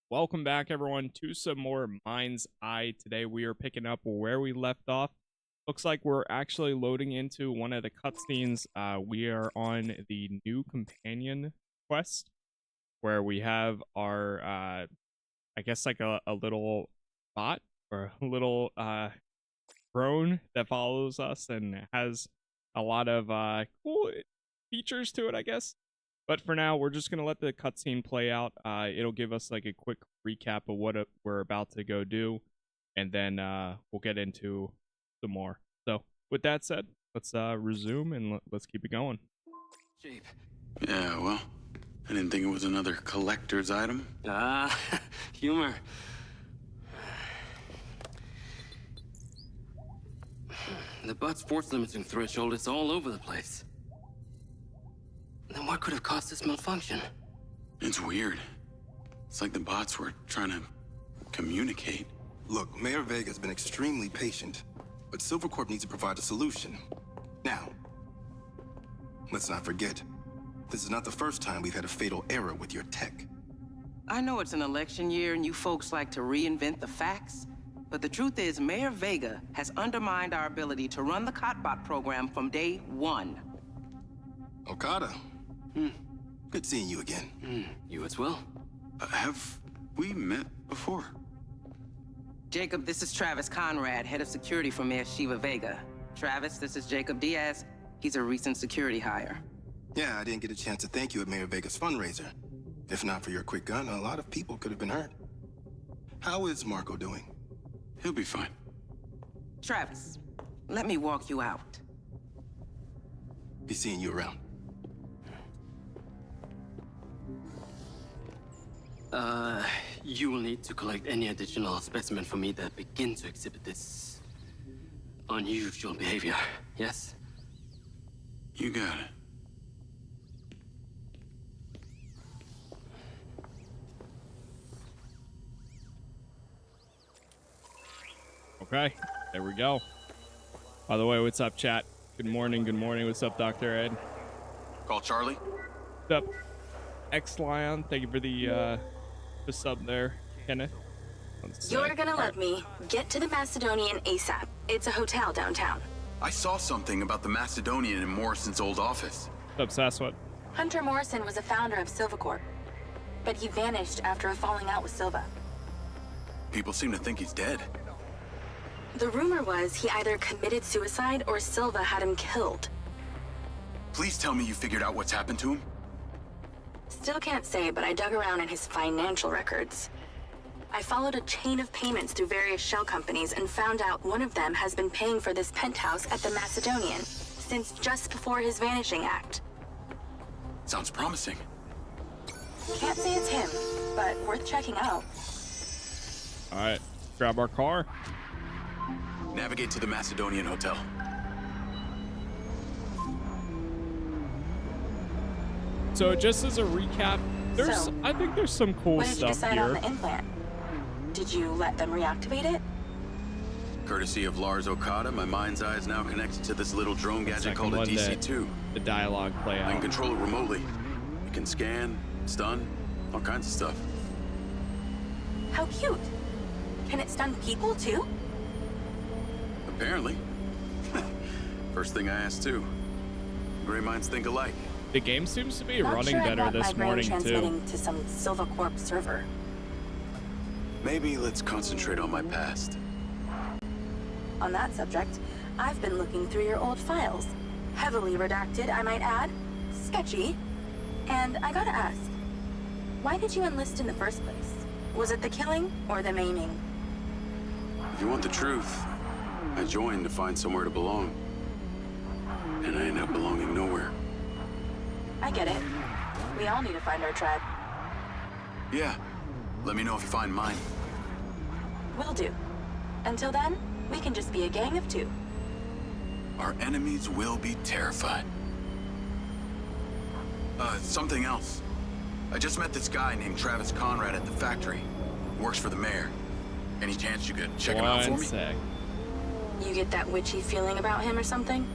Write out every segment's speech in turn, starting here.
Welcome back, everyone, to some more Mindseye. Today we are picking up where we left off. Looks like we're actually loading into one of the cutscenes. We are on the new companion quest, where we have our, I guess like a little bot, or a little drone that follows us and has a lot of cool features to it, I guess. But for now, we're just going to let the cutscene play out. It'll give us like a quick recap of what we're about to go do. And then we'll get into some more. So with that said, let's resume and let's keep it going. Shape. Yeah, well, I didn't think it was another collector's item. Ah, humor. The bot's force limiting threshold is all over the place. Then what could have caused this malfunction? It's weird. It's like the bots were trying to communicate. Look, Mayor Vega's been extremely patient, but Silvercorp needs to provide a solution. Now, let's not forget, this is not the first time we've had a fatal error with your tech. I know it's an election year and you folks like to reinvent the facts, but the truth is Mayor Vega has undermined our ability to run the Cotbot program from day one. Okada. Good seeing you again. You as well? Have we met before? Jacob, this is Travis Conrad, head of security for Mayor Shiva Vega. Travis, this is Jacob Diaz. He's a recent security hire. Yeah, I didn't get a chance to thank you at Mayor Vega's fundraiser. If not for your quick gun, a lot of people could have been hurt. How is Marco doing? He'll be fine. Travis, let me walk you out. Be seeing you around. You will need to collect any additional specimen for me that begin to exhibit this unusual behavior, yes? You got it. Okay, there we go. By the way, what's up, chat? Good morning, good morning. What's up, Dr. Ed? Call Charlie. What's up, X-Lion? Thank you for the sub there, Kenneth. You're gonna let me get to the Macedonian ASAP. It's a hotel downtown. I saw something about the Macedonian in Morrison's old office. What's up, Saswat? Hunter Morrison was a founder of Silvercorp, but he vanished after a falling out with Silva. People seem to think he's dead. The rumor was he either committed suicide or Silva had him killed. Please tell me you figured out what's happened to him. Still can't say, but I dug around in his financial records. I followed a chain of payments through various shell companies and found out one of them has been paying for this penthouse at the Macedonian since just before his vanishing act. Sounds promising. Can't say it's him, but worth checking out. All right, grab our car. Navigate to the Macedonian hotel. So just as a recap, I think there's some cool what did you stuff decide on here. the implant? Did you let them reactivate it? Courtesy of Lars Okada, my mind's eye is now connected to this little drone gadget called a DC-2. The dialogue play I can out. control it remotely. It can scan, stun, all kinds of stuff. How cute. Can it stun people too? Apparently. First thing I asked too. Gray minds think alike. The game seems to be Not running sure I better want this my brain morning too. transmitting to some Silvercorp server. Maybe let's concentrate on my past. On that subject, I've been looking through your old files. Heavily redacted, I might add. Sketchy. And I gotta ask, why did you enlist in the first place? Was it the killing or the maiming? If you want the truth, I joined to find somewhere to belong. And I ended up belonging nowhere. I get it. We all need to find our tribe. Yeah. Let me know if you find mine. Will do. Until then, we can just be a gang of two. Our enemies will be terrified. Something else. I just met this guy named Travis Conrad at the factory. Works for the mayor. Any chance you could check him out for One me? sec. You get that witchy feeling about him or something?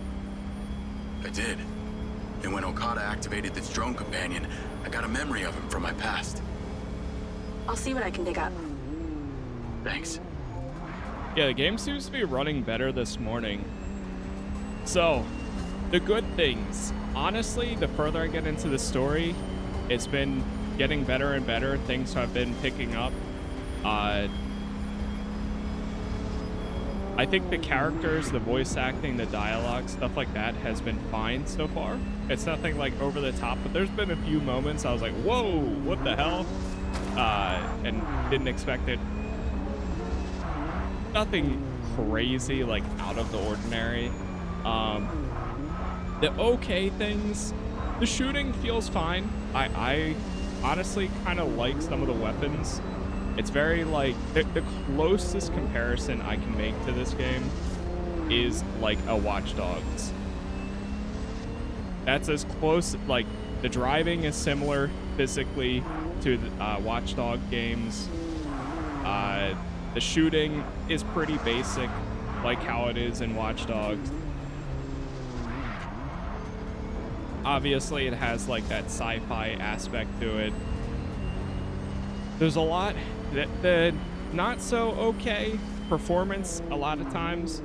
I did. And when Okada activated this drone companion, I got a memory of him from my past. I'll see what I can dig up. Thanks. Yeah, the game seems to be running better this morning. So, the good things. Honestly, the further I get into the story, it's been getting better and better. Things have been picking up. I think the characters, the voice acting, the dialogue, stuff like that has been fine so far. It's nothing like over the top, but there's been a few moments I was like, whoa, what the hell? And didn't expect it. Nothing crazy, like out of the ordinary. The okay things, the shooting feels fine. I honestly kind of like some of the weapons. It's very like the closest comparison I can make to this game is like a Watch Dogs. That's as close. Like the driving is similar physically to the Watch Dog games. The shooting is pretty basic, like how it is in Watch Dogs. Obviously, it has like that sci-fi aspect to it. There's a lot. The not so okay performance a lot of times,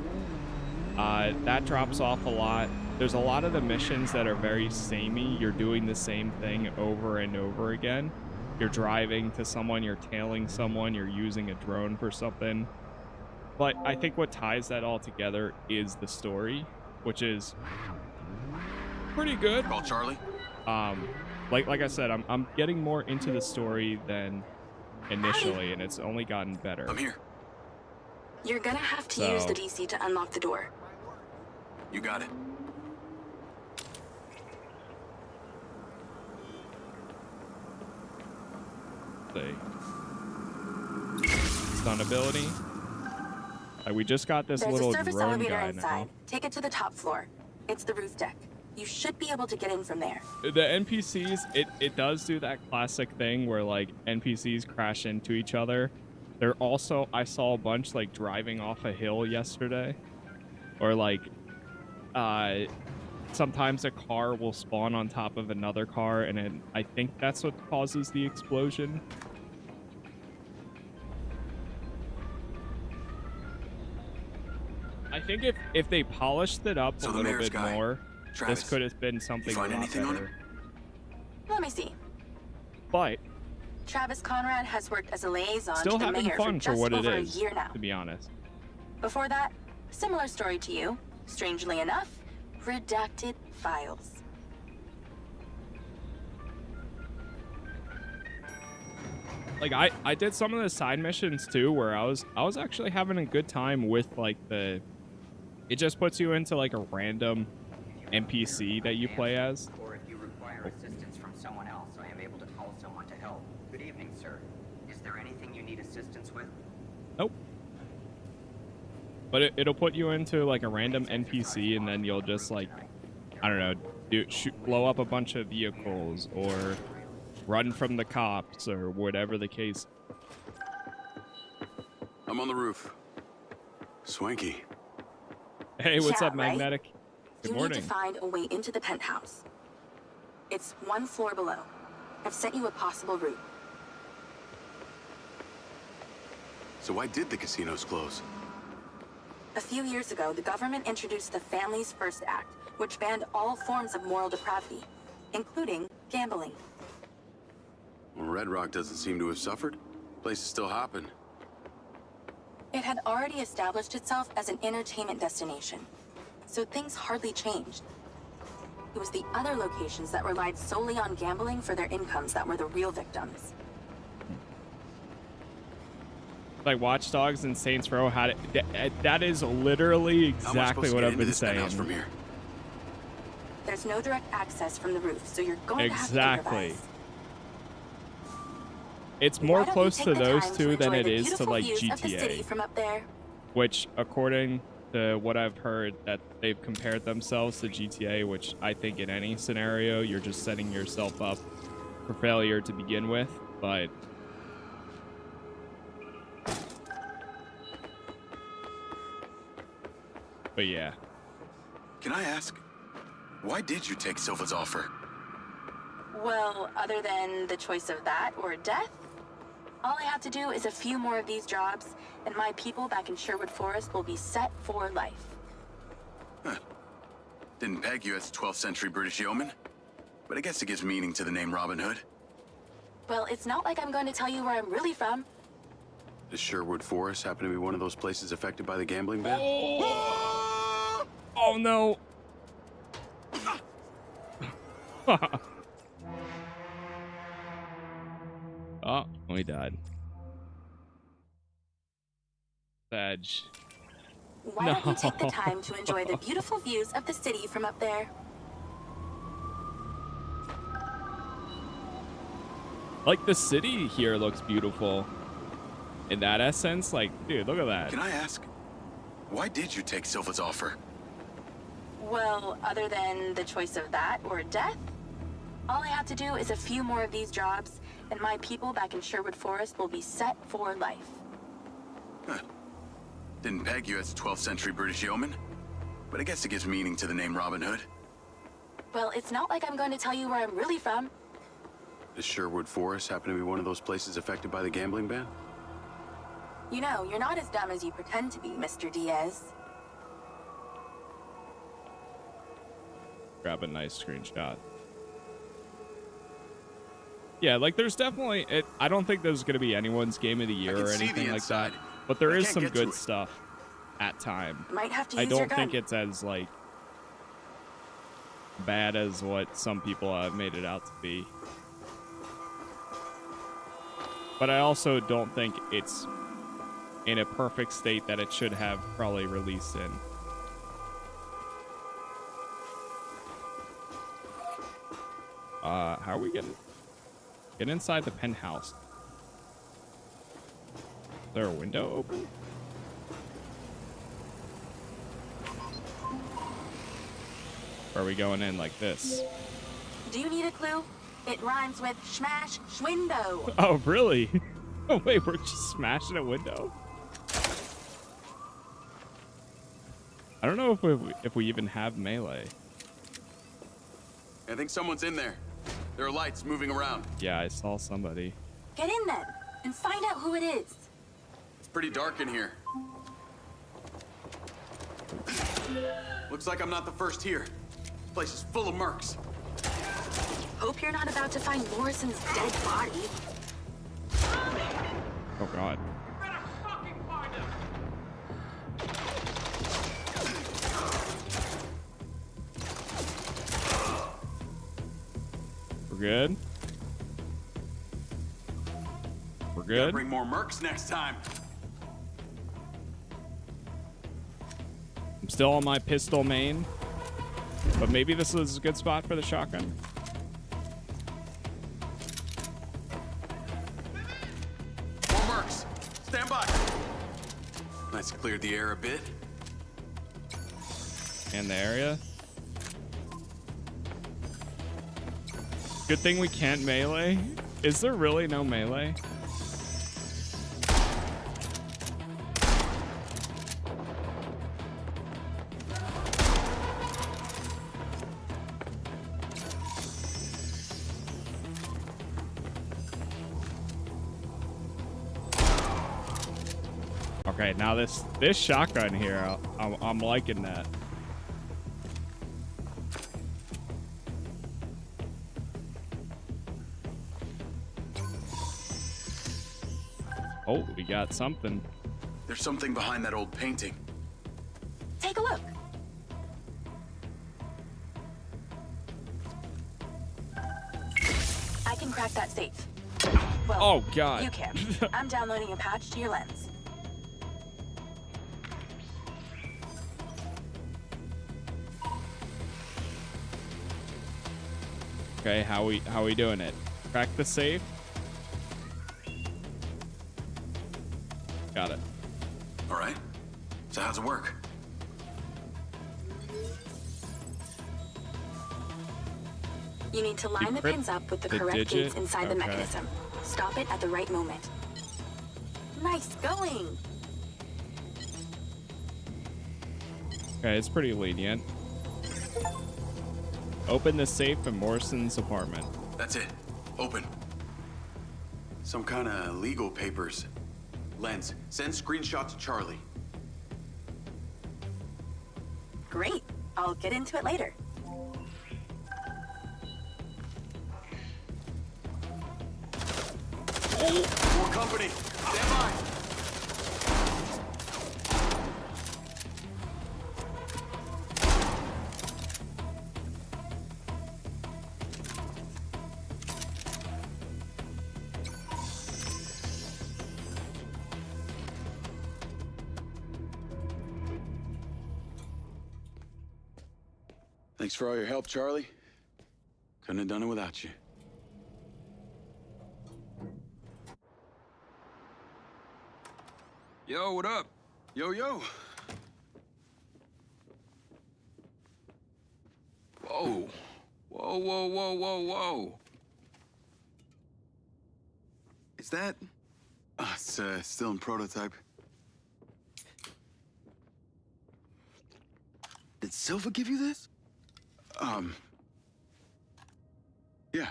that drops off a lot. There's a lot of the missions that are very samey. You're doing the same thing over and over again. You're driving to someone, you're tailing someone, you're using a drone for something. But I think what ties that all together is the story, which is pretty good. Call Charlie. Like I said, I'm getting more into the story than initially, and it's only gotten better. I'm here. You're gonna have to use the DC to unlock the door. You got it. Stun ability. We just got this There's little a service drone elevator guy inside. now. Take it to the top floor. It's the roof deck. You should be able to get in from there. The NPCs, it does do that classic thing where like NPCs crash into each other. They're also, I saw a bunch like driving off a hill yesterday, or like sometimes a car will spawn on top of another car, and I think that's what causes the explosion. I think if they polished it up a little bit more, Travis, this could have been something a lot better. Let me see. But Travis Conrad has worked as a liaison still to the having mayor fun for just what it over is, a year now. to be honest. Before that, similar story to you. Strangely enough, redacted files. Like I did some of the side missions too, where I was actually having a good time with like the. It just puts you into like a random NPC that you play as. Or if you require assistance from someone else, I am able to call someone to help. Good evening, sir. Is there anything you need assistance with? Nope. But it'll put you into like a random NPC, and then you'll just like, I don't know, blow up a bunch of vehicles or run from the cops or whatever the case. I'm on the roof. Swanky. Hey, what's Yeah, up, Magnetic? right? Good You morning. need to find a way into the penthouse. It's one floor below. I've sent you a possible route. So why did the casinos close? A few years ago, the government introduced the Families First Act, which banned all forms of moral depravity, including gambling. Well, Redrock doesn't seem to have suffered. Place is still hopping. It had already established itself as an entertainment destination, so things hardly changed. It was the other locations that relied solely on gambling for their incomes that were the real victims. Like Watch Dogs and Saints Row had it. That is literally exactly what I've been saying. From here? There's no direct access from the roof, so you're going to have to improvise. It's more close to those two than it is to like GTA, from up there. which according to what I've heard, that they've compared themselves to GTA, which I think in any scenario you're just setting yourself up for failure to begin with. But yeah. Can I ask, why did you take Silva's offer? Well, other than the choice of that or death, All I have to do is a few more of these jobs, and my people back in Sherwood Forest will be set for life. Huh. Didn't peg you as a 12th century British yeoman, but I guess it gives meaning to the name Robin Hood. Well, it's not like I'm going to tell you where I'm really from. Does Sherwood Forest happen to be one of those places affected by the gambling ban? Oh no. Oh, we died. Badge. Why don't you take the time to enjoy the beautiful views of the city from up there? Like, the city here looks beautiful. In that essence, like, dude, look at that. Can I ask, why did you take Silva's offer? Well, other than the choice of that or death, all I have to do is a few more of these jobs, and my people back in Sherwood Forest will be set for life. Huh. Didn't peg you as a 12th century British yeoman, but I guess it gives meaning to the name Robin Hood. Well, it's not like I'm going to tell you where I'm really from. Does Sherwood Forest happen to be one of those places affected by the gambling ban? You know, you're not as dumb as you pretend to be, Mr. Diaz. Grab a nice screenshot. Yeah, like, there's definitely I don't think there's gonna be anyone's game of the year or anything like that, but there is some good stuff at time. Might have to I use your don't gun. think it's as like bad as what some people have made it out to be, but I also don't think it's in a perfect state that it should have probably released in. How are we getting? Get inside the penthouse. Is there a window open? Or are we going in like this? Do you need a clue? It rhymes with smash window. Oh, really? Oh, wait, we're just smashing a window? I don't know if we even have melee. I think someone's in there. There are lights moving around. Yeah, I saw somebody. Get in then, and find out who it is. It's pretty dark in here. Looks like I'm not the first here. This place is full of mercs. Hope you're not about to find Morrison's dead body. Oh, God. We're good? We're Gotta good? bring more mercs next time. I'm still on my pistol main, but maybe this is a good spot for the shotgun. More mercs. Stand by. Nice, cleared the air a bit. In the area. Good thing we can't melee. Is there really no melee? Okay, now this shotgun here, I'm liking that. Oh, we got something. There's something behind that old painting. Take a look. I can crack that safe. Well, oh, God. You can. I'm downloading a patch to your lens. Okay, how we doing it? Crack the safe. Got it. All right. So how's it work? You need to line the Decrypt pins up with the the correct digit? gates inside the Okay. mechanism. Stop it at the right moment. Nice going. Okay, it's pretty lenient. Open the safe in Morrison's apartment. That's it. Open. Some kind of legal papers. Lens, send screenshot to Charlie. Great. I'll get into it later. More company. Stand by. Thanks for all your help, Charlie. Couldn't have done it without you. Yo, what up? Yo, yo. Whoa. Whoa, whoa, whoa, whoa, whoa. Is that? It's still in prototype. Did Silva give you this? Yeah.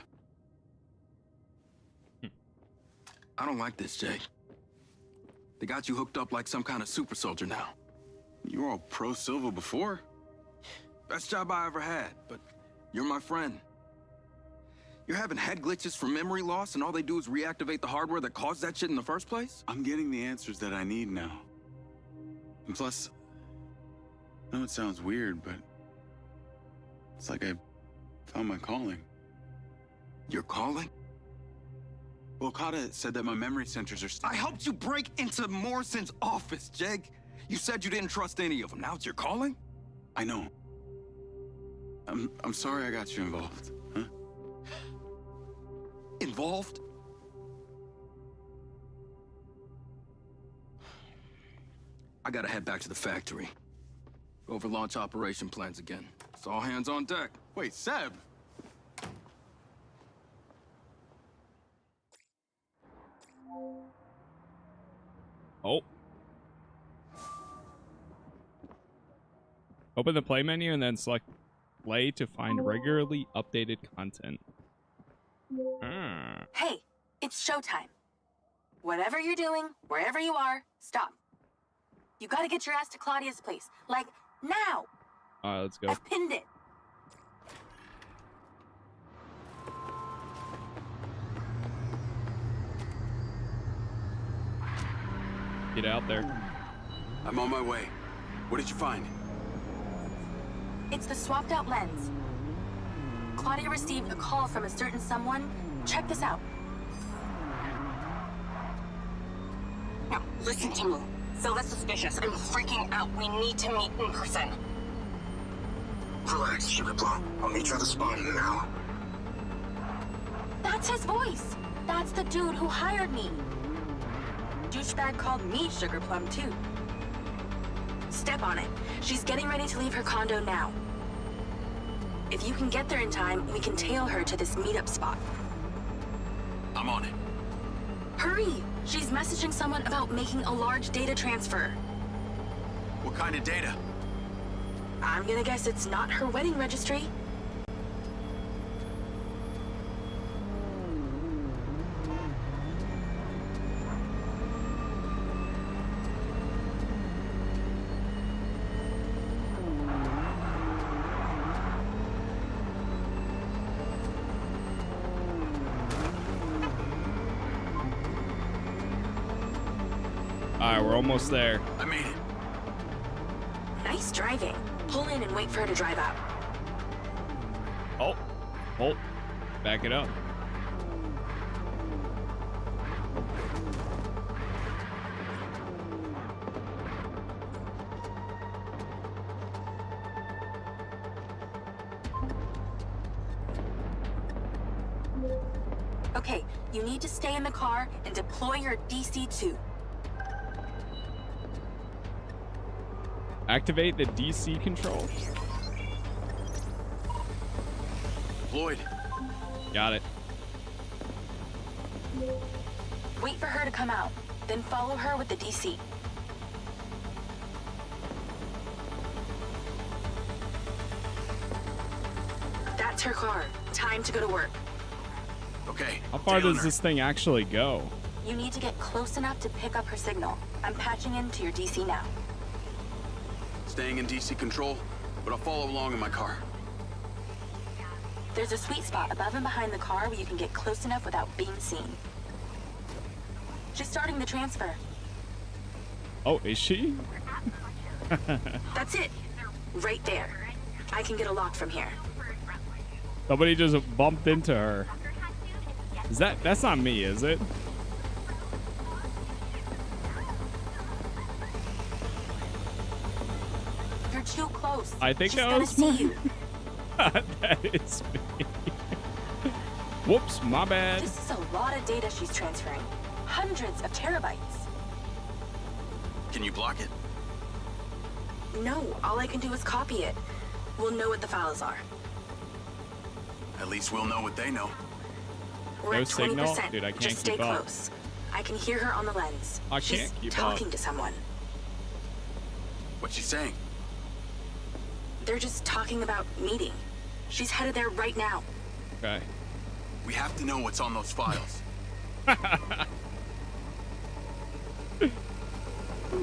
I don't like this, Jake. They got you hooked up like some kind of super soldier now. You were all pro Silva before? Best job I ever had, but you're my friend. You're having head glitches from memory loss, and all they do is reactivate the hardware that caused that shit in the first place? I'm getting the answers that I need now. And plus, I know it sounds weird, but it's like I found my calling. Your calling? Well, Okada said that my memory centers are still... I helped you break into Morrison's office, Jake. You said you didn't trust any of them. Now it's your calling? I know. I'm sorry I got you involved, huh? Involved? I gotta head back to the factory. Go over launch operation plans again. It's all hands on deck. Wait, Seb! Oh. Open the play menu and then select play to find regularly updated content. Hey, it's showtime. Whatever you're doing, wherever you are, stop. You gotta get your ass to Claudia's place. Like, now! Alright, let's go. I've pinned it. Get out there. I'm on my way. What did you find? It's the swapped out lens. Claudia received a call from a certain someone. Check this out. Now, listen to me. Silva's suspicious. I'm freaking out. We need to meet in person. Relax, Sugar Plum. I'll meet you at the spot in an hour. That's his voice. That's the dude who hired me. Douchebag called me Sugar Plum, too. Step on it. She's getting ready to leave her condo now. If you can get there in time, we can tail her to this meetup spot. I'm on it. Hurry! She's messaging someone about making a large data transfer. What kind of data? I'm gonna guess it's not her wedding registry. Alright, we're almost there. I made it. Nice driving. Pull in and wait for her to drive out. Oh, hold. Back it up. Okay, you need to stay in the car and deploy your DC-2. Activate the DC controls. Deployed. Got it. Wait for her to come out, then follow her with the DC. That's her car. Time to go to work. Okay. How far stay on does her. this thing actually go? You need to get close enough to pick up her signal. I'm patching into your DC now. Staying in DC control, but I'll follow along in my car. There's a sweet spot above and behind the car where you can get close enough without being seen. Just starting the transfer. Oh, is she? That's it. Right there. I can get a lock from here. Somebody just bumped into her. Is that's not me, is it? You're too close. I think She's that gonna was see me. you. That is me. Whoops, my bad. This is a lot of data she's transferring. Hundreds of terabytes. Can you block it? No, all I can do is copy it. We'll know what the files are. At least we'll know what they know. We're No at 20%. signal? Dude, I can't Just stay keep up. close. I can hear her on the lens. I She's can't keep talking up. to someone. What's she saying? They're just talking about meeting. She's headed there right now. Okay. We have to know what's on those files.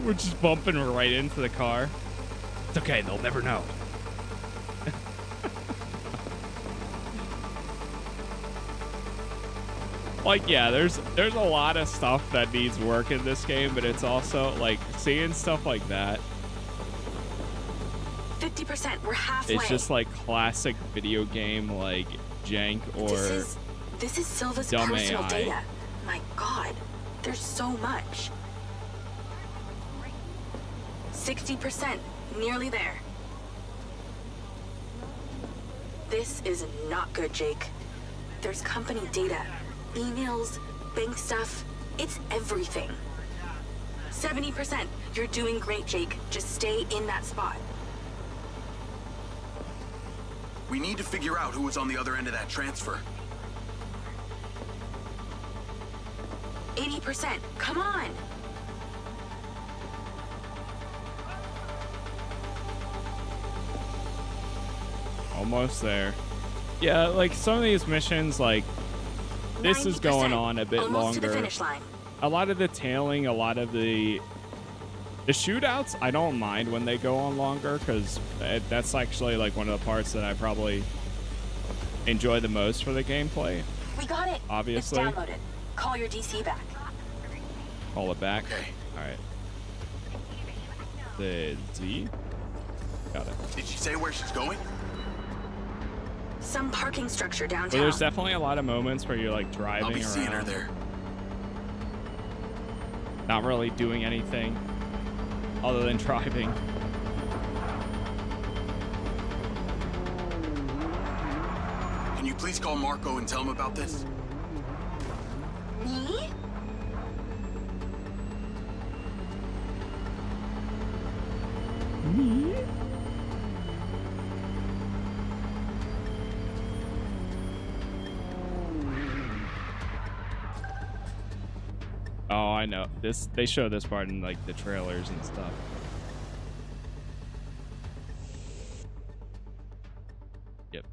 We're just bumping right into the car. It's okay, they'll never know. Like, yeah, there's a lot of stuff that needs work in this game, but it's also like seeing stuff like that. 50%. We're halfway. It's just like classic video game like jank or This is Silva's dumb personal AI. data. My God, there's so much. 60%. Nearly there. This is not good, Jake. There's company data. Emails, bank stuff. It's everything. 70%. You're doing great, Jake. Just stay in that spot. We need to figure out who was on the other end of that transfer. 80%. Come on. Almost there. Yeah, like some of these missions, like this is going 90%. on a bit Almost to the longer. finish line. A lot of the tailing, a lot of the shootouts, I don't mind when they go on longer because that's actually like one of the parts that I probably enjoy the most for the gameplay. We got it. Obviously. It's downloaded. Call your DC back. Call it back. Okay. All right. The Z. Got it. Did she say where she's going? Some parking structure But downtown. there's definitely a lot of moments where you're like driving I'll be seeing her around, there. not really doing anything other than driving. Can you please call Marco and tell him about this? Me? Me? Oh, I know. They show this part in like the trailers and stuff. Yep.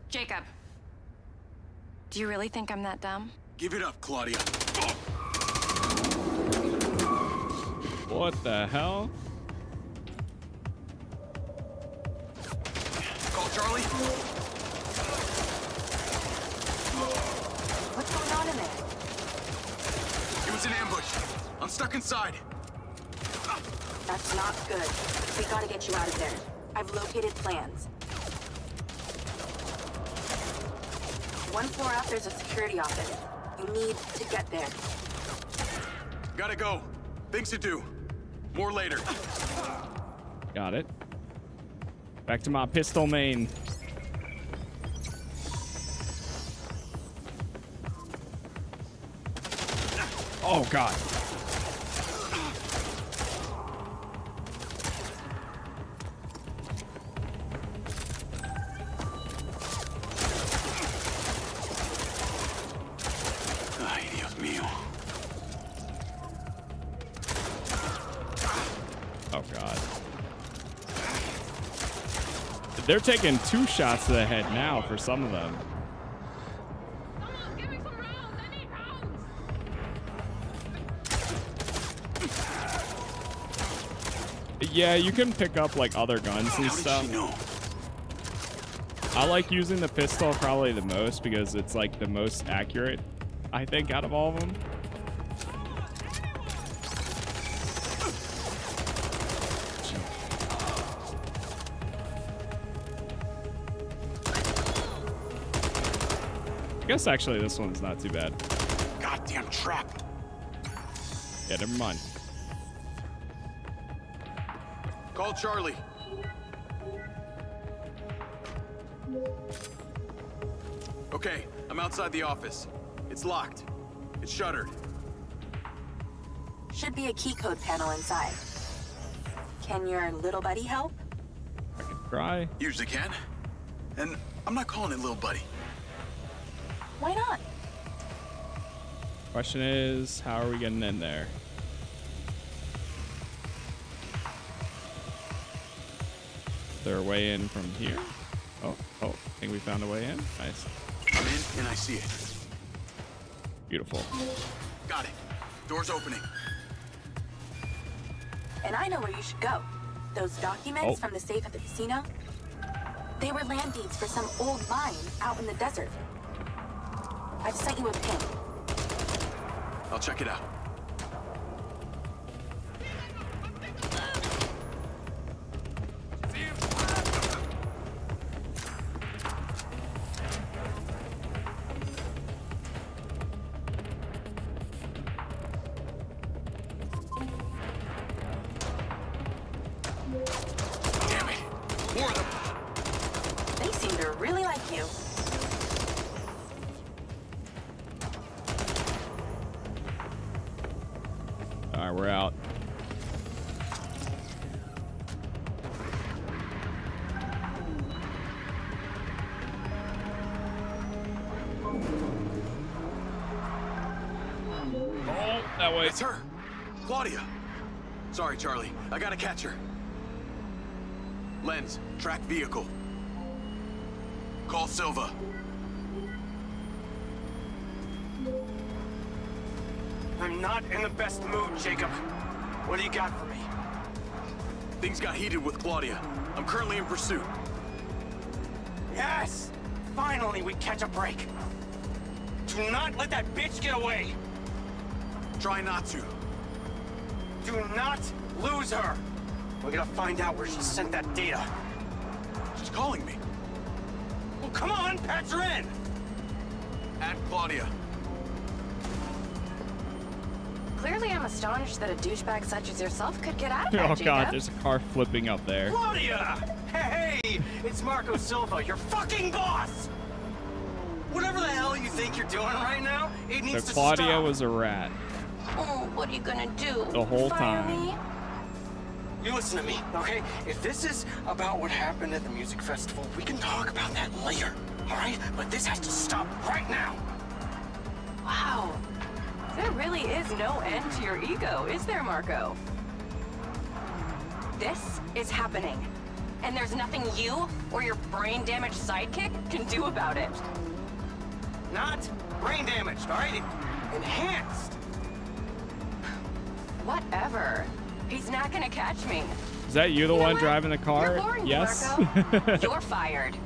Jacob. Do you really think I'm that dumb? Give it up, Claudia. What the hell? Call Charlie. What's going on in there? It was an ambush. I'm stuck inside. That's not good. We gotta get you out of there. I've located plans. One floor up, there's a security office. You need to get there. Gotta go. Things to do. More later. Got it. Back to my pistol main. Oh god. mío. Oh god. They're taking 2 shots to the head now for some of them. Someone give me some rounds. I need rounds. Yeah, you can pick up like other guns and stuff. I like using the pistol probably the most because it's like the most accurate, I think, out of all of them. I guess actually this one's not too bad. Goddamn trap. Yeah, never mind. Call Charlie. Okay, I'm outside the office. It's locked. It's shuttered. Should be a key code panel inside. Can your little buddy help? I can try. Usually can. And I'm not calling it little buddy. Why not? Question is, how are we getting in there? Is there a way in from here? Oh, I think we found a way in. Nice. I'm in and I see it. Beautiful. Got it. Door's opening. And I know where you should go. Those documents from the safe at the casino, they were land deeds for some old mine out in the desert. I've sent you a pin. I'll check it out. Damn it. More of them. They seem to really like you. All right, we're out. Oh, that way. It's her. Claudia. Sorry, Charlie. I gotta catch her. Lens, track vehicle. Call Silva. I'm not in the best mood, Jacob. What do you got for me? Things got heated with Claudia. I'm currently in pursuit. Yes! Finally, we catch a break. Do not let that bitch get away. Try not to. Do not lose her. We're gonna find out where she sent that data. She's calling me. Well, come on, patch her in. At Claudia. Clearly, I'm astonished that a douchebag such as yourself could get out of that, Oh Jacob. god, there's a car flipping up there. Claudia! Hey, it's Marco Silva, your fucking boss! Whatever the hell you think you're doing right now, it needs So to Claudia stop. was a rat Oh, what are you gonna do? the whole Fire time. me? You listen to me, okay? If this is about what happened at the music festival, we can talk about that later, all right? But this has to stop right now. Wow. There really is no end to your ego, is there, Marco? This is happening. And there's nothing you or your brain-damaged sidekick can do about it. Not brain damaged, all right? Enhanced. Whatever. He's not gonna catch me. Is that you the You know one what? driving the car? You're boring, Yes. Marco. You're fired.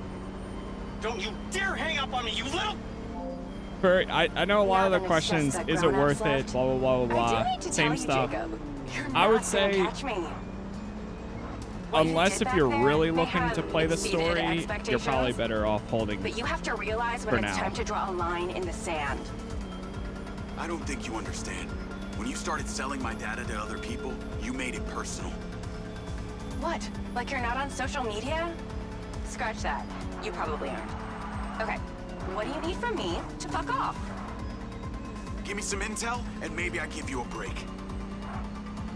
Don't you dare hang up on me, you little... I know a lot of the Nothing is questions. just that Is it grown-ups worth it? left. Blah blah blah blah I blah. do need to Same tell you, stuff. Jacob, you're I would not gonna say, catch me. What you unless did if you're back there really may looking have to play the exceeded story, you're expectations, probably better off holding. But you have to realize when For it's now. time to draw a line in the sand. I don't think you understand. When you started selling my data to other people, you made it personal. What? Like you're not on social media? Scratch that. You probably aren't. Okay. What do you need from me to fuck off? Give me some intel, and maybe I give you a break.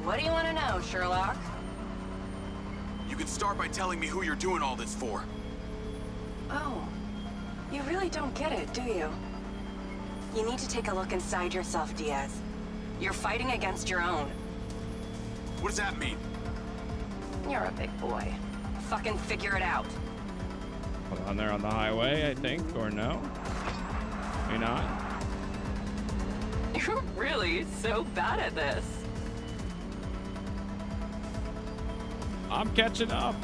What do you want to know, Sherlock? You can start by telling me who you're doing all this for. Oh. You really don't get it, do you? You need to take a look inside yourself, Diaz. You're fighting against your own. What does that mean? You're a big boy. Fucking figure it out. Hold on, they're on the highway, I think, or no? Maybe not. You're really so bad at this. I'm catching up.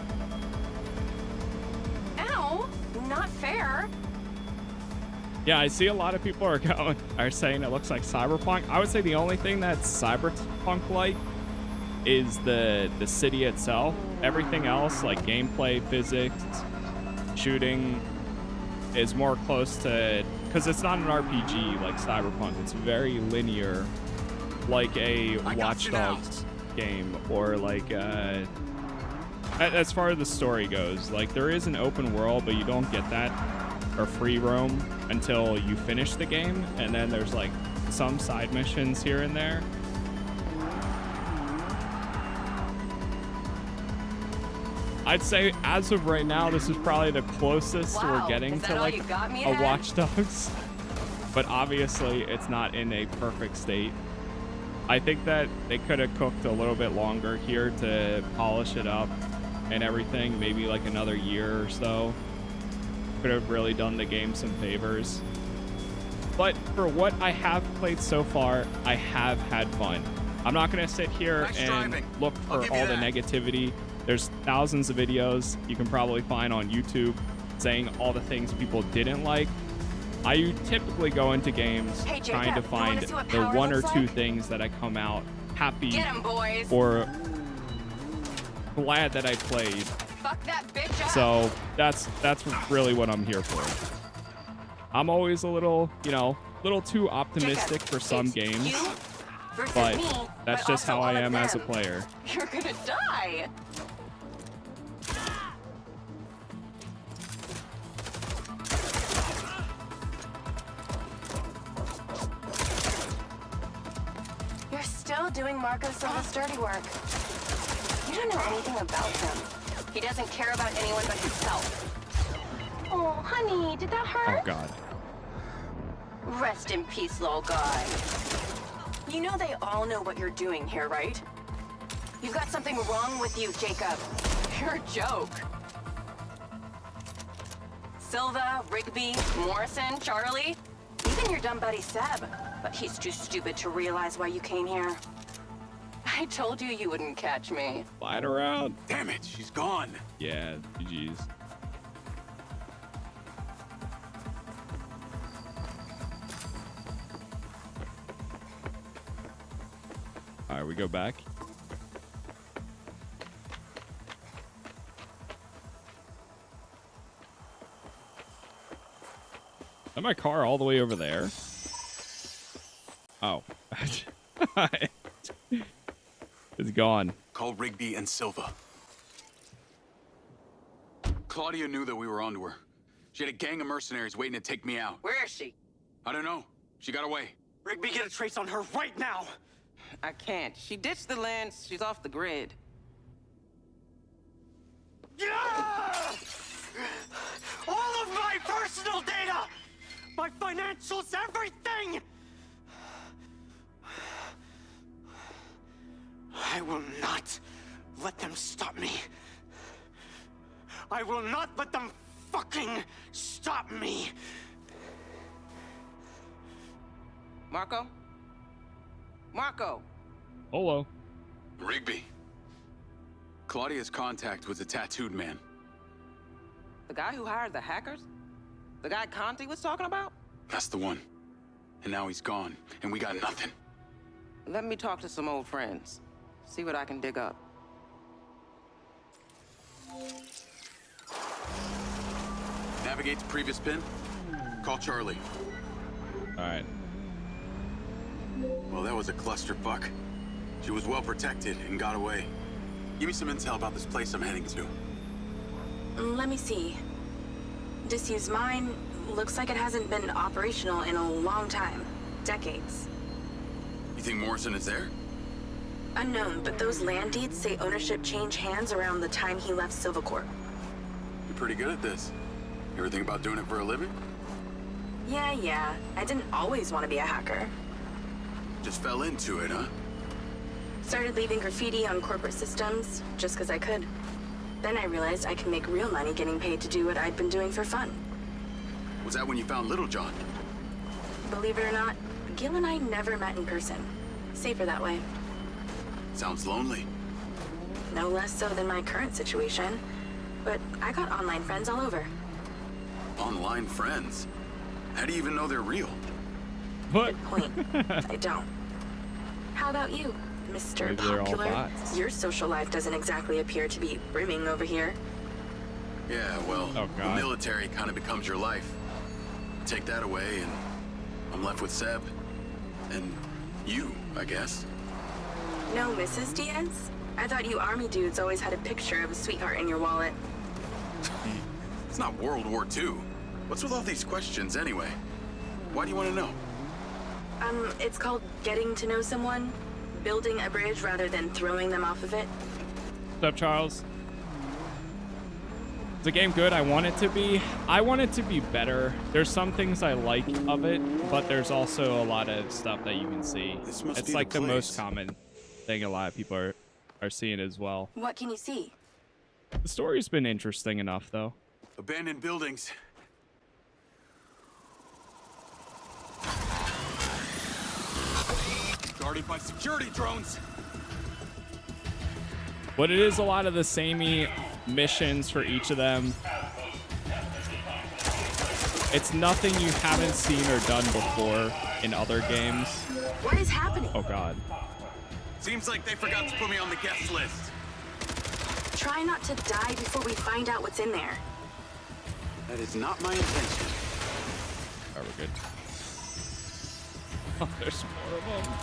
Ow! Not fair. Yeah, I see a lot of people are saying it looks like Cyberpunk. I would say the only thing that's Cyberpunk-like is the city itself. Everything else, like gameplay, physics, shooting, is more close to, because it's not an RPG like Cyberpunk. It's very linear, like a Watch Dogs game, or like as far as the story goes. Like, there is an open world, but you don't get that, or free roam, until you finish the game, and then there's like some side missions here and there. I'd say as of right now, this is probably the closest we're getting to like a Watch Dogs, but obviously it's not in a perfect state. I think that they could have cooked a little bit longer here to polish it up and everything, maybe like another year or so. Could have really done the game some favors. But for what I have played so far, I have had fun. I'm not going to sit here and look for all the negativity. There's thousands of videos you can probably find on YouTube saying all the things people didn't like. I typically go into games trying to find the one or two things that I come out happy or glad that I played. Fuck that bitch up. So that's really what I'm here for. I'm always a little, little too optimistic for some games, but that's just how I am as a player. You're gonna die. You're still doing Marco Silva's dirty work. You don't know anything about him. He doesn't care about anyone but himself. Oh, honey, did that hurt? Oh, God. Rest in peace, little guy. You know they all know what you're doing here, right? You've got something wrong with you, Jacob. You're a joke. Silva, Rigby, Morrison, Charlie, even your dumb buddy Seb. But he's too stupid to realize why you came here. I told you you wouldn't catch me. Slide around. Damn it, she's gone. Yeah, GG's. All right, we go back. Is my car all the way over there? Oh. It's gone. Call Rigby and Silva. Claudia knew that we were onto her. She had a gang of mercenaries waiting to take me out. Where is she? I don't know. She got away. Rigby, get a trace on her right now! I can't. She ditched the land. She's off the grid. Yeah! All of my personal data! My financials, everything! I will not let them stop me. I will not let them fucking stop me. Marco? Marco! Hello. Rigby. Claudia's contact was a tattooed man. The guy who hired the hackers? The guy Conti was talking about? That's the one. And now he's gone, and we got nothing. Let me talk to some old friends. See what I can dig up. Navigate to previous pin. Call Charlie. All right. Well, that was a clusterfuck. She was well protected and got away. Give me some intel about this place I'm heading to. Let me see. Disused mine. Looks like it hasn't been operational in a long time. Decades. You think Morrison is there? Unknown, but those land deeds say ownership changed hands around the time he left Silva Corp. You're pretty good at this. You ever think about doing it for a living? Yeah. I didn't always want to be a hacker. Just fell into it, huh? Started leaving graffiti on corporate systems just because I could. Then I realized I could make real money getting paid to do what I'd been doing for fun. Was that when you found Little John? Believe it or not, Gil and I never met in person. Safer that way. Sounds lonely. No less so than my current situation. But I got online friends all over. Online friends? How do you even know they're real? What? Good point. I don't. How about you, Mr. Maybe they're all Popular? bots. Your social life doesn't exactly appear to be brimming over here. Yeah, well, Oh, the God. military kind of becomes your life. Take that away, and I'm left with Seb. And you, I guess. No, Mrs. Diaz? I thought you army dudes always had a picture of a sweetheart in your wallet. It's not World War II. What's with all these questions, anyway? Why do you want to know? It's called getting to know someone. Building a bridge rather than throwing them off of it. What's up, Charles? Is the game good? I want it to be. I want it to be better. There's some things I like of it, but there's also a lot of stuff that you can see. This must It's be like the the most place. common thing a lot of people are seeing as well. What can you see? The story's been interesting enough, though. Abandoned buildings. Guarded by security drones. But it is a lot of the samey missions for each of them. It's nothing you haven't seen or done before in other games. What is happening? Oh, God. Seems like they forgot to put me on the guest list. Try not to die before we find out what's in there. That is not my intention. All right, we're good. Oh, there's more of them.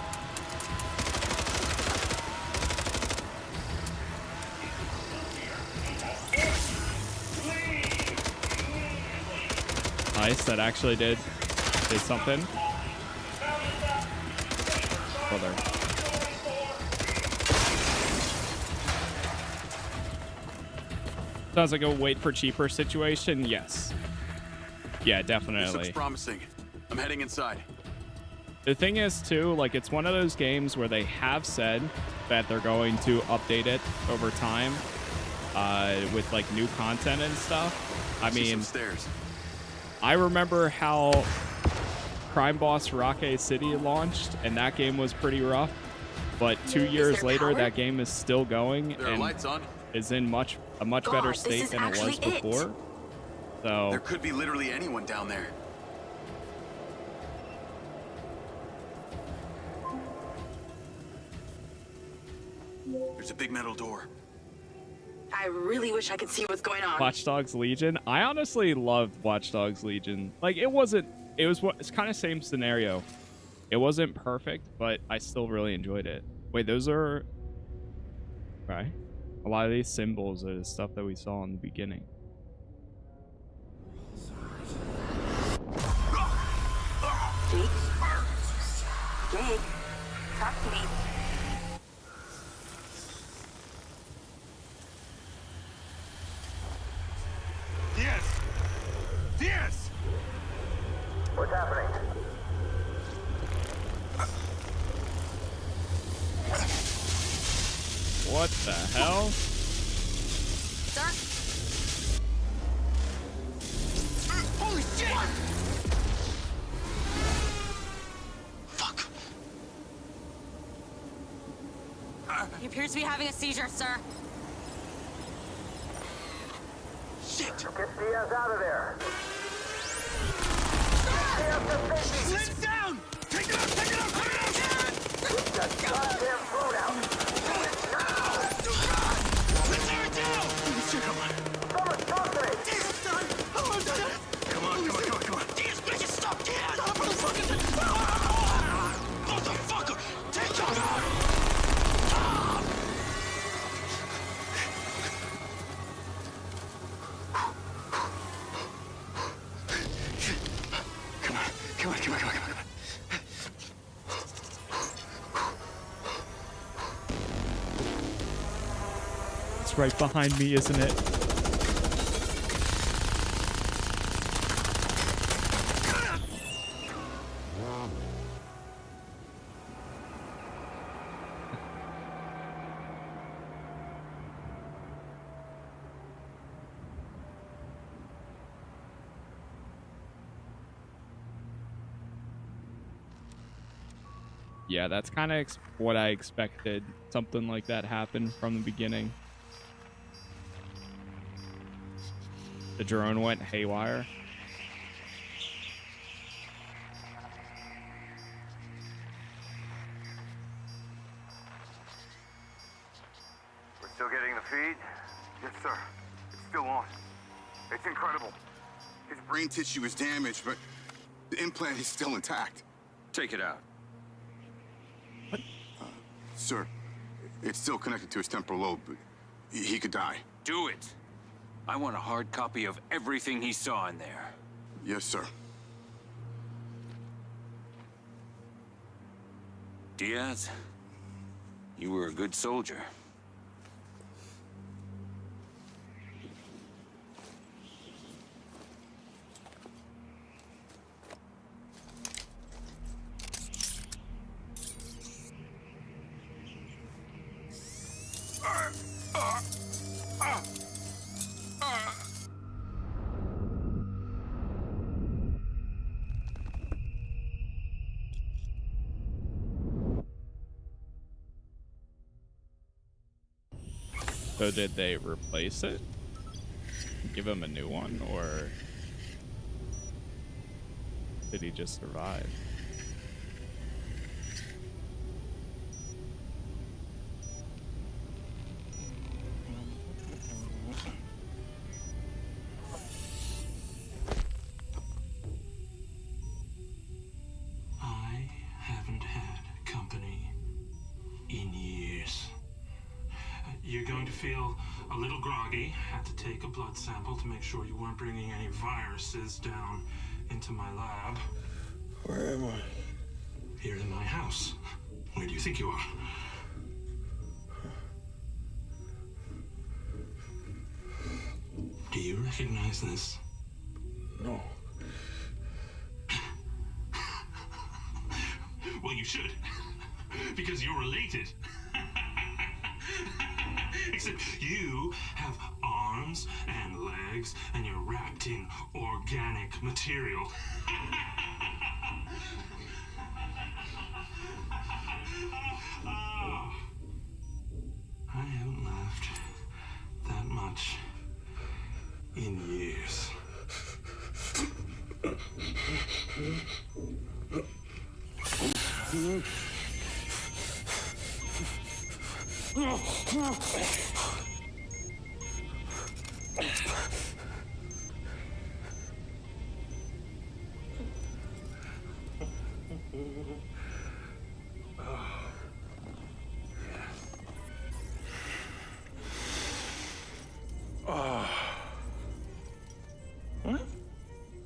Nice, that actually did something. Brother. Sounds like a wait for cheaper situation. Yes. Yeah, This definitely. looks promising. I'm heading inside. The thing is, too, like, it's one of those games where they have said that they're going to update it over time with, like, new content and stuff. I See some mean, stairs. I remember how Crime Boss Rocket City launched, and that game was pretty rough. But 2 years there later, power? that game is still going There are and lights on. is in a much better God, this state is than it was actually it. before. So, There could be literally anyone down there. There's a big metal door. I really wish I could see what's going on. Watch Dogs Legion. I honestly loved Watch Dogs Legion. Like, it's kind of same scenario. It wasn't perfect, but I still really enjoyed it. Wait, those are... Right. A lot of these symbols are the stuff that we saw in the beginning. Jake? Jake? Talk to me. Yes! Yes! What's happening? What the hell? Sir? Holy shit! Fuck. He appears to be having a seizure, sir. Shit! Get Diaz out of there. Slim down! Take it out! Take it out! Take it out! Get that goddamn phone out. Let's tear it down! Come on. Someone talk to me. Diaz, son! Come on. Diaz, bitch, stop! Diaz! Stop, motherfucker! Motherfucker! Take it out! Come on. It's right behind me, isn't it? Yeah, that's kind of what I expected. Something like that happened from the beginning. The drone went haywire. We're still getting the feed? Yes, sir. It's still on. It's incredible. His brain tissue is damaged, but the implant is still intact. Take it out. Sir, it's still connected to his temporal lobe, but he could die. Do it. I want a hard copy of everything he saw in there. Yes, sir. Diaz, you were a good soldier. So did they replace it? Give him a new one, or did he just survive? I haven't had company in years. You're going to feel a little groggy. Had to take a blood sample to make sure you weren't bringing any viruses down into my lab. Where am I? Here in my house. Where do you think you are? Do you recognize this? No. Well, you should. Because you're related. Except you have arms and legs, and you're wrapped in organic material. I haven't laughed that much in years.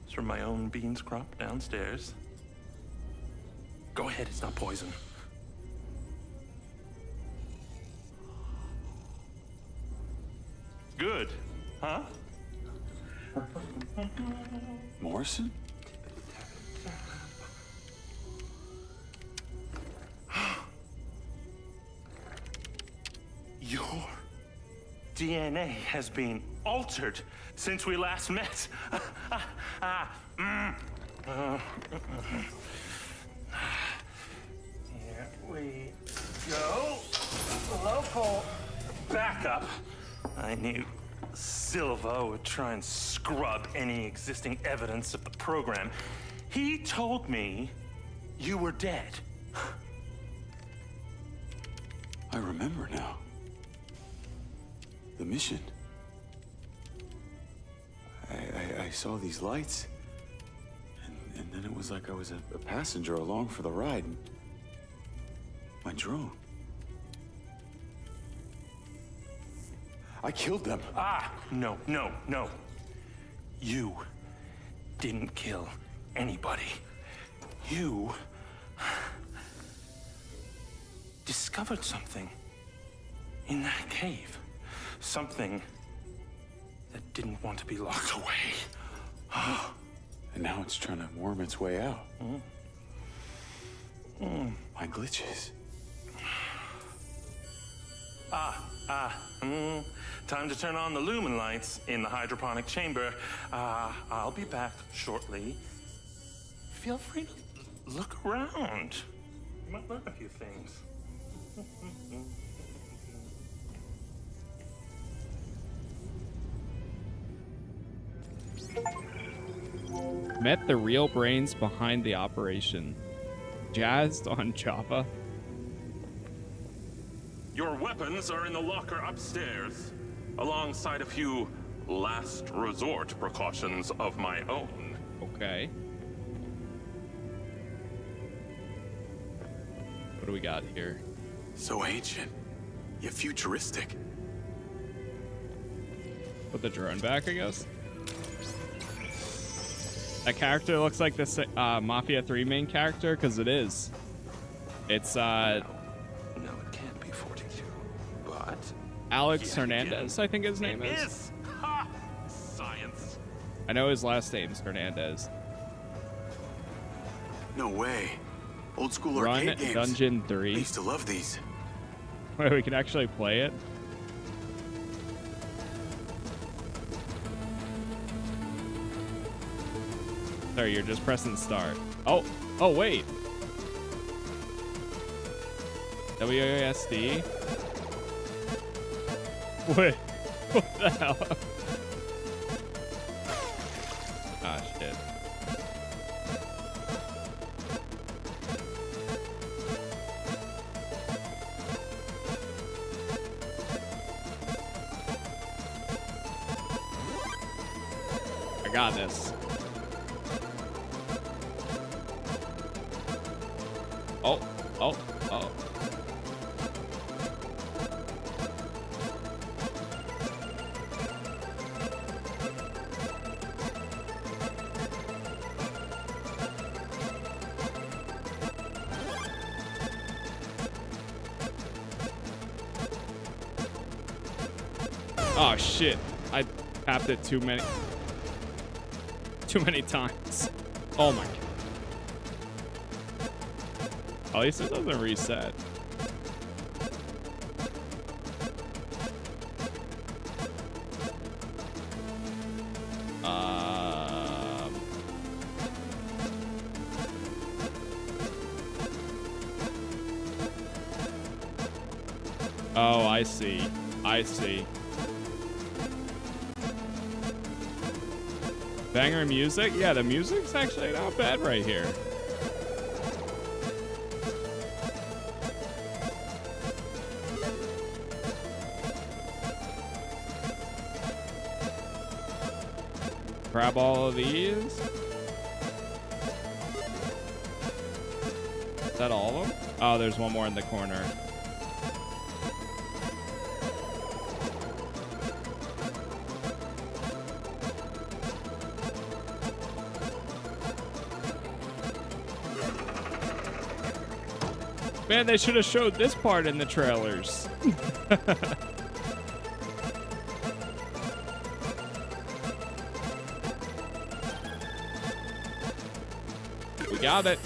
It's from my own beans crop downstairs. Go ahead, it's not poison. Good, huh? Morrison? Your DNA has been altered since we last met. Here we go. Local backup. I knew Silva would try and scrub any existing evidence of the program. He told me you were dead. I remember now. The mission. I saw these lights, and then it was like I was a passenger along for the ride. My drone. I killed them. No. You didn't kill anybody. You discovered something in that cave. Something that didn't want to be locked away. And now it's trying to worm its way out. My glitches. Time to turn on the lumen lights in the hydroponic chamber. I'll be back shortly. Feel free to look around. You might learn a few things. Met the real brains behind the operation. Jazzed on Java. Your weapons are in the locker upstairs, alongside a few last resort precautions of my own. Okay. What do we got here? So ancient, yet futuristic. Put the drone back, I guess. That character looks like this Mafia 3 main character, because it is. It's No, it can't be 42. But Alex Hernandez, I think his name it is. is. Ha! Science. I know his last name's Hernandez. No way. Old school Run arcade games. Dungeon I 3. used to love these. Wait, we can actually play it? Sorry, you're just pressing start. Oh, wait. WASD? Wait, what the hell? Ah, shit. I got this. Oh. Oh shit. I tapped it too many times. Oh my god. At least it doesn't reset. Oh, I see. Banger music? Yeah, the music's actually not bad right here. Grab all of these. Is that all of them? Oh, there's one more in the corner. Man, they should have showed this part in the trailers. We got it.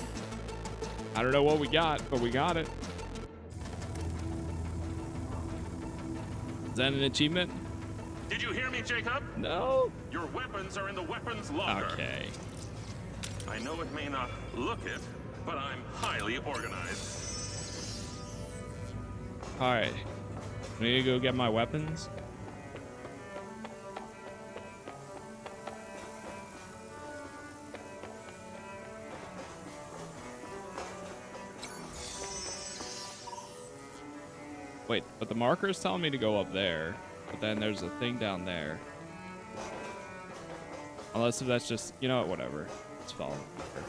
I don't know what we got, but we got it. Is that an achievement? Did you hear me, Jacob? No. Your weapons are in the weapons locker. Okay. I know it may not look it, but I'm highly organized. All right. I need to go get my weapons. Wait, but the marker is telling me to go up there. But then there's a thing down there. Unless if that's just, you know what, whatever. Let's follow the marker.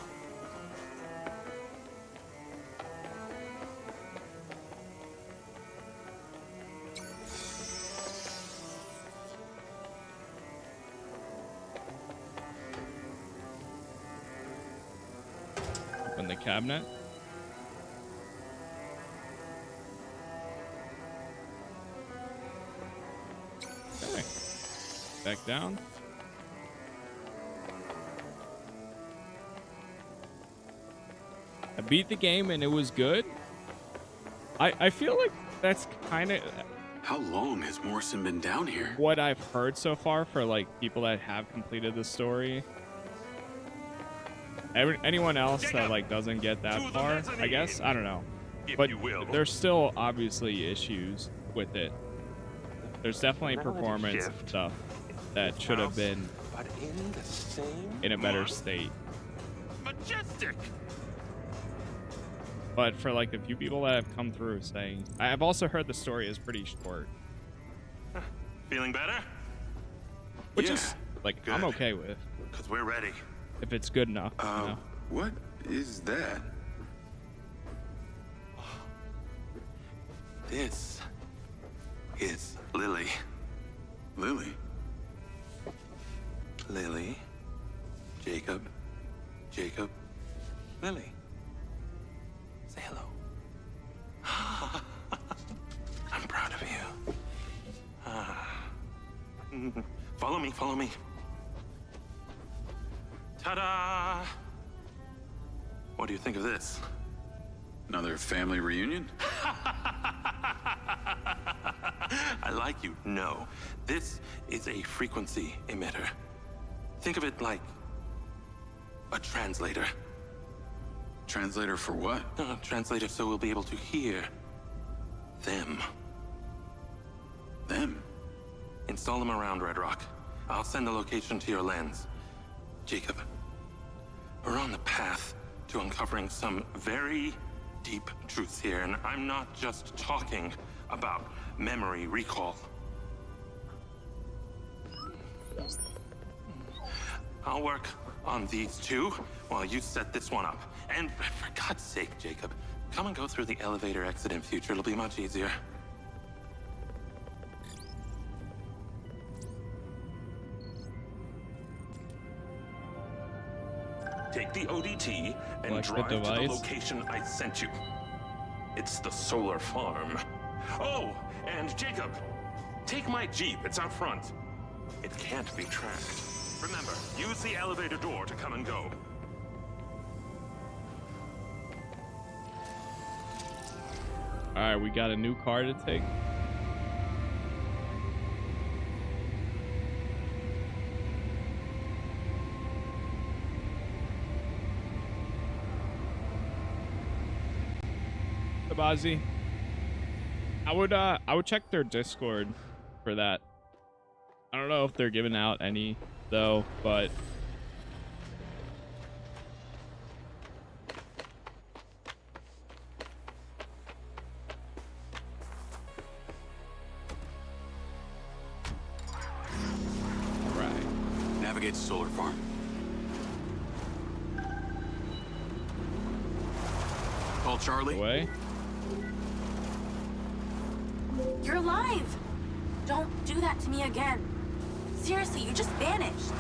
Open the cabinet. Okay. Back down. I beat the game and it was good. I feel like that's kind of How long has Morrison been down here? what I've heard so far for like people that have completed the story. anyone else that like doesn't get that far, I guess, I don't know. But there's still obviously issues with it. There's definitely performance stuff that should have been in a better state. Majestic. But for like the few people that have come through saying, I've also heard the story is pretty short. Feeling better? Which is like good. I'm okay with. Because we're ready. If it's good enough. You know? What is that? This is Lily. Lily? Lily. Jacob. Jacob. Lily. Say hello. I'm proud of you. Follow me, follow me. Ta-da! What do you think of this? Another family reunion? I like you. No. This is a frequency emitter. Think of it like a translator. Translator for what? Translator so we'll be able to hear them. Them? Install them around Redrock. I'll send the location to your lens. Jacob, we're on the path to uncovering some very deep truths here, and I'm not just talking about memory recall. I'll work on these two while you set this one up. And for God's sake, Jacob, come and go through the elevator exit in future. It'll be much easier. Take the ODT and drive to the location I sent you. It's the solar farm. Oh, and Jacob, take my Jeep. It's out front. It can't be tracked. Remember, use the elevator door to come and go. All right, we got a new car to take. Sabazi. I would check their Discord for that. I don't know if they're giving out any though, but Right. Navigate to solar farm. Call Charlie. Away. You're alive! Don't do that to me again. Seriously, you just vanished.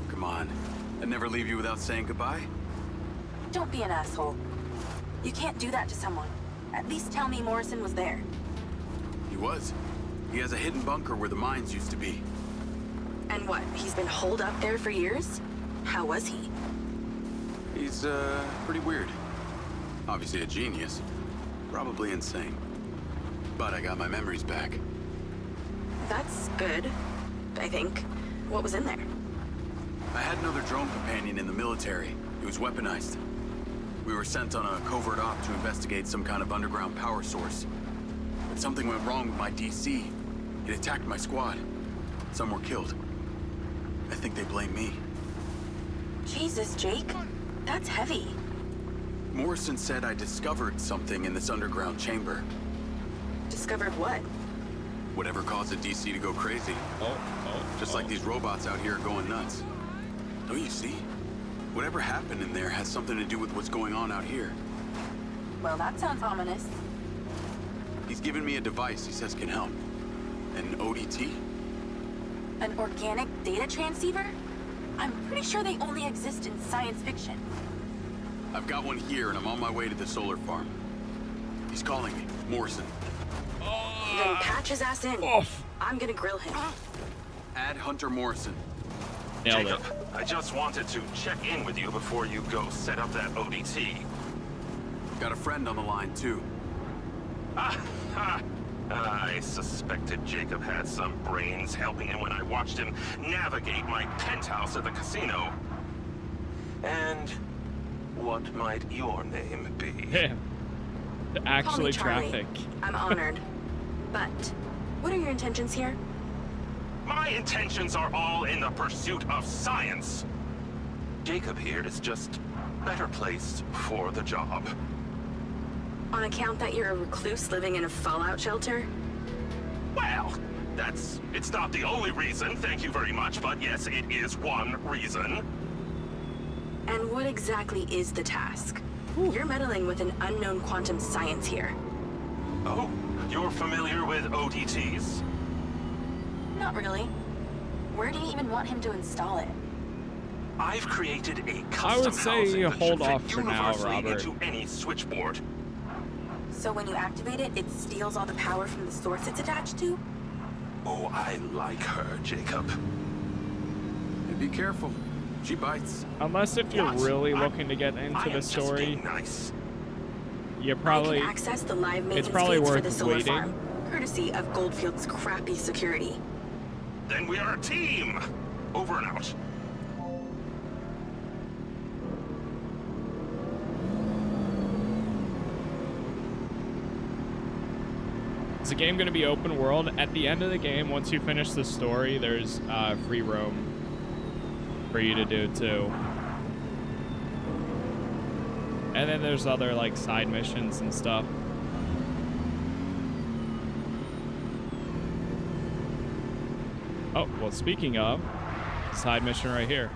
Come on. I'd never leave you without saying goodbye. Don't be an asshole. You can't do that to someone. At least tell me Morrison was there. He was. He has a hidden bunker where the mines used to be. And what, he's been holed up there for years? How was he? He's, pretty weird. Obviously a genius. Probably insane. But I got my memories back. That's good, I think. What was in there? I had another drone companion in the military. He was weaponized. We were sent on a covert op to investigate some kind of underground power source. But something went wrong with my DC. It attacked my squad. Some were killed. I think they blame me. Jesus, Jake. That's heavy. Morrison said I discovered something in this underground chamber. Discovered what? Whatever caused the DC to go crazy. Just like these robots out here going nuts. Don't you see? Whatever happened in there has something to do with what's going on out here. Well, that sounds ominous. He's given me a device he says can help. An ODT? An organic data transceiver? I'm pretty sure they only exist in science fiction. I've got one here and I'm on my way to the solar farm. He's calling me. Morrison. Then patch his ass in. I'm gonna grill him. Add Hunter Morrison. Jacob, I just wanted to check in with you before you go set up that ODT. Got a friend on the line, too. I suspected Jacob had some brains helping him when I watched him navigate my penthouse at the casino. And what might your name be? Damn. Actually traffic. I'm honored. But what are your intentions here? My intentions are all in the pursuit of science. Jacob here is just better placed for the job. On account that you're a recluse living in a fallout shelter? Well, it's not the only reason, thank you very much, but yes, it is one reason. And what exactly is the task? You're meddling with an unknown quantum science here. Oh, you're familiar with ODTs? Not really. Where do you even want him to install it? I've created a custom I would say housing that hold should off fit for now, universally Robert. into any switchboard. So when you activate it, it steals all the power from the source it's attached to? Oh, I like her, Jacob. And be careful. She bites. Unless if you're What? really looking to get into the story, nice. you probably I can access the live maintenance it's probably feeds for worth the solar waiting. farm, courtesy of Goldfield's crappy security. Then we are a team. Over and out. Is the game going to be open world? At the end of the game, once you finish the story, there's free roam for you to do too. And then there's other like side missions and stuff. Oh, well, speaking of, side mission right here.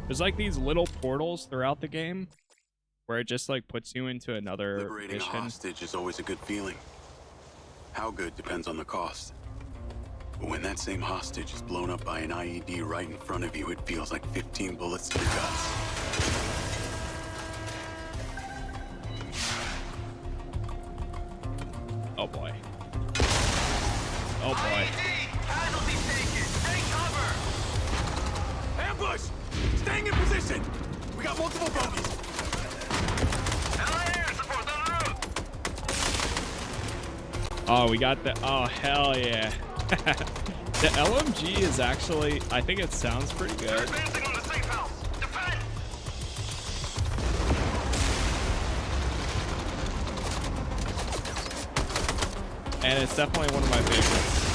There's like these little portals throughout the game where it just like puts you into another Liberating mission. a hostage is always a good feeling. How good depends on the cost. But when that same hostage is blown up by an IED right in front of you, it feels like 15 bullets to the guts. Oh boy. Oh boy. Casualty taken! Take cover! Ambush! Staying in position! We got multiple bogeys! Oh, we got the, oh, hell yeah. The LMG is actually, I think it sounds pretty good. And it's definitely one of my favorites.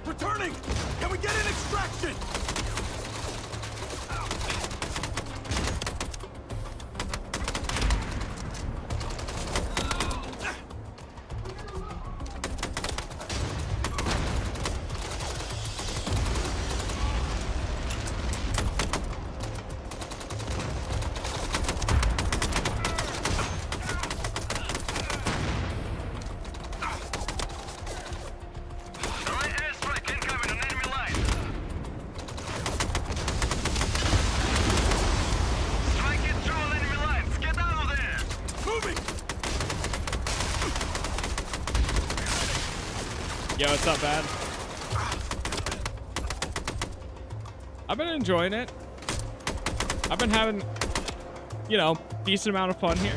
Returning! Can we get an extraction? Yo, it's not bad. I've been enjoying it. I've been having, you know, decent amount of fun here.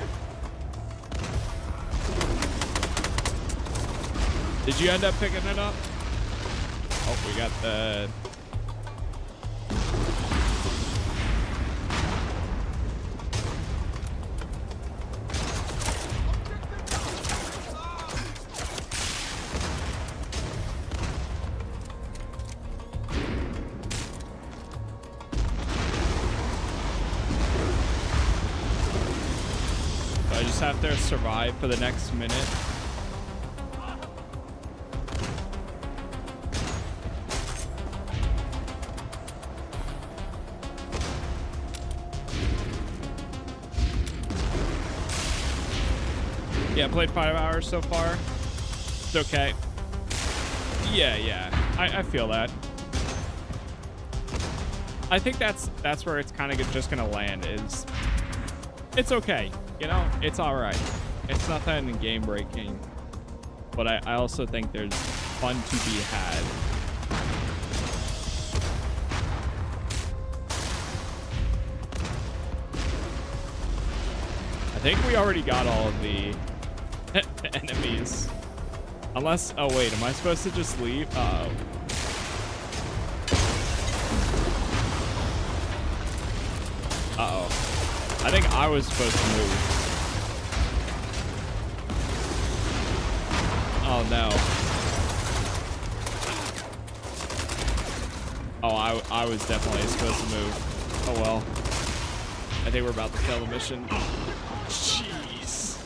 Did you end up picking it up? Oh, we got the... I just have to survive for the next minute. Yeah, played 5 hours so far. It's okay. Yeah, I feel that. I think that's where it's kind of just gonna land. Is it's okay, you know, it's all right. It's nothing game breaking, but I also think there's fun to be had. I think we already got all of the enemies. Unless, oh wait, am I supposed to just leave? Uh-oh. Uh-oh. I think I was supposed to move. Oh no. Oh, I was definitely supposed to move. Oh well. I think we're about to fail the mission. Jeez.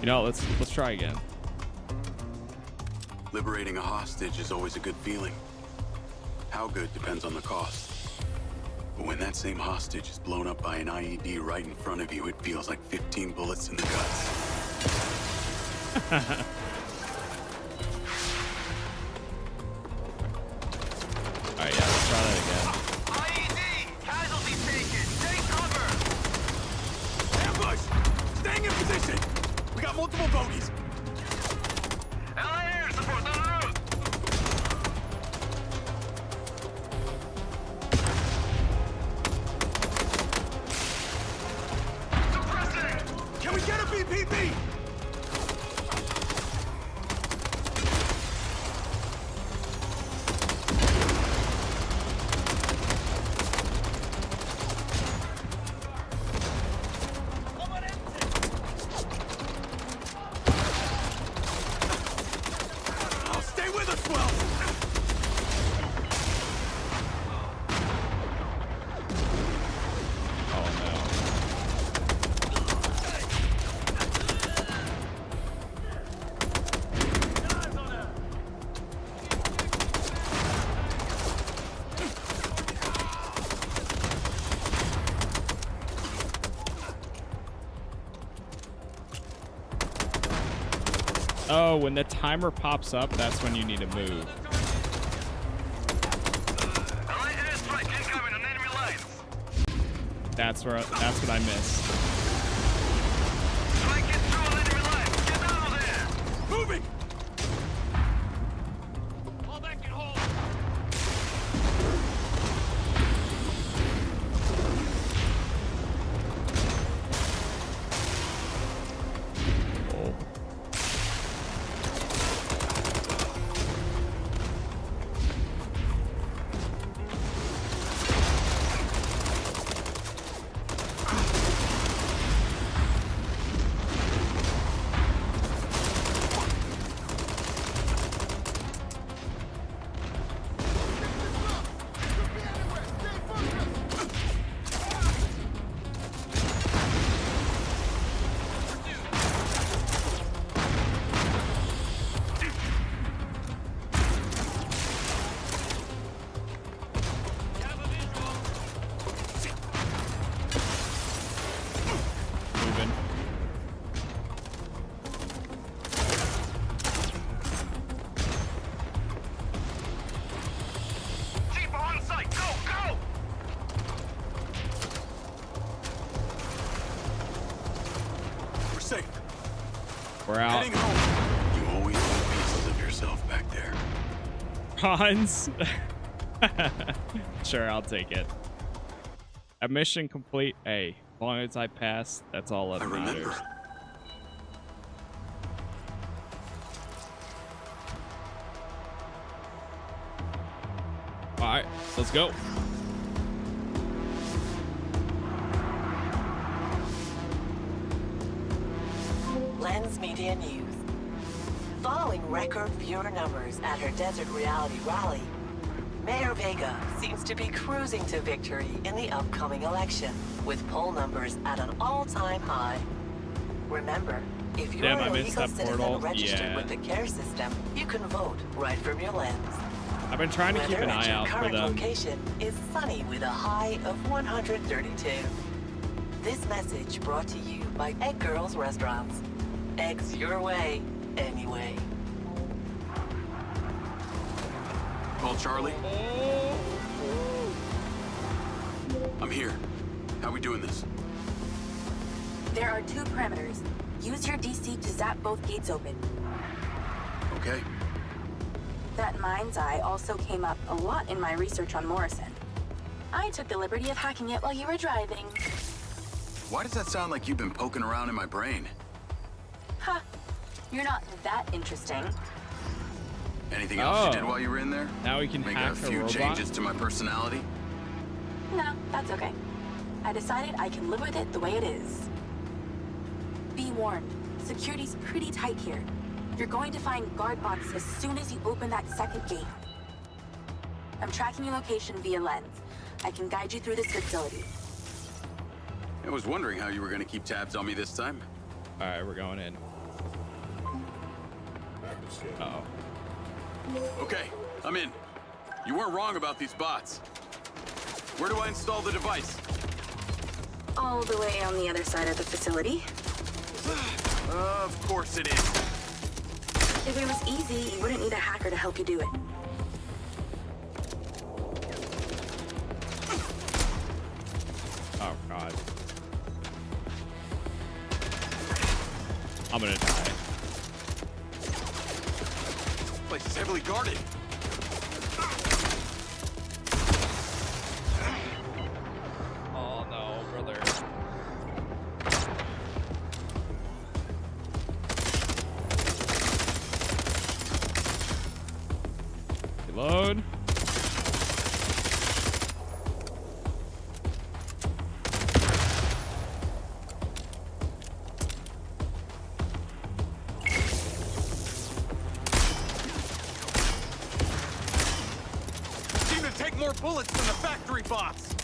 You know, let's try again. Liberating a hostage is always a good feeling. How good depends on the cost. But when that same hostage is blown up by an IED right in front of you, it feels like 15 bullets in the guts. Alright, yeah, let's try that again. IED! Casualty taken! Take cover! Ambush! Staying in position! We got multiple bogeys! Allied air support on the road! Suppressing! Can we get a BPP? Oh, when the timer pops up, that's when you need to move. Allied airstrike incoming on enemy lines! That's what I missed. Strike it through on enemy lines! Get out of there! Moving! Fall back and hold! We're out. Heading home. You always have pieces of yourself back there. Hans. Sure, I'll take it. A mission complete. Hey, as long as I pass, that's all that matters. All right, let's go. Lens Media News. Following record viewer numbers at her Desert Reality rally, Mayor Vega seems to be cruising to victory in the upcoming election, with poll numbers at an all-time high. Remember, if you're a legal citizen registered with the care system, you can vote right from your lens. I've been trying to keep an eye out for them. Current location is sunny with a high of 132. This message brought to you by Egg Girls Restaurants. Eggs your way, anyway. Call Charlie. I'm here. How are we doing this? There are 2 parameters. Use your DC to zap both gates open. Okay. That Mindseye also came up a lot in my research on Morrison. I took the liberty of hacking it while you were driving. Why does that sound like you've been poking around in my brain? Ha! You're not that interesting. Anything else you did while you were in there? Now we can make hack a few robot? changes to my personality? No, that's okay. I decided I can live with it the way it is. Be warned, security's pretty tight here. You're going to find guard bots as soon as you open that second gate. I'm tracking your location via lens. I can guide you through this facility. I was wondering how you were going to keep tabs on me this time. All right, we're going in. Uh-oh. Okay, I'm in. You weren't wrong about these bots. Where do I install the device? All the way on the other side of the facility. Of course it is. If it was easy, you wouldn't need a hacker to help you do it. Oh, God. I'm gonna die. This place is heavily guarded. Oh, no, brother. Reload. Seem to take more bullets than the factory bots.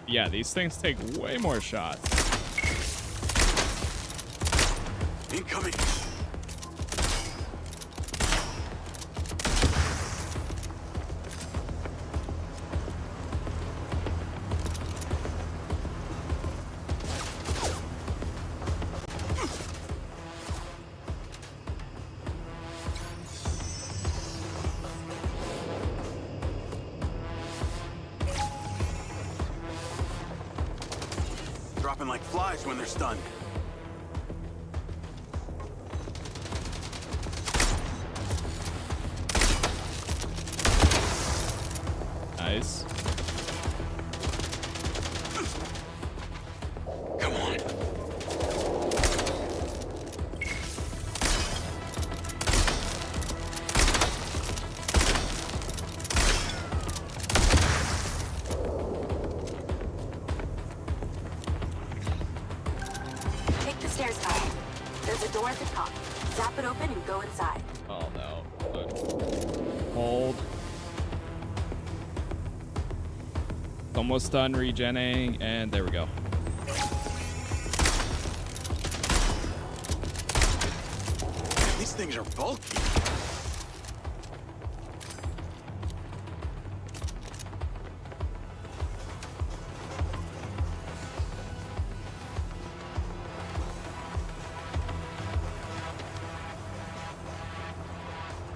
Yeah, these things take way more shots. Incoming. Dropping like flies when they're stunned. Nice. Come on. Take the stairs, Kyle. There's a door at the top. Zap it open and go inside. Oh, no. Good. Hold. Almost done regenning, and there we go. These things are bulky.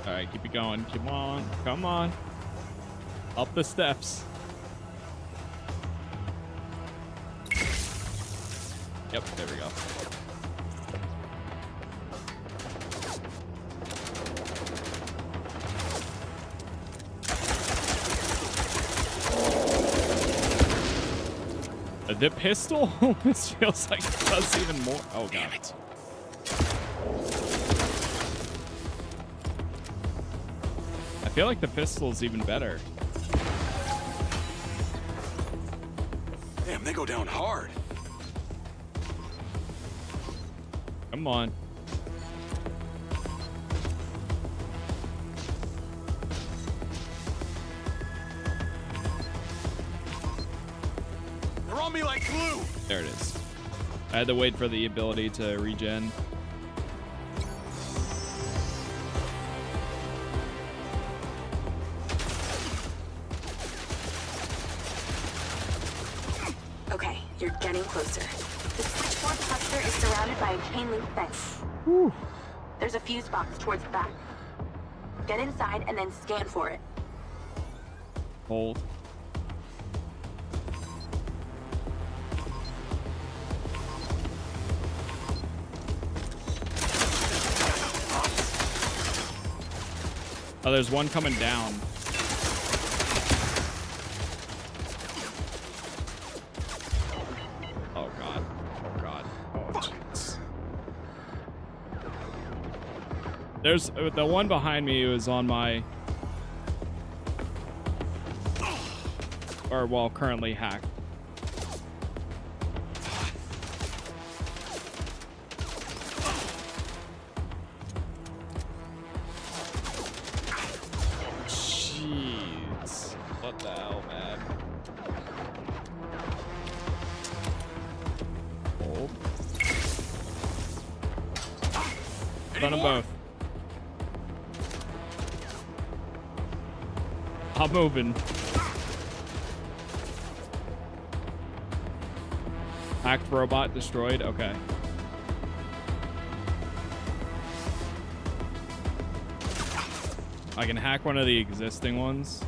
All right, keep it going. Come on. Come on. Up the steps. Yep, there we go. The pistol almost feels like it does even more. Oh, God. Damn it. I feel like the pistol's even better. Damn, they go down hard. Come on. They're on me like glue. There it is. I had to wait for the ability to regen. Okay, you're getting closer. The switchboard cluster is surrounded by a chain link fence. Whew. There's a fuse box towards the back. Get inside and then scan for it. Hold. Oh, there's one coming down. There's the one behind me was on my, or well, currently hacked. Jeez, what the hell, man? Hold. Done them both. I'm moving. Hacked robot destroyed. Okay. I can hack one of the existing ones.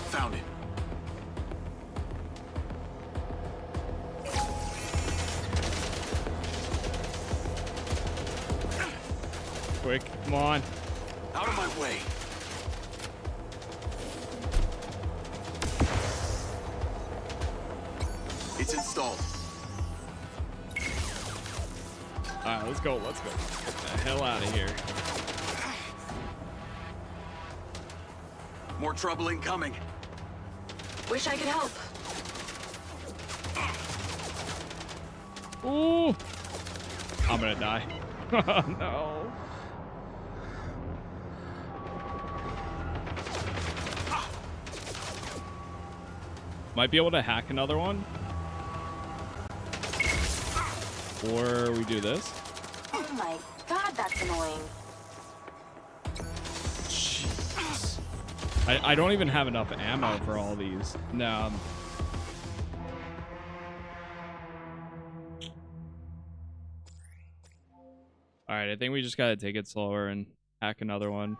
Found it. Quick, come on. Out of my way. It's installed. Alright, let's go, let's go. Get the hell out of here. More trouble incoming. Wish I could help. Ooh. I'm gonna die. No. Might be able to hack another one. Or we do this. Oh my god, that's annoying. Jeez. I don't even have enough ammo for all these. No. Alright, I think we just gotta take it slower and hack another one.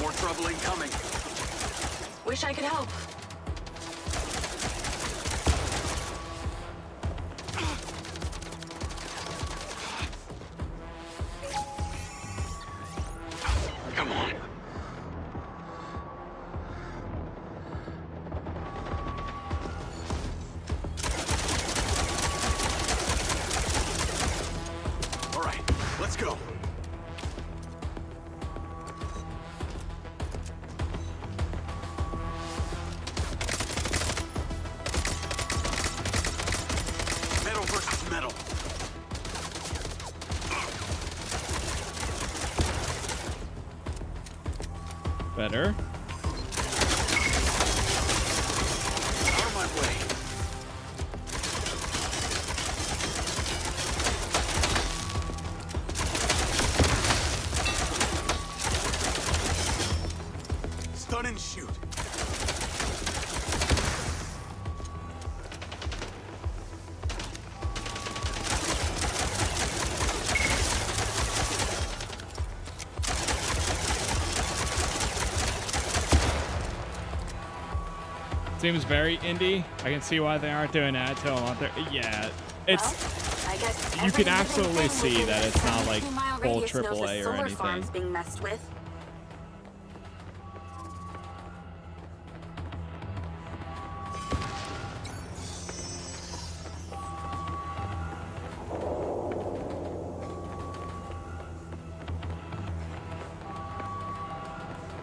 More trouble incoming. Wish I could help. Come on. All right, let's go. Metal versus metal. Better. Out of my way. Stun and shoot. Seems very indie. I can see why they aren't doing that to them. Yeah, it's. Well, I guess You can every absolutely living thing see that it's not like 50-mile full radius knows the AAA or solar anything. farm's being messed with.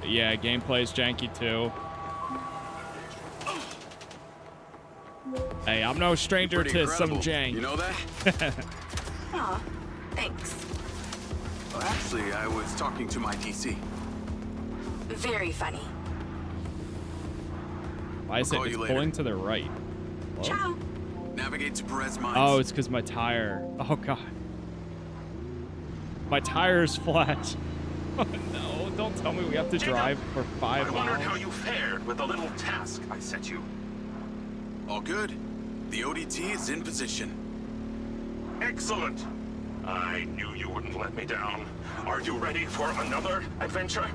Yeah, gameplay's janky too. Hey, I'm no stranger to some jank. You know that? Aw, thanks. Well, actually, I was talking to my DC. Very funny. Why is it call it's you later. pulling to the right? Hello? Ciao. Navigate to Perez Mines. Oh, it's because my tire. Oh god. My tire's flat. Oh no, don't tell me we have to drive for 5 I wondered miles. how you fared with the little task I set you. All good. The ODT is in position. Excellent. I knew you wouldn't let me down. Are you ready for another adventure?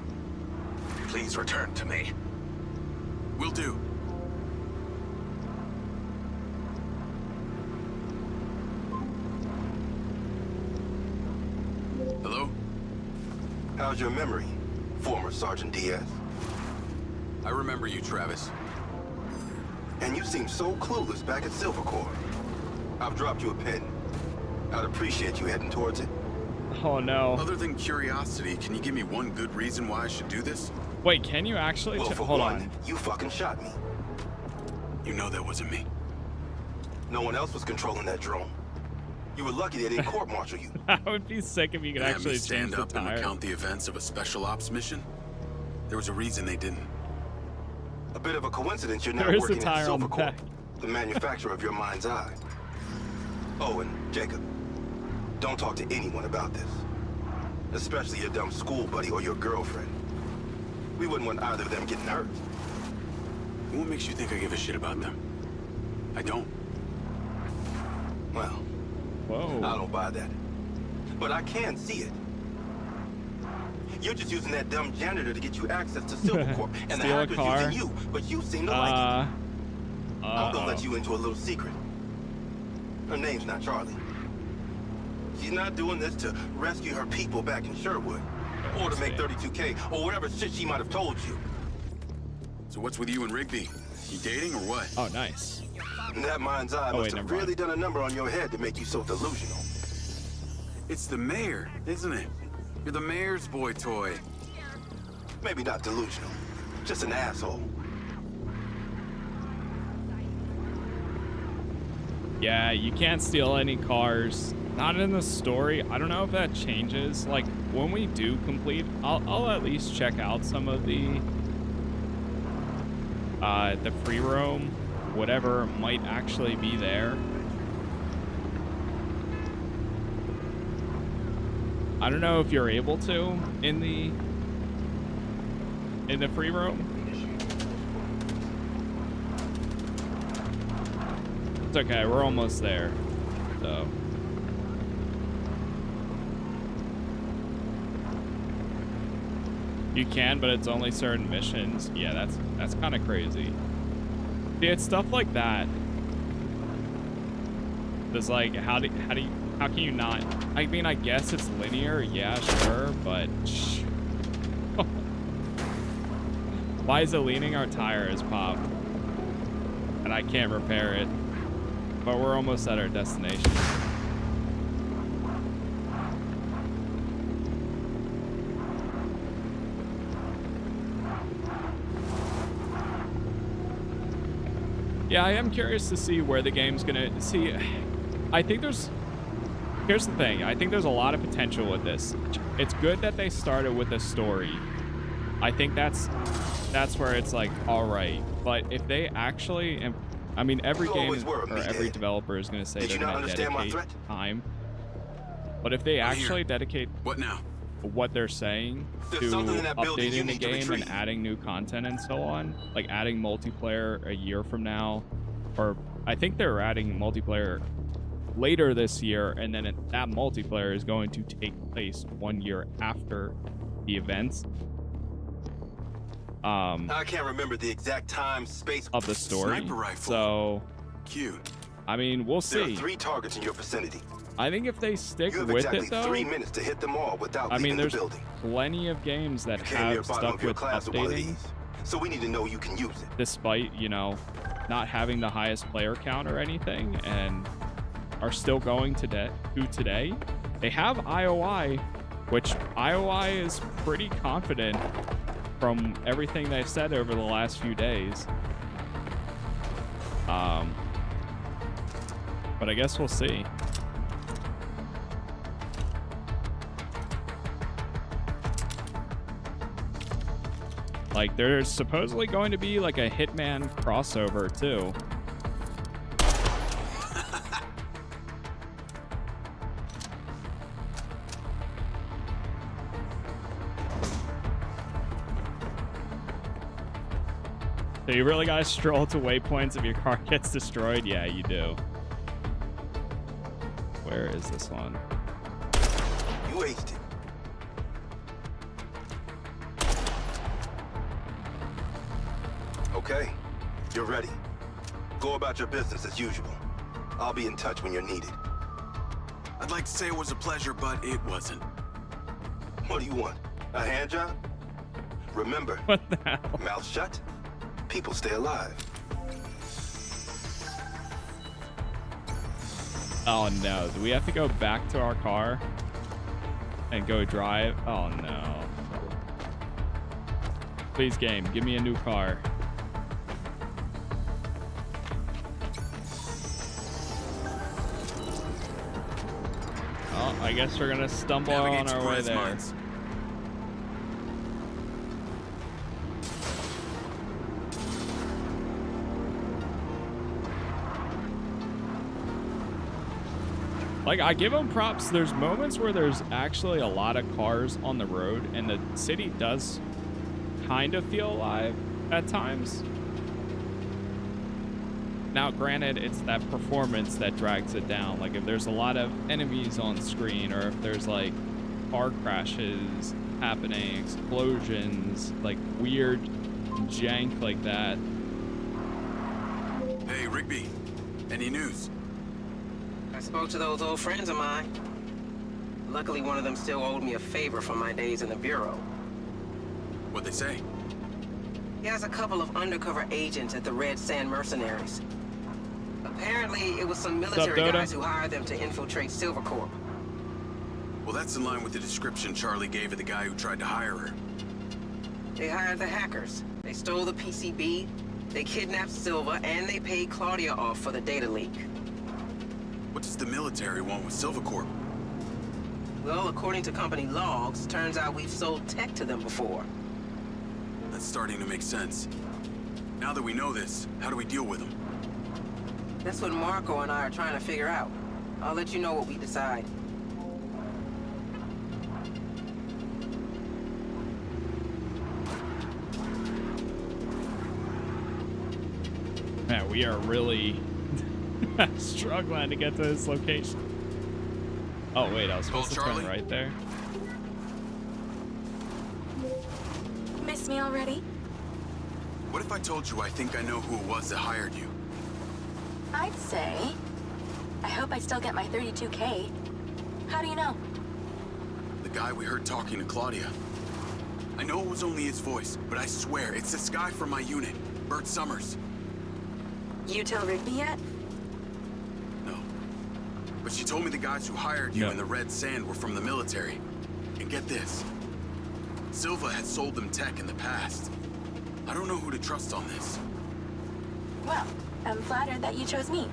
Please return to me. Will do. How's your memory, former Sergeant Diaz? I remember you, Travis. And you seem so clueless back at Silver Corps. I've dropped you a pin. I'd appreciate you heading towards it. Oh no. Other than curiosity, can you give me one good reason why I should do this? Wait, can you actually? Well, for hold one, on. you fucking shot me. You know that wasn't me. No one else was controlling that drone. You were lucky they didn't court-martial you. That would be sick if you could Have actually me change stand the up and tire. recount the events of a special ops mission? There was a reason they didn't. A bit of a coincidence you're now There is a working tire at on the Silver back. Corps, the manufacturer of your Mindseye. Oh, and Jacob, don't talk to anyone about this. Especially your dumb school buddy or your girlfriend. We wouldn't want either of them getting hurt. What makes you think I give a shit about them? I don't. Well, whoa. I don't buy that. But I can see it. You're just using that dumb janitor to get you access to Silver Corp, and the Steal a hacker's car. using you, but you seem to like it. I'm gonna let you into a little secret. Her name's not Charlie. She's not doing this to rescue her people back in Sherwood, or to make 32K, or whatever shit she might have told you. So what's with you and Rigby? You dating or what? Oh, nice. And that mind's eye must have really done a number on your head to make you so delusional. It's the mayor, isn't it? You're the mayor's boy toy. Maybe not delusional, just an asshole. Yeah, you can't steal any cars. Not in the story. I don't know if that changes. Like, when we do complete, I'll at least check out some of the free roam, whatever might actually be there. I don't know if you're able to in the free roam. It's okay, we're almost there. So you can, but it's only certain missions. Yeah, that's kind of crazy. See, it's stuff like that. It's like, how can you not? I mean, I guess it's linear, yeah, sure, but why is it leaning? Our tire is popped, and I can't repair it. But we're almost at our destination. Yeah, I am curious to see where the game's gonna see. I think here's the thing. I think there's a lot of potential with this. It's good that they started with a story. I think that's where it's like, all right. But if they actually, I mean, every game or every developer is gonna say they're gonna dedicate time. But if they actually dedicate what they're saying to updating the game and adding new content and so on, like adding multiplayer a year from now, or I think they're adding multiplayer later this year, and then that multiplayer is going to take place 1 year after the events. I can't remember the exact time, space of the story. Sniper rifle. So, cute. I mean, we'll There see. are 3 targets in your vicinity. I think if they stick You have with exactly it, though, 3 minutes to hit them all without I mean, leaving there's the building. plenty of games that Came near have bottom stuff of your with class with one of updating, these, so we need to know you can use it. despite, you know, not having the highest player count or anything, and are still going today. They have IOI, which IOI is pretty confident from everything they've said over the last few days. But I guess we'll see. Like, there's supposedly going to be like a Hitman crossover too. So you really gotta stroll to waypoints if your car gets destroyed? Yeah, you do. Where is this one? You aced it. Okay, you're ready. Go about your business as usual. I'll be in touch when you're needed. I'd like to say it was a pleasure, but it wasn't. What do you want? A hand job? Remember, what the hell? Mouth shut, people stay alive. Oh no, do we have to go back to our car and go drive? Oh no. Please, game, give me a new car. Oh, I guess we're gonna stumble on our way there. Like, I give them props. There's moments where there's actually a lot of cars on the road, and the city does kind of feel alive at times. Now, granted, it's that performance that drags it down. Like, if there's a lot of enemies on screen, or if there's, like, car crashes happening, explosions, like, weird jank like that. Hey, Rigby. Any news? I spoke to those old friends of mine. Luckily, one of them still owed me a favor from my days in the Bureau. What'd they say? He has a couple of undercover agents at the Red Sand Mercenaries. Apparently, it was some military guys who hired them to infiltrate Silver Corp. Well, that's in line with the description Charlie gave of the guy who tried to hire her. They hired the hackers. They stole the PCB, they kidnapped Silva, and they paid Claudia off for the data leak. What does the military want with Silver Corp? Well, according to company logs, turns out we've sold tech to them before. That's starting to make sense. Now that we know this, how do we deal with them? That's what Marco and I are trying to figure out. I'll let you know what we decide. Man, we are really struggling to get to this location. Oh wait, I was supposed to turn right there. Miss me already? What if I told you I think I know who it was that hired you? I'd say, I hope I still get my 32K. How do you know? The guy we heard talking to Claudia. I know it was only his voice, but I swear it's this guy from my unit, Bert Summers. You tell Rigby yet? No. But she told me the guys who hired you in the Red Sand were from the military. And get this. Silva had sold them tech in the past. I don't know who to trust on this. Well, I'm flattered that you chose me.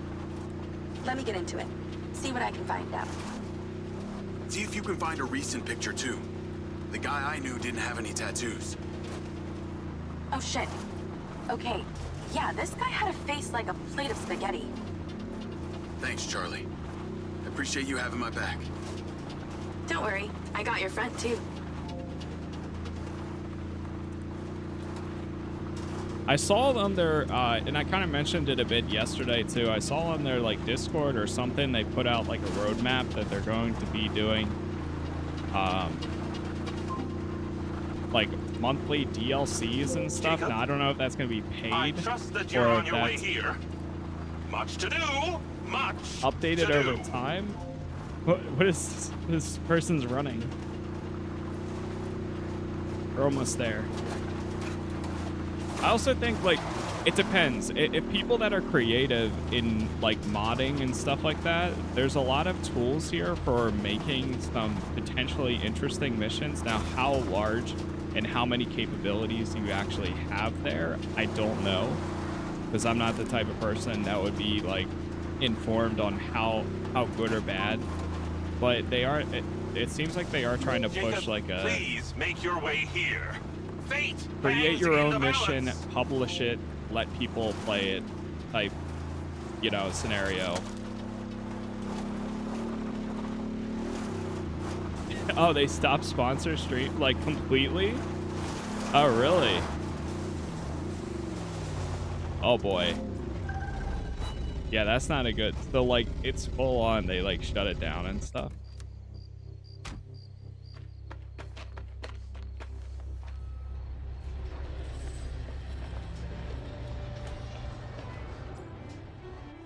Let me get into it. See what I can find out. See if you can find a recent picture, too. The guy I knew didn't have any tattoos. Oh, shit. Okay. Yeah, this guy had a face like a plate of spaghetti. Thanks, Charlie. I appreciate you having my back. Don't worry. I got your front, too. I saw on their, and I kind of mentioned it a bit yesterday too. I saw on their like Discord or something, they put out like a roadmap that they're going to be doing, like monthly DLCs and stuff. Now I don't know if that's going to be paid. I trust that you're on your way here. Much to do. Much. Updated over time. What is this person's running? We're almost there. I also think, like, it depends. If people that are creative in, like, modding and stuff like that, there's a lot of tools here for making some potentially interesting missions. Now, how large and how many capabilities you actually have there, I don't know. Because I'm not the type of person that would be, like, informed on how good or bad. But they are, it seems like they are trying to push, like, a... Please make your way here. Fate Create your own mission, publish it, let people play it type, you know, scenario. Oh, they stopped sponsor stream, like, completely? Oh, really? Oh, boy. Yeah, that's not a good... So, like, it's full on. They, like, shut it down and stuff.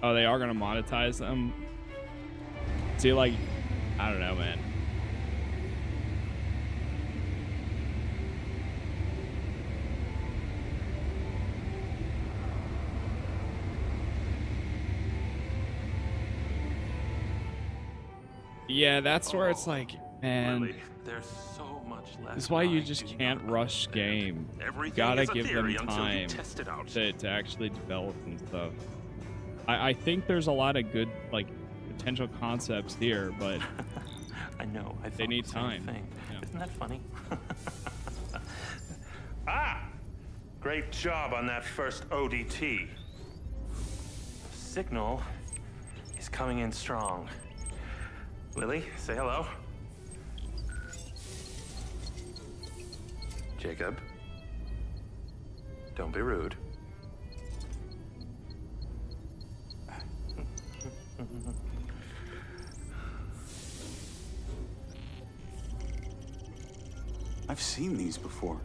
Oh, they are going to monetize them. See, like, I don't know, man. Yeah, that's where it's like, man, Really, there's so much left. this is why you just can't rush game. You gotta give them time to actually develop and stuff. I think there's a lot of good, like, potential concepts here, but I know. They need time. Yeah. Isn't that funny? Great job on that first ODT. Signal is coming in strong. Lily, say hello. Jacob, don't be rude. I've seen these before.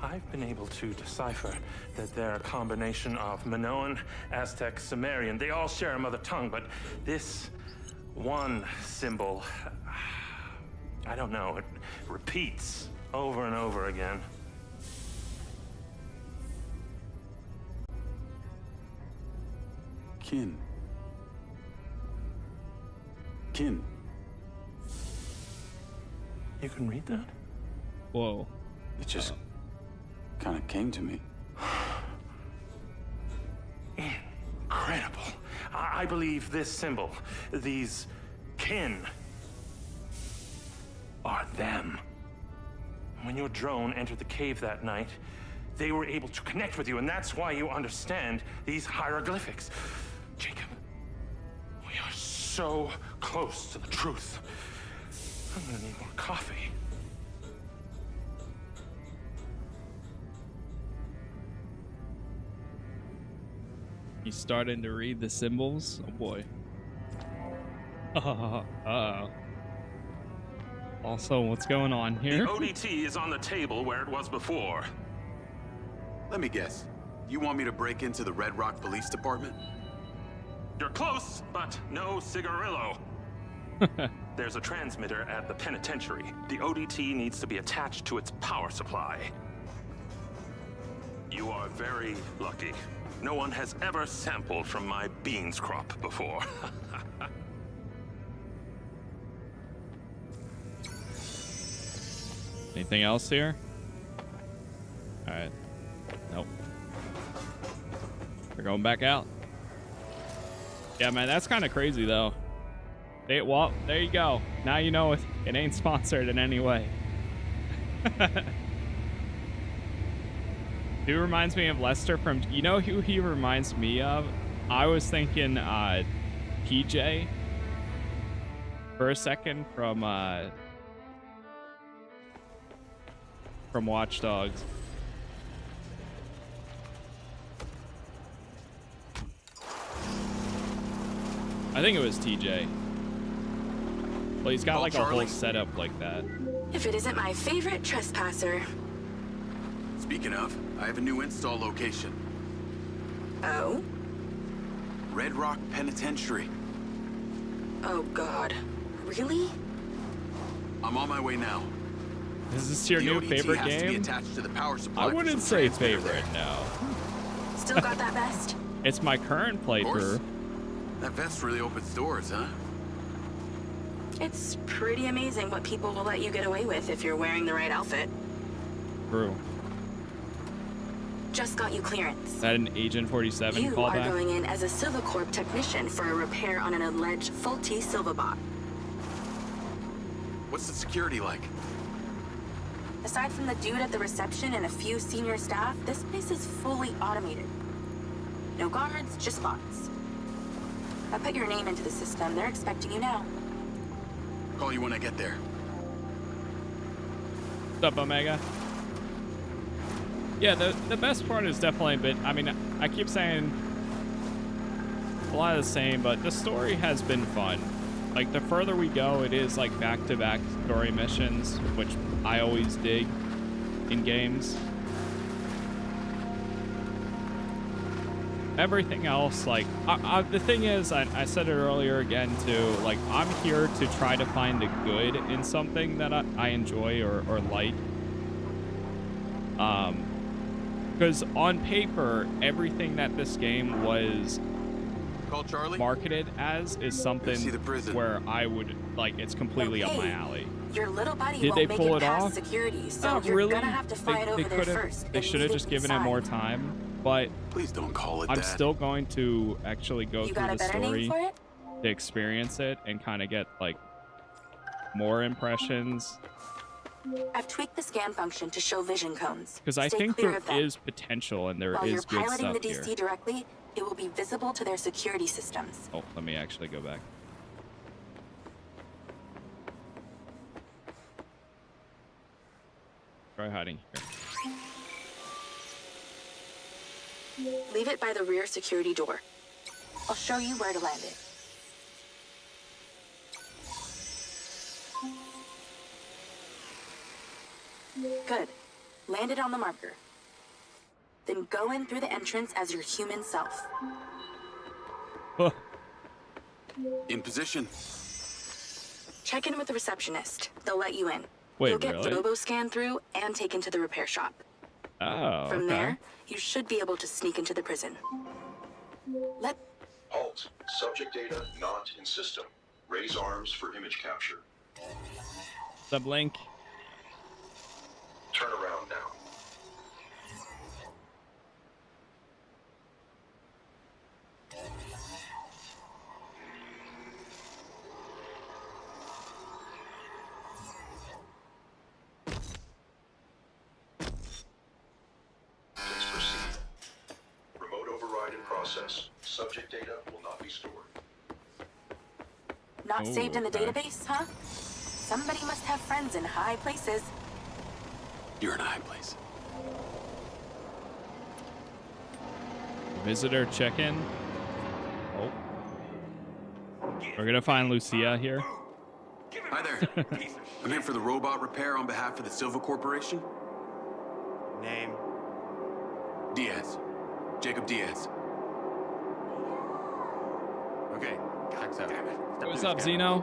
I've been able to decipher that they're a combination of Minoan, Aztec, Sumerian. They all share a mother tongue, but this one symbol, I don't know, it repeats over and over again. Kin. You can read that? Whoa. It just kind of came to me. Incredible. I believe this symbol, these kin, are them. When your drone entered the cave that night, they were able to connect with you, and that's why you understand these hieroglyphics. Jacob, we are so close to the truth. I'm gonna need more coffee. He's starting to read the symbols. Oh boy. Also, what's going on here? The ODT is on the table where it was before. Let me guess. You want me to break into the Redrock Police Department? You're close, but no cigarillo. There's a transmitter at the Penitentiary. The ODT needs to be attached to its power supply. You are very lucky. No one has ever sampled from my beans crop before. Anything else here? All right. Nope. We're going back out. Yeah, man, that's kind of crazy, though. Well, there you go. Now you know it ain't sponsored in any way. Who reminds me of Lester from... You know who he reminds me of? I was thinking PJ for a second from Watch Dogs. I think it was TJ. Well, he's got like a whole setup like that. If it isn't my favorite trespasser. Speaking of, I have a new install location. Oh? Redrock Penitentiary. Oh God. Really? I'm on my way now. Is this your new favorite game? To be attached to the power supply. I wouldn't say favorite, no. Still got that vest? It's my current playthrough. That vest really opens doors, huh? It's pretty amazing what people will let you get away with if you're wearing the right outfit. True. Just got you clearance. Is that an Agent 47 You callback? are going in as a Silvacorp technician for a repair on an alleged faulty Silvabot. What's the security like? Aside from the dude at the reception and a few senior staff, this place is fully automated. No guards, just bots. I put your name into the system. They're expecting you now. Call you when I get there. What's up, Omega? Yeah, the best part is definitely a bit... I mean, I keep saying a lot of the same, but the story has been fun. Like, the further we go, it is like back-to-back story missions, which I always dig in games. Everything else, like, the thing is, I said it earlier again, too, like, I'm here to try to find the good in something that I enjoy or like. Because on paper, everything that this game was marketed as is something where I would, like, it's completely up my alley. Your little buddy Did won't they make pull it it past off? security, so Not you're really. gonna have to fly it over there first. They and should have leave just it given it more inside. time. But please don't call it I'm that. still going to actually go You through got a the better name story for it? to experience it and kind of get like more impressions. I've tweaked the scan function to show vision cones. Because I Stay think clear there of them. is potential and there While you're is good piloting stuff the DC here. directly, it will be visible to their security systems. Oh, let me actually go back. Try hiding here. Leave it by the rear security door. I'll show you where to land it. Good. Land it on the marker. Then go in through the entrance as your human self. Huh. In position. Check in with the receptionist. They'll let you in. Wait, You'll get really? robo-scan through and taken to the repair shop. Oh, From okay. there, you should be able to sneak into the prison. Halt. Subject data not in system. Raise arms for image capture. Sublink. Turn around now. Please proceed. Remote override in process. Subject data will not be stored. Not Oh, saved in the okay. database, huh? Somebody must have friends in high places. You're in a high place. Visitor check-in. Oh. We're gonna find Lucia here. Hi there. I'm here for the robot repair on behalf of the Silva Corporation. Name? Diaz. Jacob Diaz. Okay, Cox out. What's up, Zeno?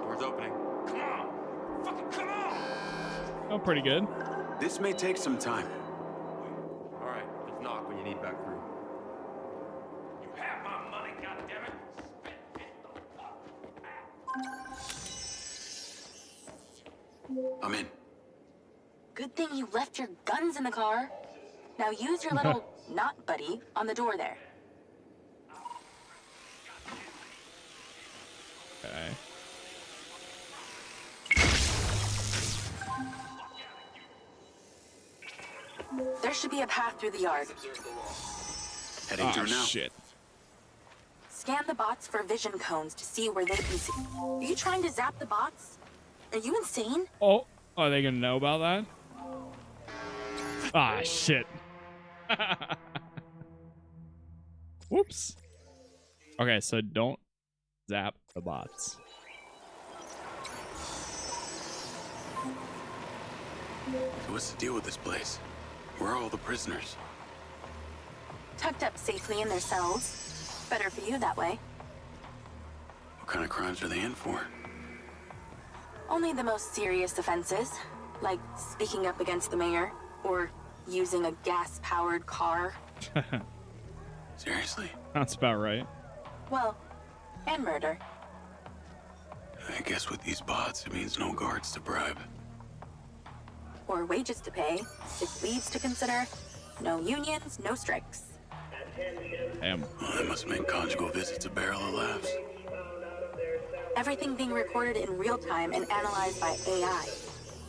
Door's opening. Come on! Fucking come on! Oh, pretty good. This may take some time. Alright, just knock when you need back through. You have my money, goddammit! I'm in. Good thing you left your guns in the car. Now use your little not buddy on the door there. Okay. There should be a path through the yard. Heading through now. Shit. Scan the bots for vision cones to see where they can see. Are you trying to zap the bots? Are you insane? Oh, are they gonna know about that? Ah, shit. Whoops. Okay, so don't zap the bots. So what's the deal with this place? Where are all the prisoners? Tucked up safely in their cells. Better for you that way. What kind of crimes are they in for? Only the most serious offenses, like speaking up against the mayor or using a gas-powered car. Seriously? That's about right. Well, and murder. I guess with these bots, it means no guards to bribe. Or wages to pay, sick leaves to consider, no unions, no strikes. Damn. Well, that must make conjugal visits a barrel of laughs. Everything being recorded in real time and analyzed by AI.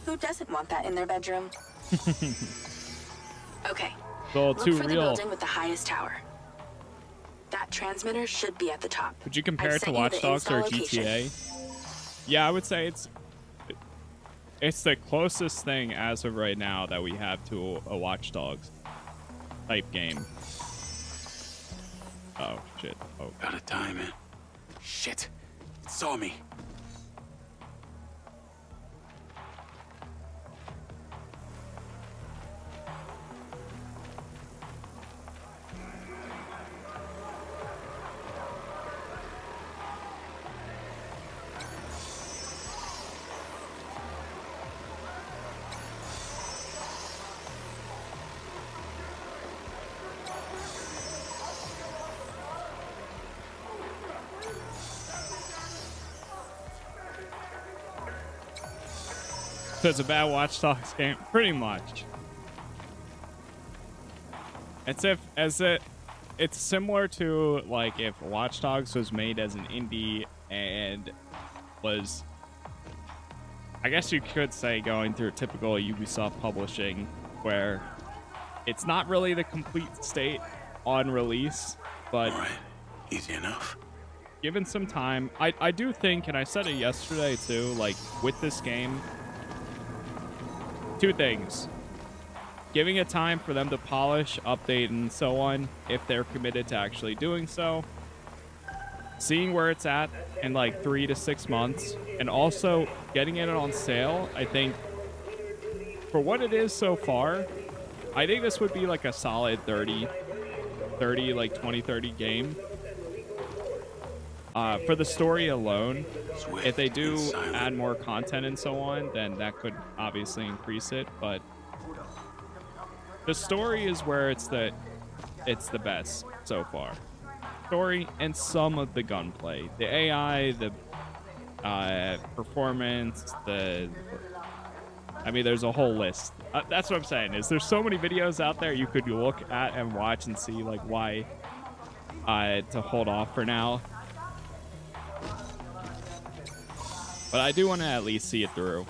Who doesn't want that in their bedroom? Okay. It's all Look too for the real. building with the highest tower. That transmitter should be at the top. Would you compare I've it to sent you the Watch Dogs or install location. GTA? Yeah, I would say it's the closest thing as of right now that we have to a Watch Dogs type game. Oh shit. Oh. Gotta time it. Shit. It saw me. So it's a bad Watch Dogs game, pretty much. It's similar to like if Watch Dogs was made as an indie and was, I guess you could say, going through typical Ubisoft publishing, where it's not really the complete state on release, but all right, easy enough. Given some time, I do think, and I said it yesterday too, like with this game, two things. Giving it time for them to polish, update, and so on, if they're committed to actually doing so. Seeing where it's at in like 3 to 6 months, and also getting it on sale. I think for what it is so far, I think this would be like a solid 30, like 20, 30 game. For the story alone, if they do add more content and so on, then that could obviously increase it, but the story is where it's the best so far. Story and some of the gunplay, the AI, the performance, I mean, there's a whole list. That's what I'm saying, is there's so many videos out there you could look at and watch and see like why to hold off for now. But I do want to at least see it through,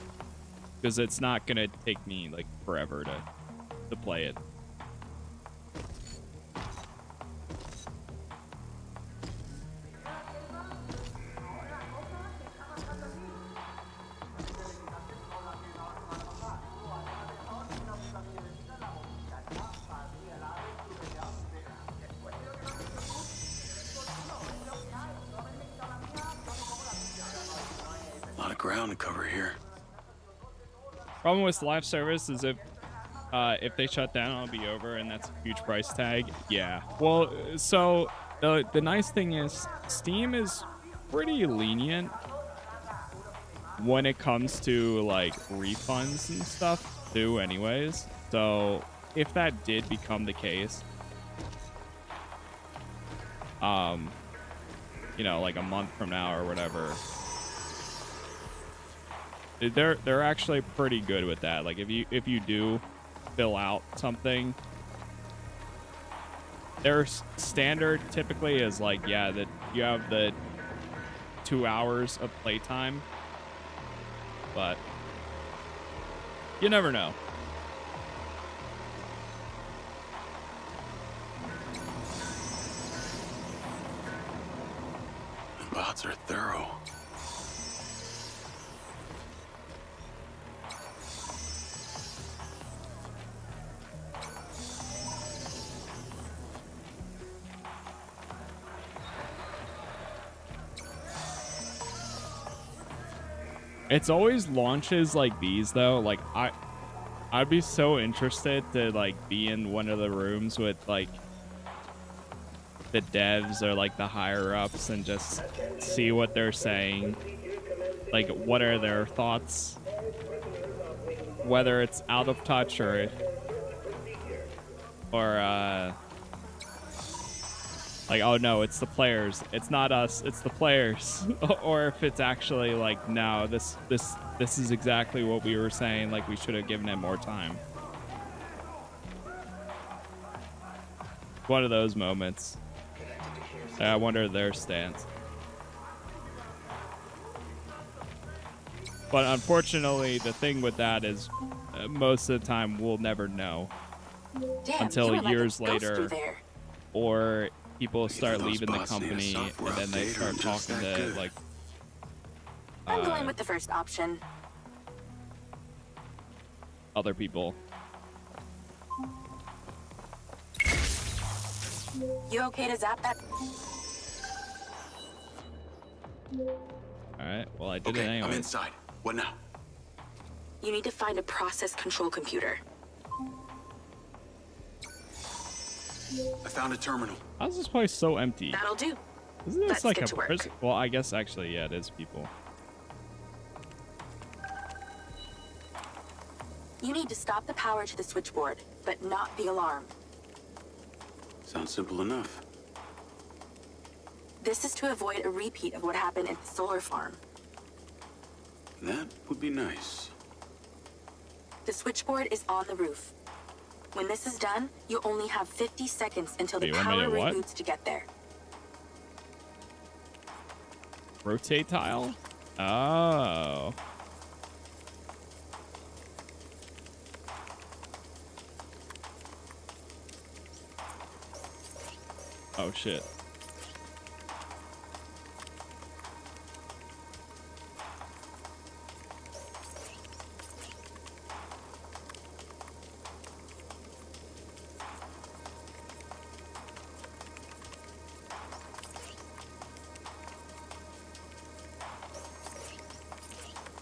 because it's not gonna take me like forever to play it. A lot of ground to cover here. Problem with live service is if they shut down, it'll be over, and that's a huge price tag. Yeah. Well, so the nice thing is Steam is pretty lenient when it comes to like refunds and stuff too, anyways. So if that did become the case, you know, like a month from now or whatever, they're actually pretty good with that. Like if you do fill out something, their standard typically is like, yeah, that you have the 2 hours of playtime, but you never know. The bots are thorough. It's always launches like these though. Like I'd be so interested to like be in one of the rooms with like the devs or like the higher ups and just see what they're saying. Like what are their thoughts? Whether it's out of touch or like, oh no, it's the players. It's not us, it's the players. Or if it's actually like, no, this is exactly what we were saying, like we should have given it more time. One of those moments. I wonder their stance. But unfortunately, the thing with that is most of the time we'll never know. Damn, until you were years like a ghost later. through there. Or people start those leaving the bots need a company and software then they update or start just talking that to good? like I'm going with the first option. other people. You okay to zap that? Alright, well I did it Okay, anyway. I'm inside. What now? You need to find a process control computer. I found a terminal. How's this place so empty? That'll do. Isn't this Let's like get a to work. prison? Well, I guess actually, yeah, it is people. You need to stop the power to the switchboard, but not the alarm. Sounds simple enough. This is to avoid a repeat of what happened at the solar farm. That would be nice. The switchboard is on the roof. When this is done, you only have 50 seconds until the power reboots to get there. Rotate tile? Oh. Oh shit.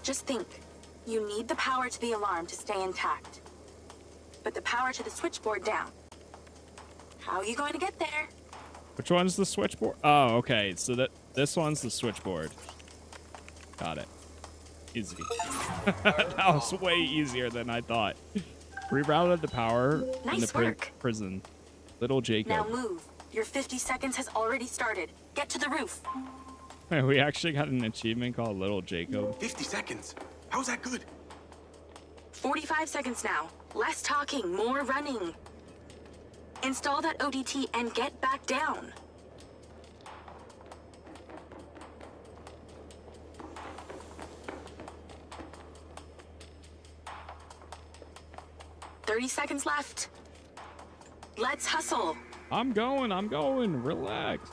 Just think, you need the power to the alarm to stay intact, but the power to the switchboard down. How are you going to get there? Which one's the switchboard? Oh, okay. So this one's the switchboard. Got it. Easy. That was way easier than I thought. Rerouted the power in the prison. Little Jacob. Now move. Your 50 seconds has already started. Get to the roof. We actually got an achievement called Little Jacob. 50 seconds? How's that good? 45 seconds now. Less talking, more running. Install that ODT and get back down. "30 seconds left. Let's hustle. I'm going. Relax.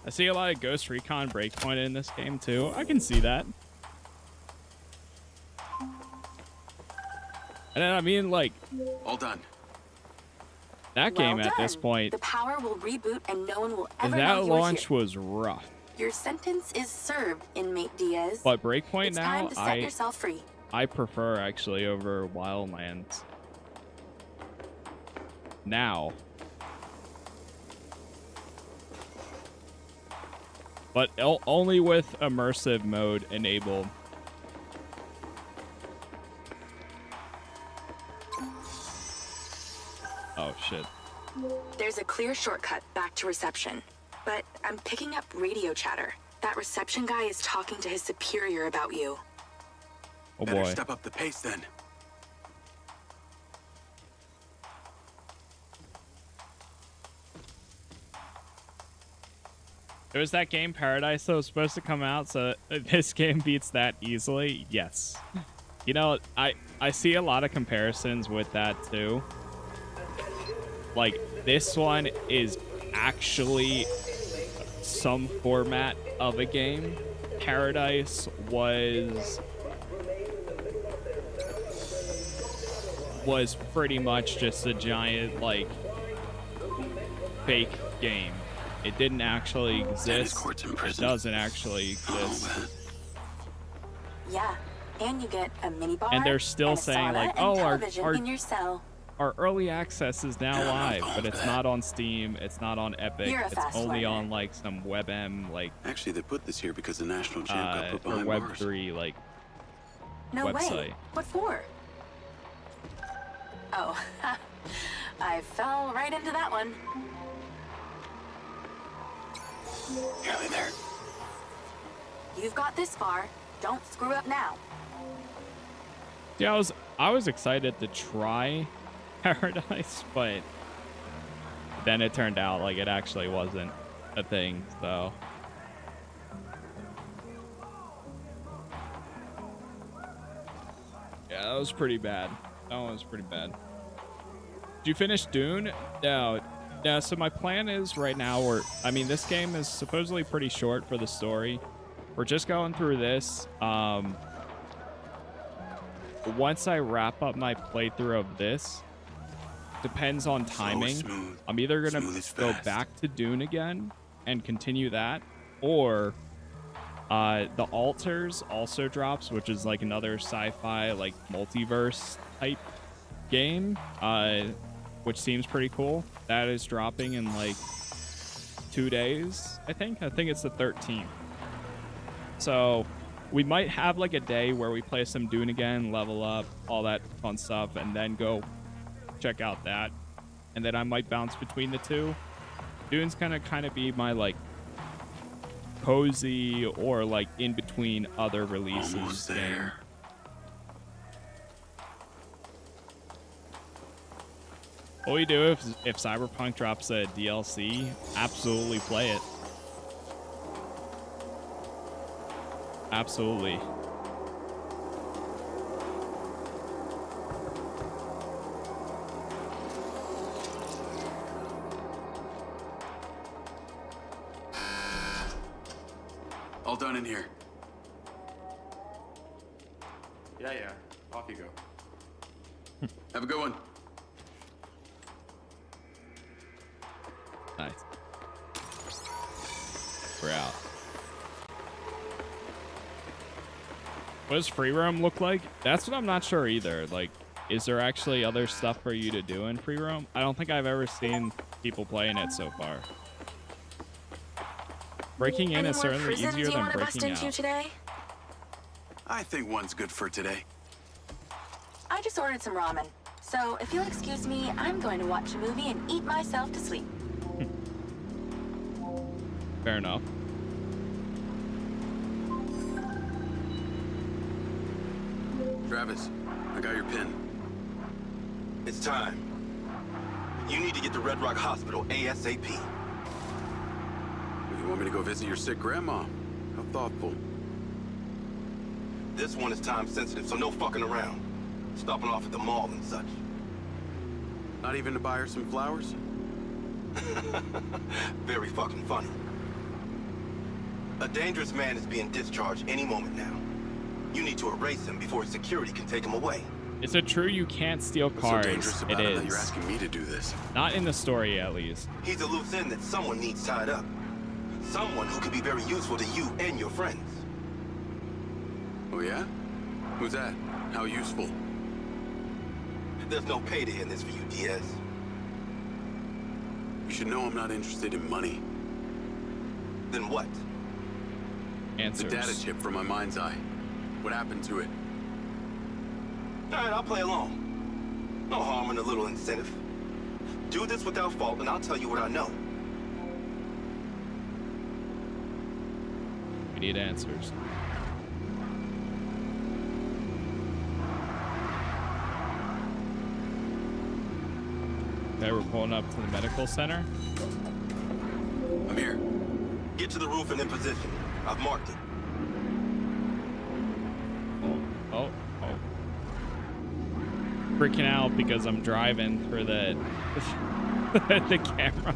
I see a lot of Ghost Recon Breakpoint in this game too. I can see that. And then, I mean, like, all done. That game at this point, the power will reboot and no one will ever know that you're launch here. was rough. Your sentence is served, inmate Diaz. But Breakpoint it's now, time to set yourself free. I prefer actually over Wildlands. Now. But only with immersive mode enabled. Oh shit. There's a clear shortcut back to reception, but I'm picking up radio chatter. That reception guy is talking to his superior about you. Oh Better boy. Step up the pace then. It was that game Paradise that was supposed to come out, so this game beats that easily. Yes. You know, I see a lot of comparisons with that too. Like, this one is actually some format of a game. Paradise was pretty much just a giant, like, fake game. It didn't actually exist. It doesn't actually exist. Yeah, and you get a mini bar. And they're still and a saying, sauna like, and oh, television in your cell. our early access is now live, but it's not on Steam, it's not on Epic, You're a it's fast only learner. on like some WebM, like Actually, they put this here because the national champ got put or behind bars. Web3 like No website. way. What for? Oh, I fell right into that one. Nearly there. You've got this far. Don't screw up now. Yeah, I was excited to try Paradise, but then it turned out like it actually wasn't a thing, so. Yeah, that was pretty bad. That one was pretty bad. Did you finish Dune? No. No, so my plan is right now, I mean, this game is supposedly pretty short for the story. We're just going through this. Once I wrap up my playthrough of this, depends on timing. I'm either going to go back to Dune again and continue that, or The Alters also drops, which is like another sci-fi, like multiverse type game, which seems pretty cool. That is dropping in like 2 days, I think. I think it's the 13th. So we might have like a day where we play some Dune again, level up, all that fun stuff, and then go check out that. And then I might bounce between the two. Dune's gonna kind of be my like cozy or like in between other releases. Almost there. What we do if Cyberpunk drops a DLC, absolutely play it. Absolutely. All done in here. Yeah. Off you go. Have a good one. Nice. We're out. What does free roam look like? That's what I'm not sure either. Like, is there actually other stuff for you to do in free roam? I don't think I've ever seen people playing it so far. Breaking in is certainly easier than breaking out. Today? I think one's good for today. I just ordered some ramen. So if you'll excuse me, I'm going to watch a movie and eat myself to sleep. Fair enough. Travis, I got your pin. It's time. You need to get to Redrock Hospital ASAP. You want me to go visit your sick grandma? How thoughtful. This one is time sensitive, so no fucking around. Stopping off at the mall and such. Not even to buy her some flowers? Very fucking funny. A dangerous man is being discharged any moment now. You need to erase him before security can take him away. Is it true you can't steal cars? What's so dangerous about it is. that you're asking me to do this? Not in the story, at least. He's a loose end that someone needs tied up. Someone who could be very useful to you and your friends. Oh yeah? Who's that? How useful? There's no payday in this for you, Diaz. You should know I'm not interested in money. Then what? Answers. The data chip from my Mindseye. What happened to it? Alright, I'll play along. No harm in a little incentive. Do this without fault and I'll tell you what I know. We need answers. Okay, we're pulling up to the medical center. I'm here. Get to the roof and in position. I've marked it. Oh. Freaking out because I'm driving through the the camera.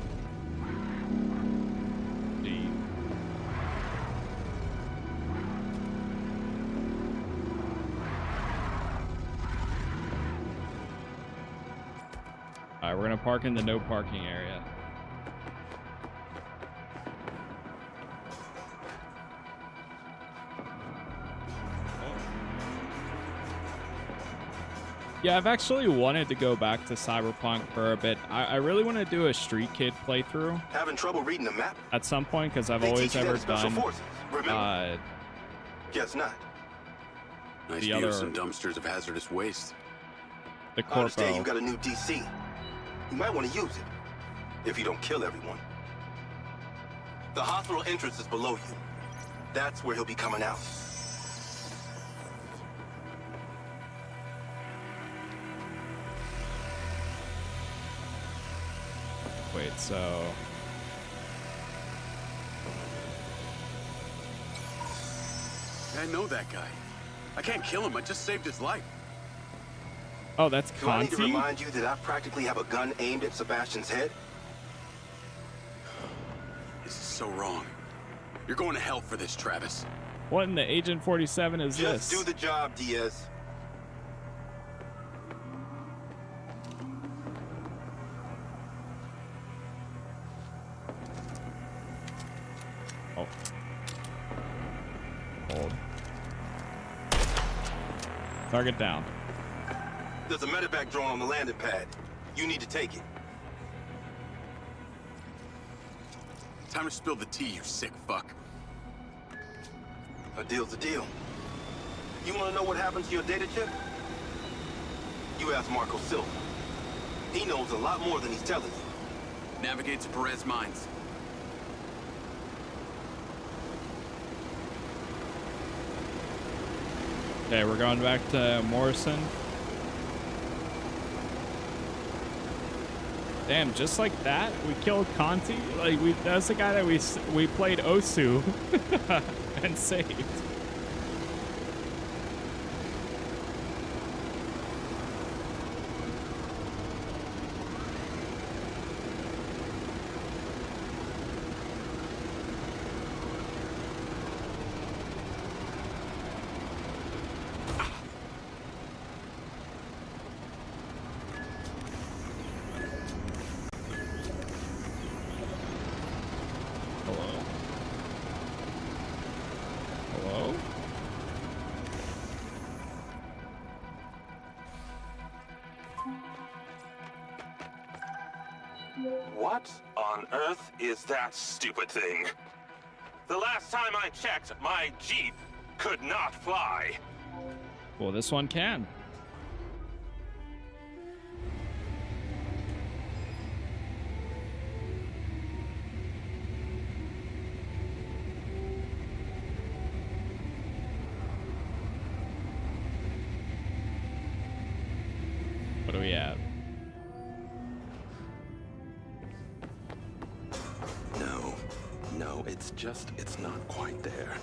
Alright, we're gonna park in the no parking area. Yeah, I've actually wanted to go back to Cyberpunk for a bit. I really want to do a Street Kid playthrough. Having trouble reading the map? At some point, because I've always ever done. Guess not. Nice view of some dumpsters of hazardous waste. The I understand you got a new DC. You might want to use it, if you don't kill everyone. The hospital entrance is below you. That's where he'll be coming out. Wait, so... I know that guy. I can't kill him, I just saved his life. Oh, that's Do I need to Conti? remind you that I practically have a gun aimed at Sebastian's head? This is so wrong. You're going to hell for this, Travis. What in the Agent 47 is Just this? do the job, Diaz. Oh. Hold. Target down. There's a Medevac drone on the landing pad. You need to take it. Time to spill the tea, you sick fuck. A deal's a deal. You want to know what happened to your data chip? You ask Marco Silva. He knows a lot more than he's telling you. Navigate to Perez Mines. Okay, we're going back to Morrison. Damn, just like that, we killed Conti. Like that's the guy that we played Osu and saved. What on earth is that stupid thing? The last time I checked, my Jeep could not fly. Well, this one can. What do we have? No, it's not quite there.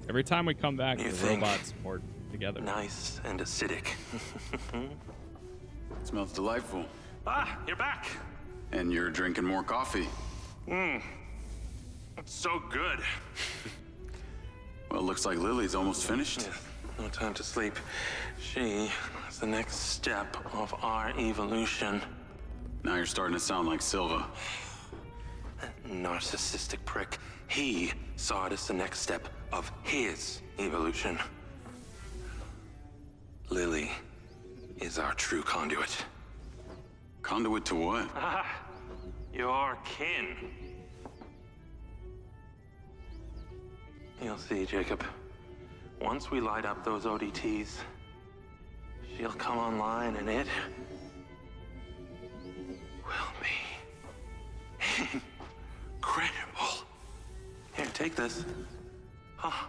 Every time we come back, the robots more together. Nice and acidic. Smells delightful. Ah, you're back. And you're drinking more coffee. It's so good. Well, looks like Lily's almost finished. Yeah, no time to sleep. She is the next step of our evolution. Now you're starting to sound like Silva. Narcissistic prick. He saw it as the next step of his evolution. Lily is our true conduit. Conduit to what? Your kin. You'll see, Jacob. Once we light up those ODTs, she'll come online and it will be incredible. Here, take this. Huh.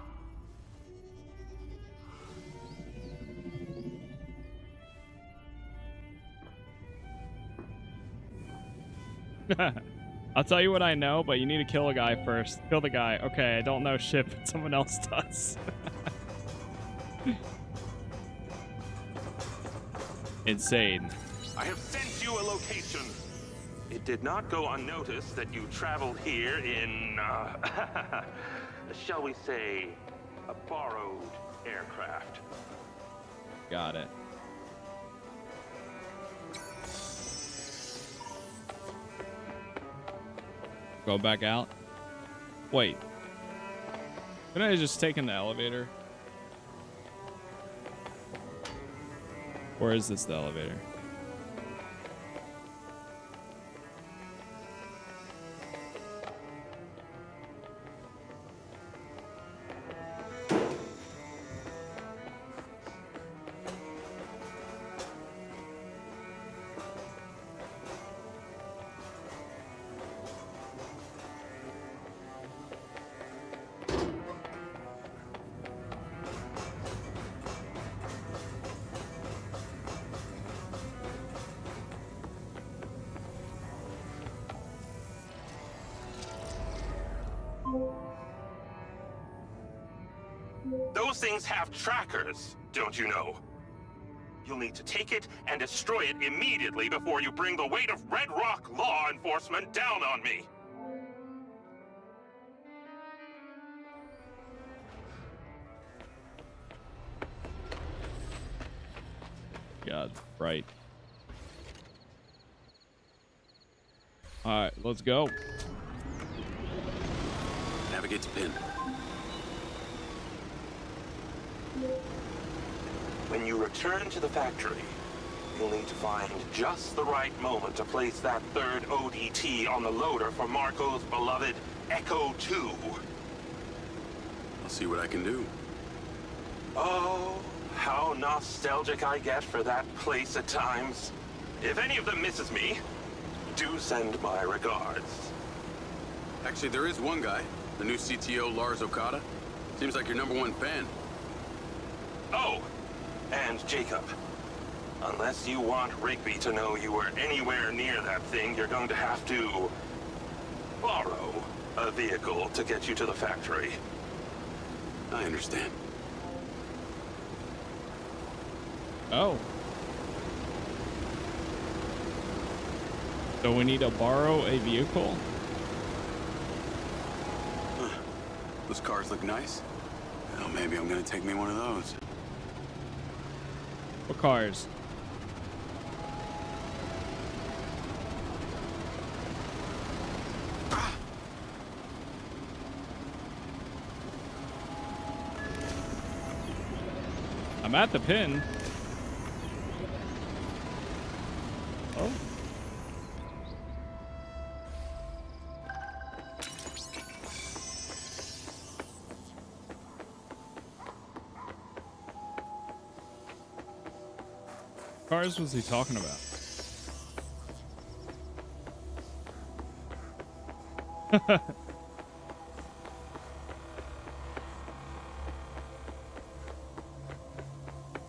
I'll tell you what I know, but you need to kill a guy first. Kill the guy. Okay, I don't know shit, but someone else does. Insane. I have sent you a location. It did not go unnoticed that you traveled here in, shall we say, a borrowed aircraft. Got it. Go back out. Wait. Couldn't I just taken the elevator? Or is this the elevator? Those things have trackers, don't you know? You'll need to take it and destroy it immediately before you bring the weight of Redrock law enforcement down on me. God, right. Alright, let's go. Navigate to pin. When you return to the factory, you'll need to find just the right moment to place that third ODT on the loader for Marco's beloved Echo 2. I'll see what I can do. Oh, how nostalgic I get for that place at times. If any of them misses me, do send my regards. Actually, there is one guy, the new CTO, Lars Okada. Seems like your #1 fan. Oh, and Jacob. Unless you want Rigby to know you were anywhere near that thing, you're going to have to borrow a vehicle to get you to the factory. I understand. Oh. So we need to borrow a vehicle? Huh. Those cars look nice. Well, maybe I'm gonna take me one of those. What cars? I'm at the pin. Oh. What cars was he talking about?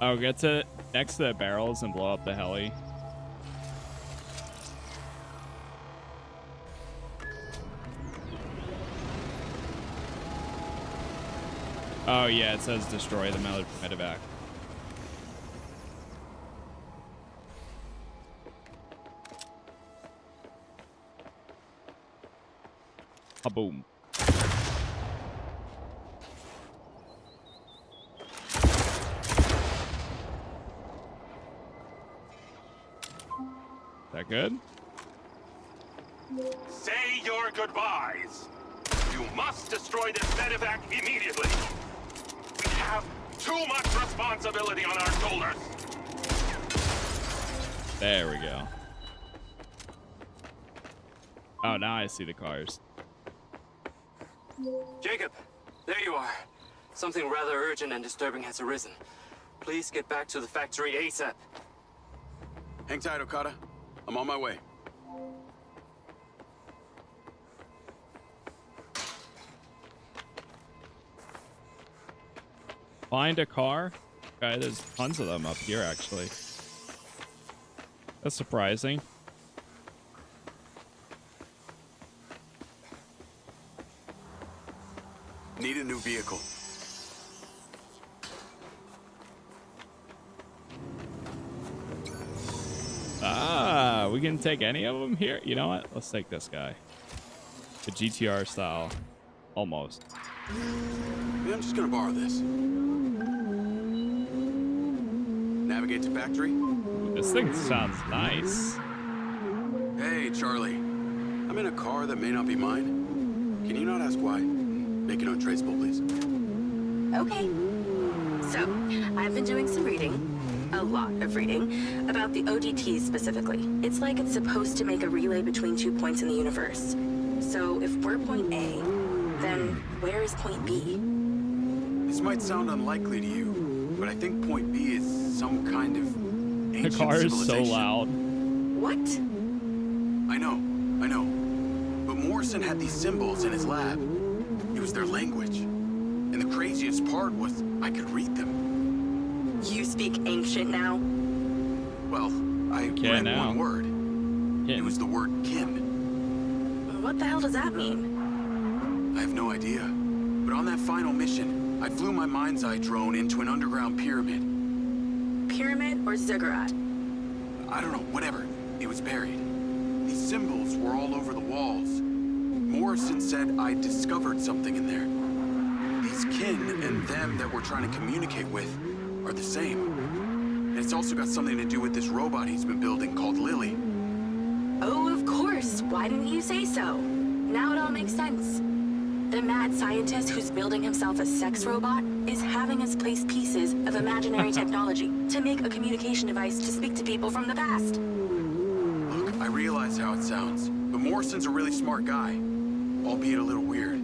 Oh, get to next to the barrels and blow up the heli. Oh yeah, it says destroy the Medevac. Boom. That good? Say your goodbyes. You must destroy this Medevac immediately. We have too much responsibility on our shoulders. There we go. Oh, now I see the cars. Jacob, there you are. Something rather urgent and disturbing has arisen. Please get back to the factory ASAP. Hang tight, Okada. I'm on my way. Find a car? Okay, there's tons of them up here, actually. That's surprising. Need a new vehicle. Ah, we can take any of them here. You know what? Let's take this guy. The GTR style. Almost. Maybe I'm just gonna borrow this. Navigate to factory. Ooh, this thing sounds nice. Hey, Charlie. I'm in a car that may not be mine. Can you not ask why? Make it untraceable, please. Okay. So, I've been doing some reading. A lot of reading about the ODTs specifically. It's like it's supposed to make a relay between 2 points in the universe. So if we're point A, then where is point B? This might sound unlikely to you, but I think point B is some kind of ancient The car is so civilization. loud. What? I know. But Morrison had these symbols in his lab. It was their language. And the craziest part was I could read them. You speak ancient now? Well, I read one word. It was the word kin. What the hell does that mean? I have no idea. But on that final mission, I flew my Mindseye drone into an underground pyramid. Pyramid or ziggurat? I don't know, whatever. It was buried. These symbols were all over the walls. Morrison said I discovered something in there. These kin and them that we're trying to communicate with are the same. And it's also got something to do with this robot he's been building called Lily. Oh, of course. Why didn't you say so? Now it all makes sense. The mad scientist who's building himself a sex robot is having us place pieces of imaginary technology to make a communication device to speak to people from the past. Look, I realize how it sounds, but Morrison's a really smart guy, albeit a little weird.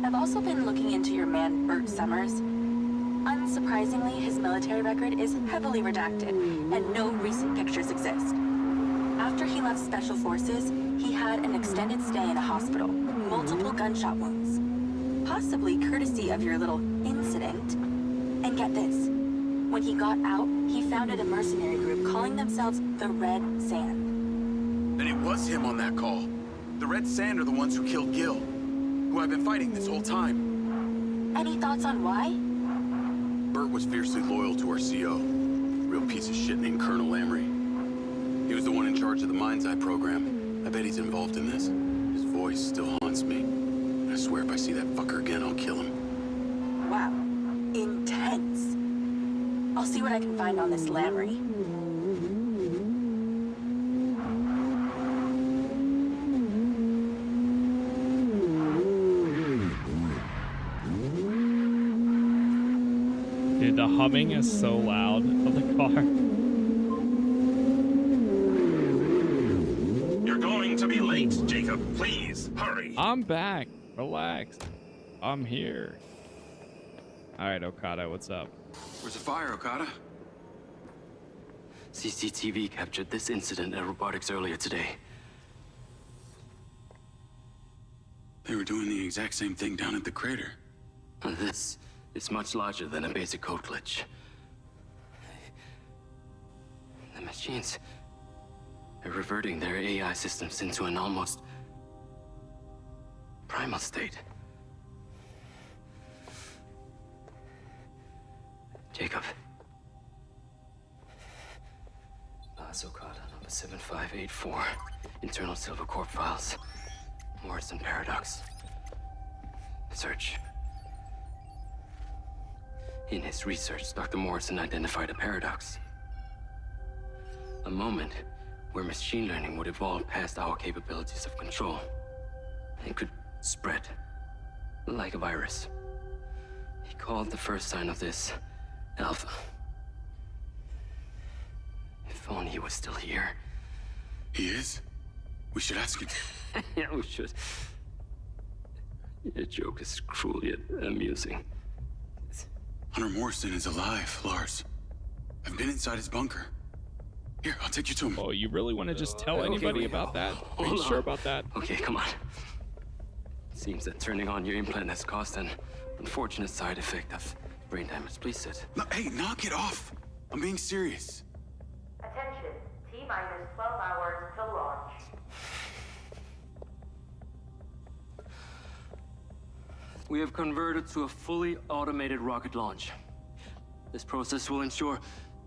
I've also been looking into your man, Bert Summers. Unsurprisingly, his military record is heavily redacted, and no recent pictures exist. After he left Special Forces, he had an extended stay in a hospital, multiple gunshot wounds. Possibly courtesy of your little incident. And get this. When he got out, he founded a mercenary group calling themselves the Red Sand. Then it was him on that call. The Red Sand are the ones who killed Gil, who I've been fighting this whole time. Any thoughts on why? Bert was fiercely loyal to our CO. Real piece of shit named Colonel Lamry. He was the one in charge of the Mindseye program. I bet he's involved in this. His voice still haunts me. I swear if I see that fucker again, I'll kill him. Wow. Intense. I'll see what I can find on this Lamry. Dude, the humming is so loud of the car. You're going to be late, Jacob. Please, hurry. I'm back. Relax. I'm here. All right, Okada, what's up? Where's the fire, Okada? CCTV captured this incident at robotics earlier today. They were doing the exact same thing down at the crater. This is much larger than a basic code glitch. The machines are reverting their AI systems into an almost primal state. Jacob. Okada, number 7584. Internal Silver Corp files. Morrison paradox. Search. In his research, Dr. Morrison identified a paradox. A moment where machine learning would evolve past our capabilities of control. It could spread like a virus. He called the first sign of this Alpha. If only he was still here. He is? We should ask him. Yeah, we should. Your joke is cruel yet amusing. Hunter Morrison is alive, Lars. I've been inside his bunker. Here, I'll take you to him. Oh, you really want to just tell anybody about that? Are you sure about that? Okay, come on. Seems that turning on your implant has caused an unfortunate side effect of brain damage. Please sit. No, hey, knock it off. I'm being serious. Attention, T-minus 12 hours till launch. We have converted to a fully automated rocket launch. This process will ensure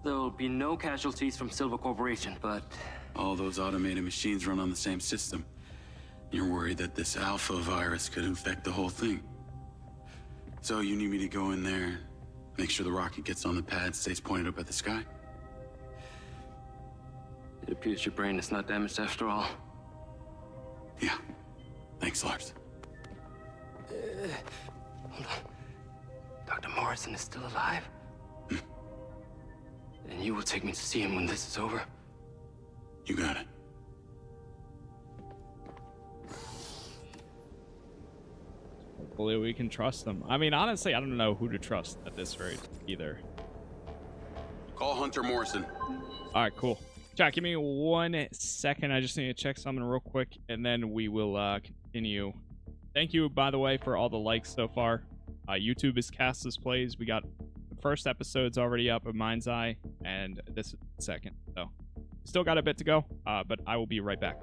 there will be no casualties from Silver Corporation, but... All those automated machines run on the same system. You're worried that this alpha virus could infect the whole thing. So you need me to go in there, make sure the rocket gets on the pad, stays pointed up at the sky? It appears your brain is not damaged after all. Yeah. Thanks, Lars. Hold on. Dr. Morrison is still alive? And you will take me to see him when this is over? You got it. Hopefully we can trust them. I mean, honestly, I don't know who to trust at this rate either. Call Hunter Morrison. All right, cool. Jack, give me 1 second. I just need to check something real quick, and then we will continue. Thank you, by the way, for all the likes so far. YouTube is Casas Plays. We got the first episode's already up of Mindseye, and this is the second. So, still got a bit to go, but I will be right back.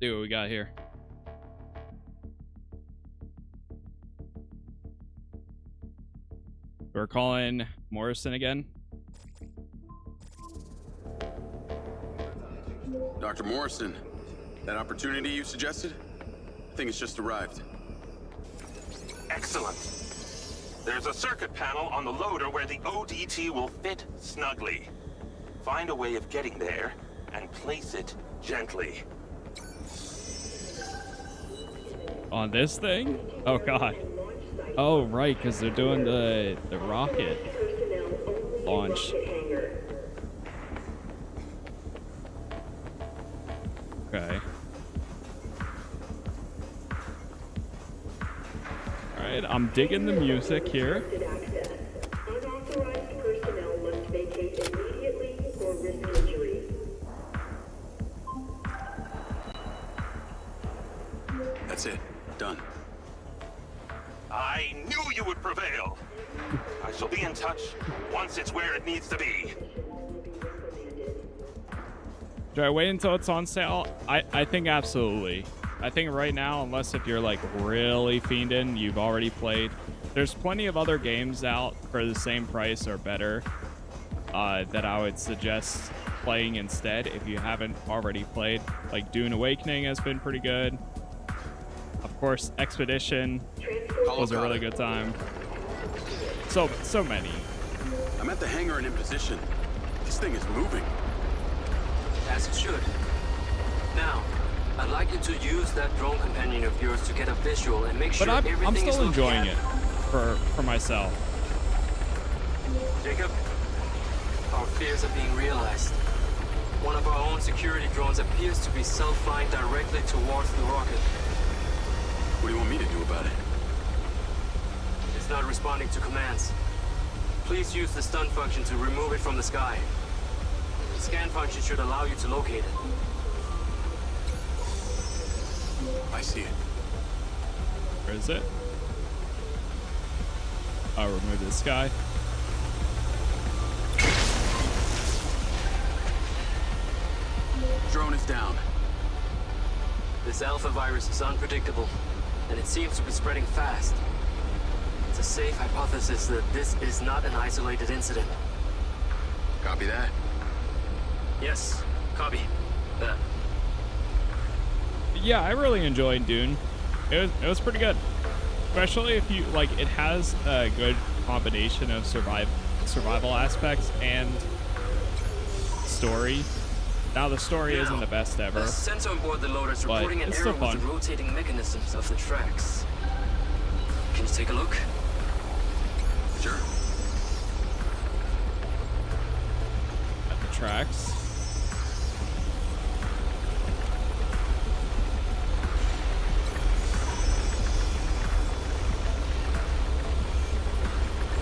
do what we got here. We're calling Morrison again. Dr. Morrison, that opportunity you suggested? I think it's just arrived. Excellent. There's a circuit panel on the loader where the ODT will fit snugly. Find a way of getting there and place it gently. On this thing? Oh god. Oh right, because they're doing the rocket launch. Okay. Alright, I'm digging the music here. That's it. Done. I knew you would prevail. I shall be in touch once it's where it needs to be. Do I wait until it's on sale? I think absolutely. I think right now, unless if you're like really fiending, you've already played. There's plenty of other games out for the same price or better that I would suggest playing instead if you haven't already played. Like Dune Awakening has been pretty good. Of course, Expedition was a really good time. So many. I'm at the hangar and in position. This thing is moving. As it should. Now, I'd like you to use that drone companion of yours to get a visual and make sure everything is I'm still enjoying looking it for myself. Jacob, our fears are being realized. One of our own security drones appears to be self-flying directly towards the rocket. What do you want me to do about it? It's not responding to commands. Please use the stun function to remove it from the sky. The scan function should allow you to locate it. I see it. Where is it? I'll remove this guy. Drone is down. This alpha virus is unpredictable, and it seems to be spreading fast. It's a safe hypothesis that this is not an isolated incident. Copy that. Yes, copy that. Yeah, I really enjoyed Dune. It was pretty good, especially if you like. It has a good combination of survival aspects and story. Now the story isn't the best ever, The sensor on board the loader is reporting an it's error still with fun. the rotating mechanisms of the tracks. Can you take a look? Sure. At the tracks.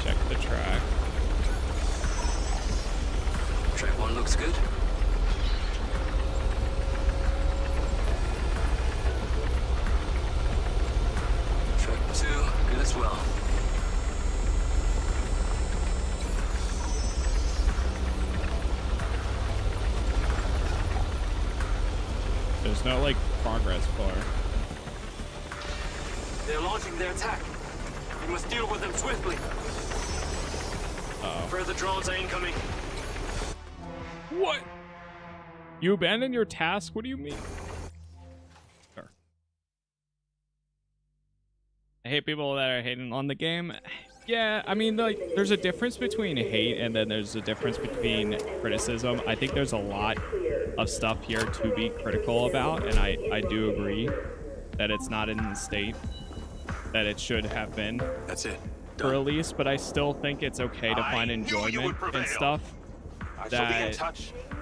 Check the track. Track 1 looks good. Track 2, good as well. There's no like progress bar. They're launching their attack. We must deal with them swiftly. Uh-oh. Further drones are incoming. What? You abandoned your task? What do you mean? Sure. I hate people that are hating on the game. Yeah, I mean, like, there's a difference between hate and then there's a difference between criticism. I think there's a lot of stuff here to be critical about, and I do agree that it's not in the state that it should have been. That's it. For release, but I still think it's okay to find enjoyment in stuff that,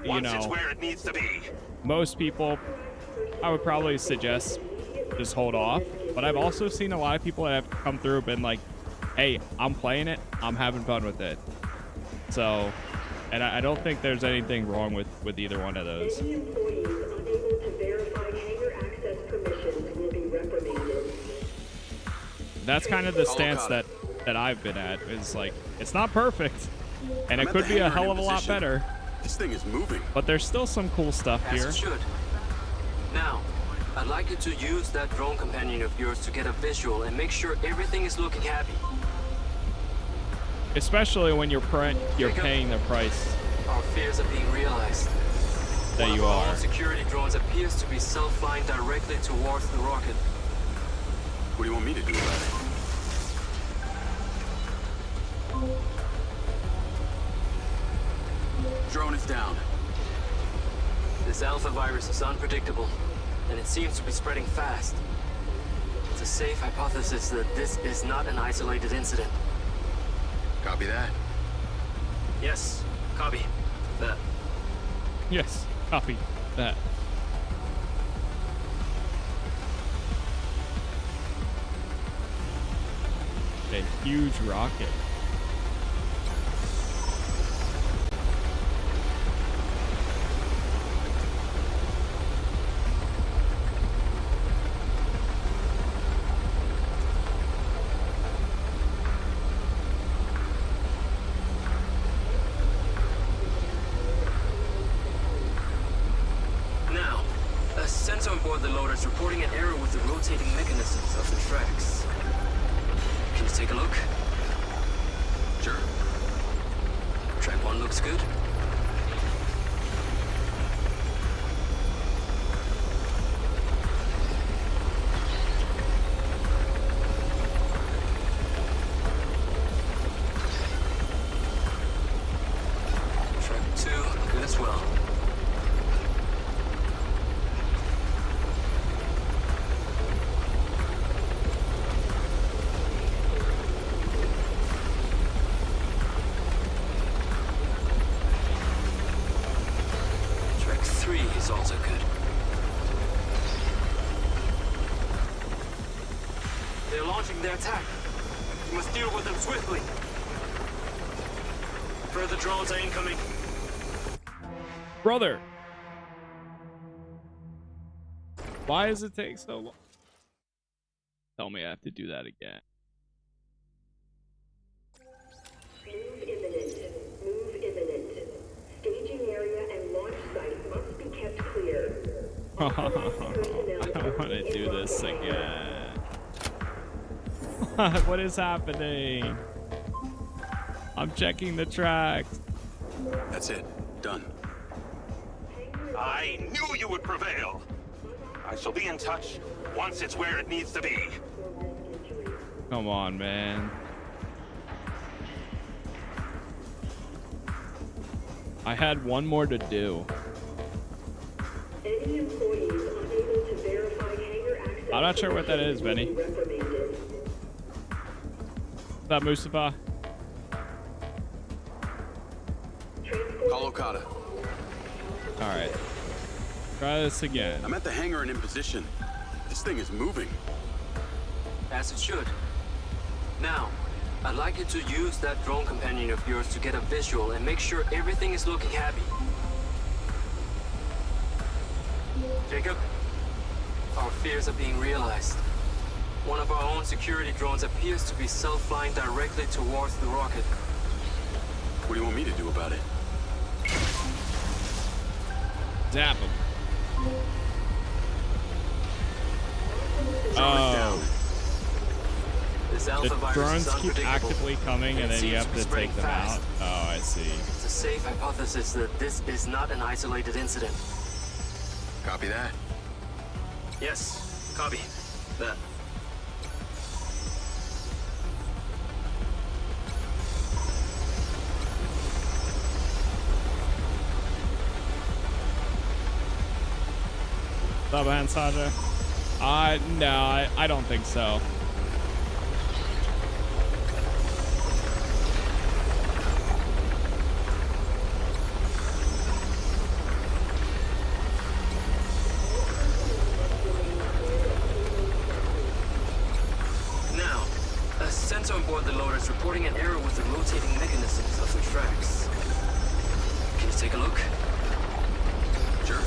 you know, where it needs to be. Most people, I would probably suggest just hold off. But I've also seen a lot of people that have come through and been like, hey, I'm playing it, I'm having fun with it. So, and I don't think there's anything wrong with either one of those. That's kind of the stance that I've been at, is like, it's not perfect, and it could be a hell of a lot better. This thing is moving. But there's still some cool stuff As here. it should. Now, I'd like you to use that drone companion of yours to get a visual and make sure everything is looking happy. Especially when you're paying the price. Our fears are being realized. That you One of our are. own security drones appears to be self-flying directly towards the rocket. What do you want me to do about it? Drone is down. This alpha virus is unpredictable, and it seems to be spreading fast. It's a safe hypothesis that this is not an isolated incident. Copy that. Yes, copy that. Yes, copy that. A huge rocket. Now, a sensor on board the loader is reporting an error with the rotating mechanisms of the tracks. Can you take a look? Sure. Track 1 looks good. Track 2, good as well. Track 3 is also good. They're launching their attack. We must deal with them swiftly. Further drones are incoming. Brother! Why does it take so long? Tell me I have to do that again. Move imminent. Move imminent. Staging area and launch site must be kept clear. I don't want to do this again. What is happening? I'm checking the tracks. That's it. Done. I knew you would prevail. I shall be in touch once it's where it needs to be. Come on, man. I had one more to do. Any employees unable to verify hangar access. I'm not sure what that is, Benny. Reprimanded. Is that Mustafa? Call Okada. Alright. Try this again. I'm at the hangar and in position. This thing is moving. As it should. Now, I'd like you to use that drone companion of yours to get a visual and make sure everything is looking happy. Jacob, our fears are being realized. One of our own security drones appears to be self-flying directly towards the rocket. What do you want me to do about it? Zap him. Oh. This alpha The virus drones is keep unpredictable, actively coming and it then you seems have be to spreading take them fast. out. Oh, I see. It's a safe hypothesis that this is not an isolated incident. Copy that. Yes, copy that. Stop behind Saja. No, I don't think so. Now, a sensor on board the loader is reporting an error with the rotating mechanisms of the tracks. Can you take a look? Sure.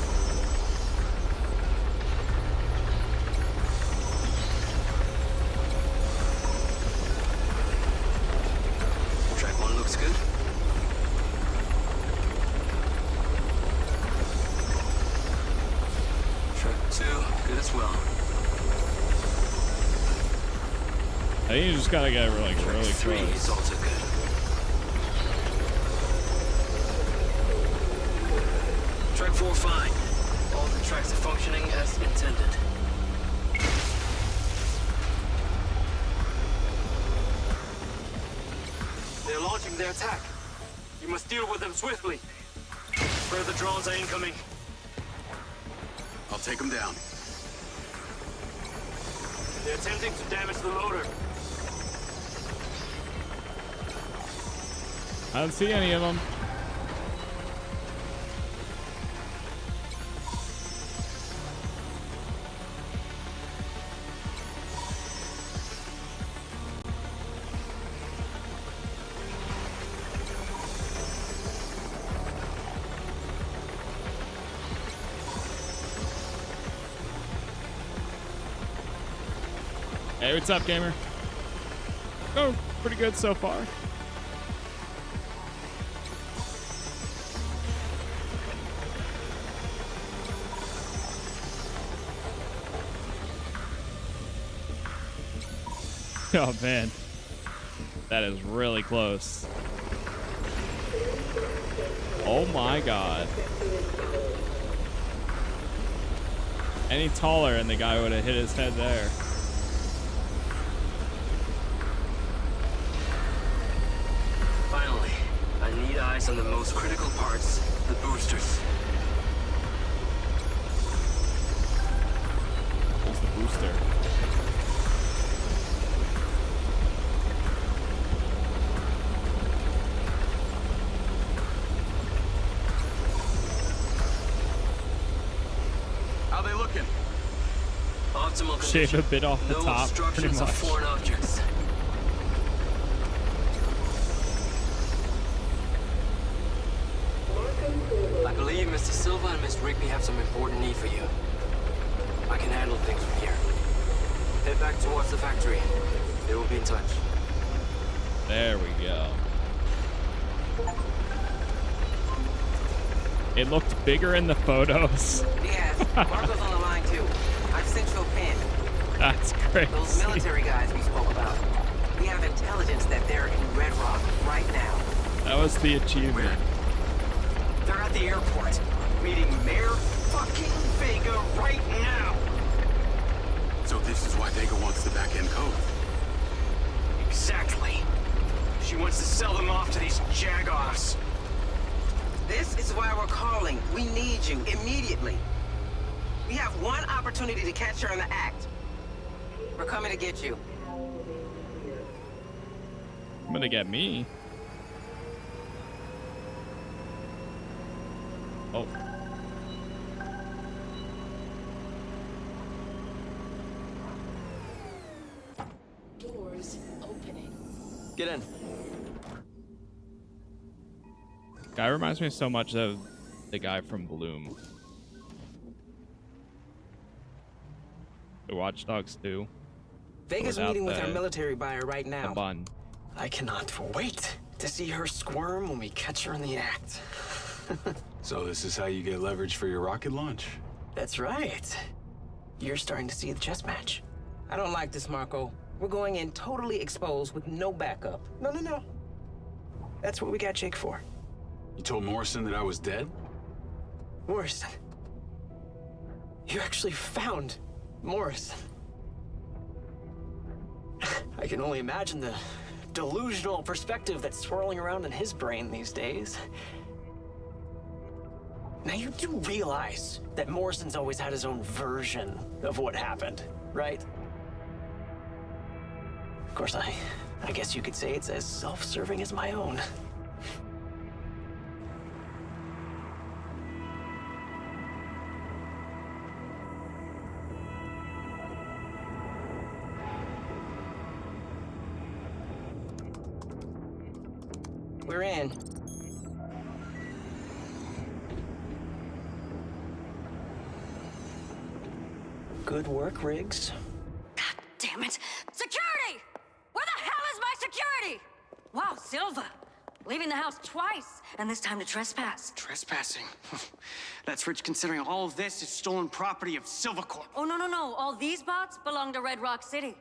Track 1 looks good. Track 2, good as well. think you just gotta get like really Three close. is also good. Track 4 fine. All the tracks are functioning as intended. They're launching their attack. You must deal with them swiftly. Further drones are incoming. I'll take them down. They're attempting to damage the loader. I don't see any of them. Hey, what's up, gamer? Oh, pretty good so far. Oh man, that is really close. Oh my god. Any taller and the guy would have hit his head there. Finally, I need eyes on the most critical parts, the boosters. Where's the booster? How they looking? Optimal Shave condition. a bit off the No top, pretty obstructions much. of foreign objects. I believe Mr. Silva and Miss Rigby have some important need for you. I can handle things from here. Head back towards the factory. They will be in touch. There we go. It looked bigger in the photos. Yeah, Marco's on the line too. I've sent you a pin. That's crazy. Those military guys we spoke about. We have intelligence that they're in Redrock right now. That was the achievement. They're at the airport, meeting Mayor fucking Vega right now. So this is why Vega wants the back-end code. Exactly. She wants to sell them off to these jagoffs. This is why we're calling. We need you immediately. We have one opportunity to catch her in the act. We're coming to get you. I'm gonna get me. Oh. Doors opening. Get in. Guy reminds me so much of the guy from Bloom. The Watch Dogs 2. Vega's Without meeting with the- our military buyer right The now. bun. I cannot wait to see her squirm when we catch her in the act. So this is how you get leverage for your rocket launch? That's right. You're starting to see the chess match. I don't like this, Marco. We're going in totally exposed with no backup. No. That's what we got Jake for. You told Morrison that I was dead? Morrison. You actually found Morrison. I can only imagine the delusional perspective that's swirling around in his brain these days. Now you do realize that Morrison's always had his own version of what happened, right? Of course, I guess you could say it's as self-serving as my own. We're in. Good work, Riggs. Damn it! Security! Where the hell is my security? Wow, Silva. Leaving the house twice, and this time to trespass. Trespassing? That's rich considering all of this is stolen property of Silva Corp. Oh, no. All these bots belong to Redrock City.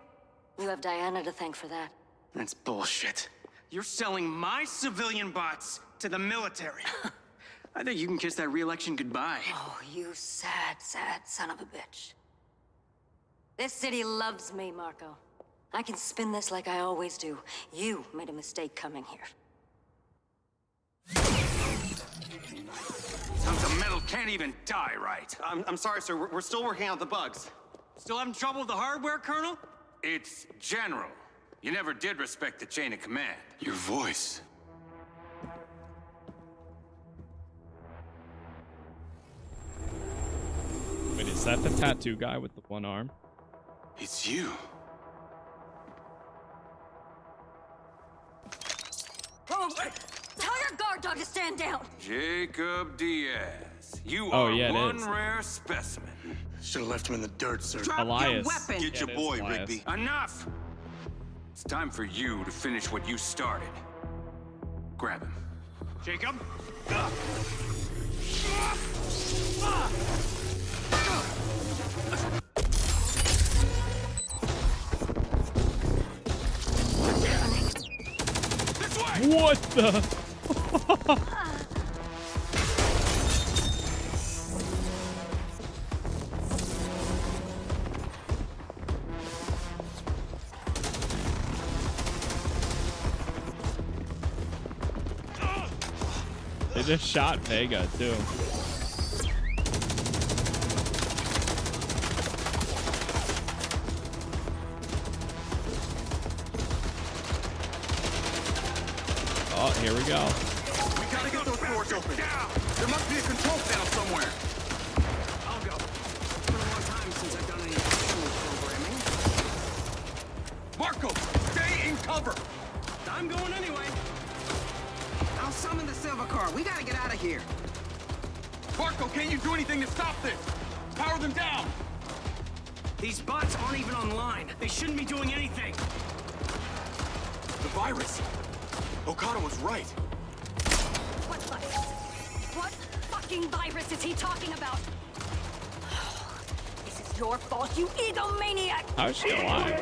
You have Diana to thank for that. That's bullshit. You're selling my civilian bots to the military. I think you can kiss that re-election goodbye. Oh, you sad, sad son of a bitch. This city loves me, Marco. I can spin this like I always do. You made a mistake coming here. Tons of metal can't even die right. I'm sorry, sir. We're still working out the bugs. Still having trouble with the hardware, Colonel? It's General. You never did respect the chain of command. Your voice. Wait, is that the tattoo guy with the one arm? It's you. Oh, tell your guard dog to stand down. Jacob Diaz. You Oh, are yeah, it one is. rare specimen. Should have left him in the dirt, sir. Drop Elias. your weapon. Get your Yeah, it boy, is Elias. Rigby. Enough! It's time for you to finish what you started. Grab him. Jacob? What the? They just shot Vega too. Oh, here we go. We gotta get those doors open. There must be a control panel somewhere. I'll go. It's been a long time since I've done any actual programming. Marco, stay in cover. I'm going anyway. I'll summon the silver car. We gotta get out of here. Marco, can't you do anything to stop this? Power them down. These bots aren't even online. They shouldn't be doing anything. The virus. Okada was right. What virus? What fucking virus is he talking about? This is your fault, you egomaniac! How is she alive?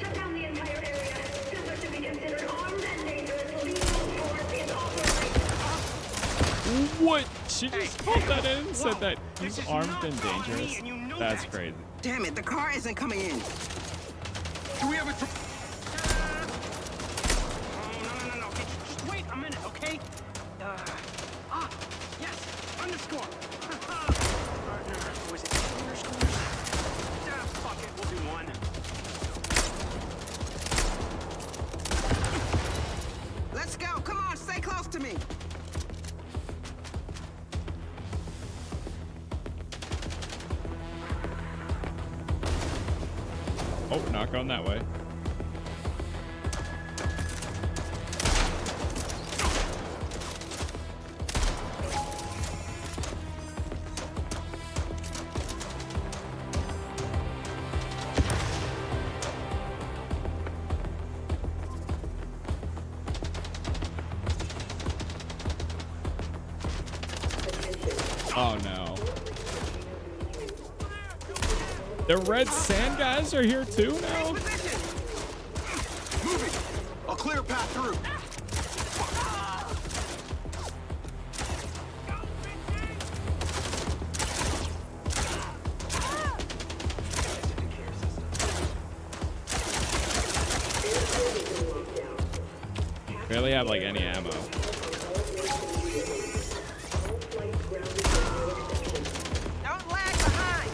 Shut down the entire area. Silver should be considered armed and dangerous. Lethal force is authorized. What? She just called that in? Said that he's armed and dangerous? That's crazy. Damn it, the car isn't coming in. Do we have a... No. Just wait a minute, okay? Yes, underscore. Partner, was it underscore? Fuck it, we'll do one. Let's go. Come on, stay close to me. Oh, not going that way. Oh no. The red sand guys are here too now? Moving. I'll clear a path through. Barely have like any ammo. Don't lag behind.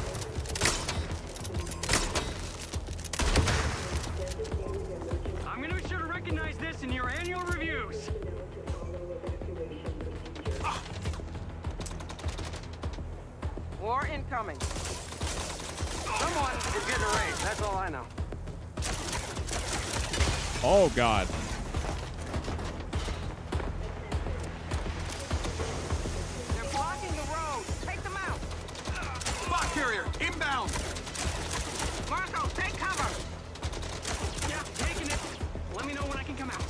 I'm gonna be sure to recognize this in your annual reviews. War incoming. Someone is getting a raise, that's all I know. Oh god. They're blocking the road. Take them out. Spot carrier, inbound. Marco, take cover. Yeah, taking it. Let me know when I can come out.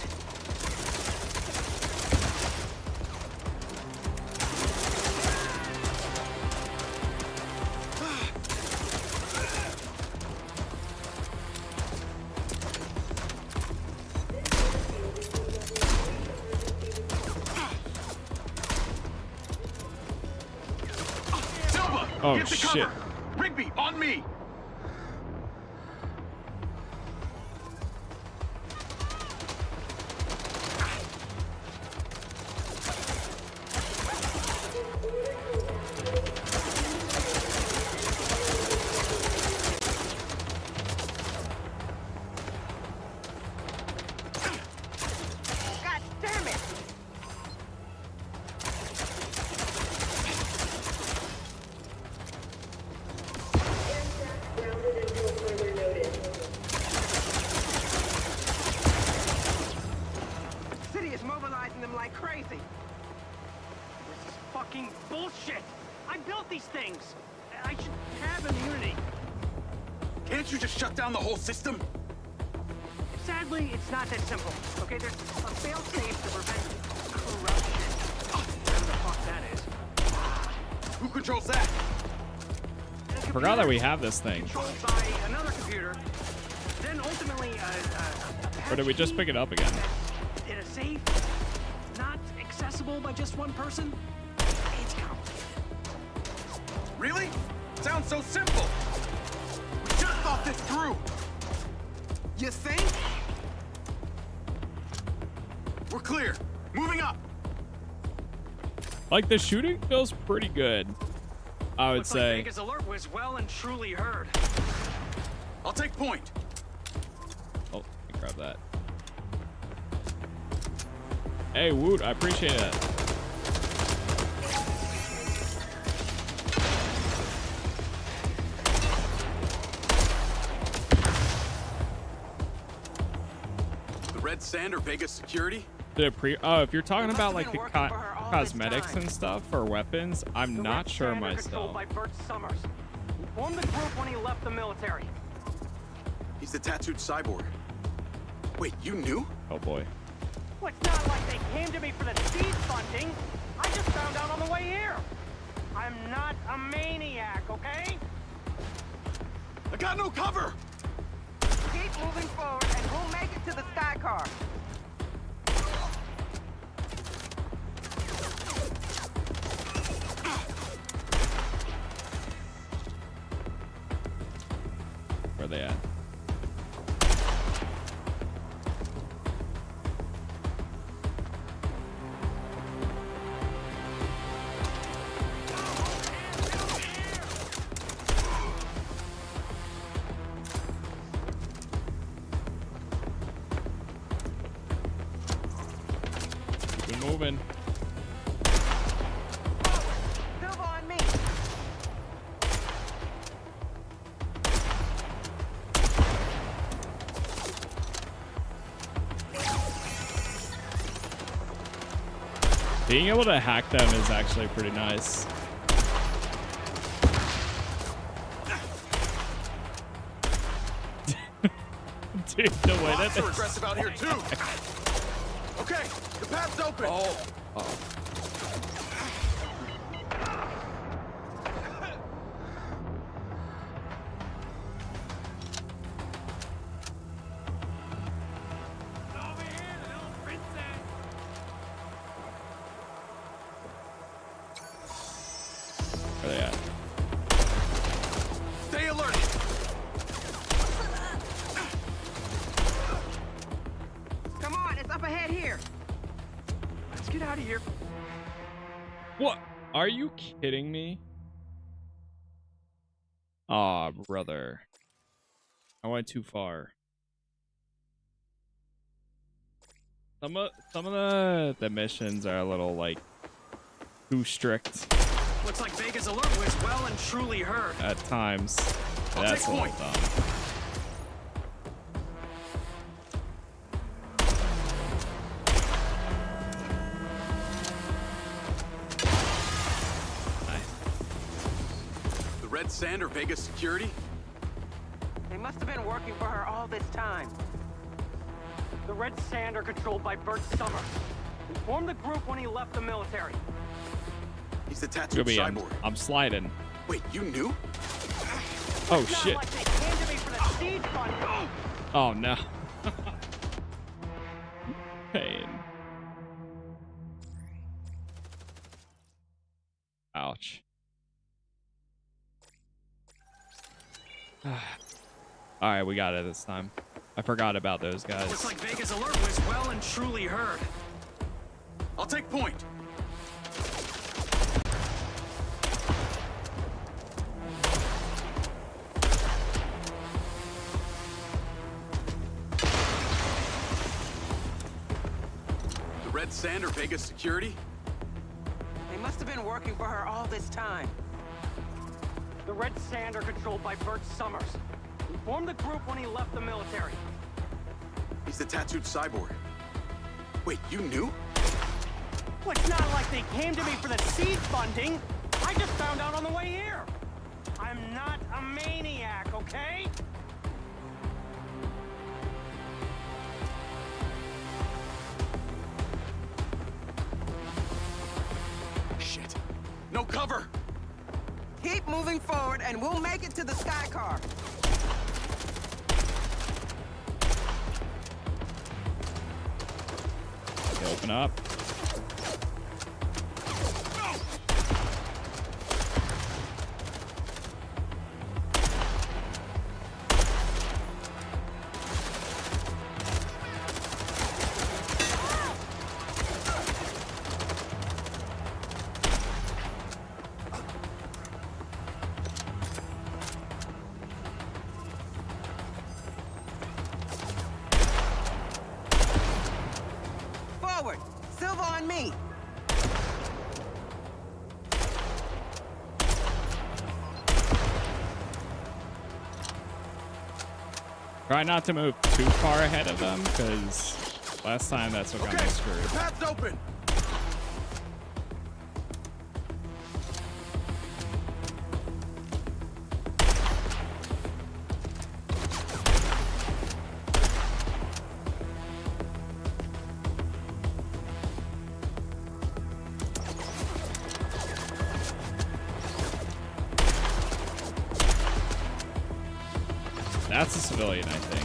Oh, Get to shit. cover! Rigby, on me! God damn it! City is mobilizing them like crazy. This is fucking bullshit. I built these things. I should have immunity. Can't you just shut down the whole system? Sadly, it's not that simple. Okay, there's a fail-safe to prevent corruption. Whatever the fuck that is. Who controls that? I forgot that we have this thing. Controlled by another computer. Then ultimately, Or did we just pick it up again? in a safe, not accessible by just one person. It's complicated. Really? Sounds so simple. We just thought this through. You think? We're clear. Moving up. Like, the shooting feels pretty good, I would Looks say. like Vega's alert was well and truly heard. I'll take point. Oh, let me grab that. Hey, Woot, I appreciate it. The Red Sand or Vegas security? If you're talking about like the cosmetics and stuff or weapons, I'm not sure myself. By Bert Summers. He formed the group when he left the military. He's the tattooed cyborg. Wait, you knew? Oh boy. Well, it's not like they came to me for the seed funding. I just found out on the way here. I'm not a maniac, okay? I got no cover! Keep moving forward and we'll make it to the sky car. Where are they at? Keep moving. Still on me. Being able to hack them is actually pretty nice. Dude, the way that Are aggressive out here too. Okay, the path's open. Oh. Where are they at? Stay alert. Come on, it's up ahead here. Let's get out of here. What? Are you kidding me? Aw, brother. I went too far. Some of the missions are a little like too strict Looks like Vega's alert was well and truly heard. at times. I'll That's a take little point. dumb. The Red Sand or Vegas security? They must have been working for her all this time. The Red Sand are controlled by Bert Summers. He formed the group when he left the military. He's the It's tattooed gonna be cyborg. I'm sliding. Wait, you knew? Oh It's not shit. like they came to me for the seed funding. Oh no. Pain. Ouch. Alright, we got it this time. I forgot about those guys. Looks like Vega's alert was well and truly heard. I'll take point. The Red Sand or Vega's security? They must have been working for her all this time. The Red Sand are controlled by Bert Summers. He formed the group when he left the military. He's the tattooed cyborg. Wait, you knew? Well, it's not like they came to me for the seed funding. I just found out on the way here. I'm not a maniac, okay? Shit. No cover! Keep moving forward and we'll make it to the sky car. Open up. Forward! Silva on me! Try not to move too far ahead of them, because last time that's what got me screwed. The path's open! That's a civilian, I think.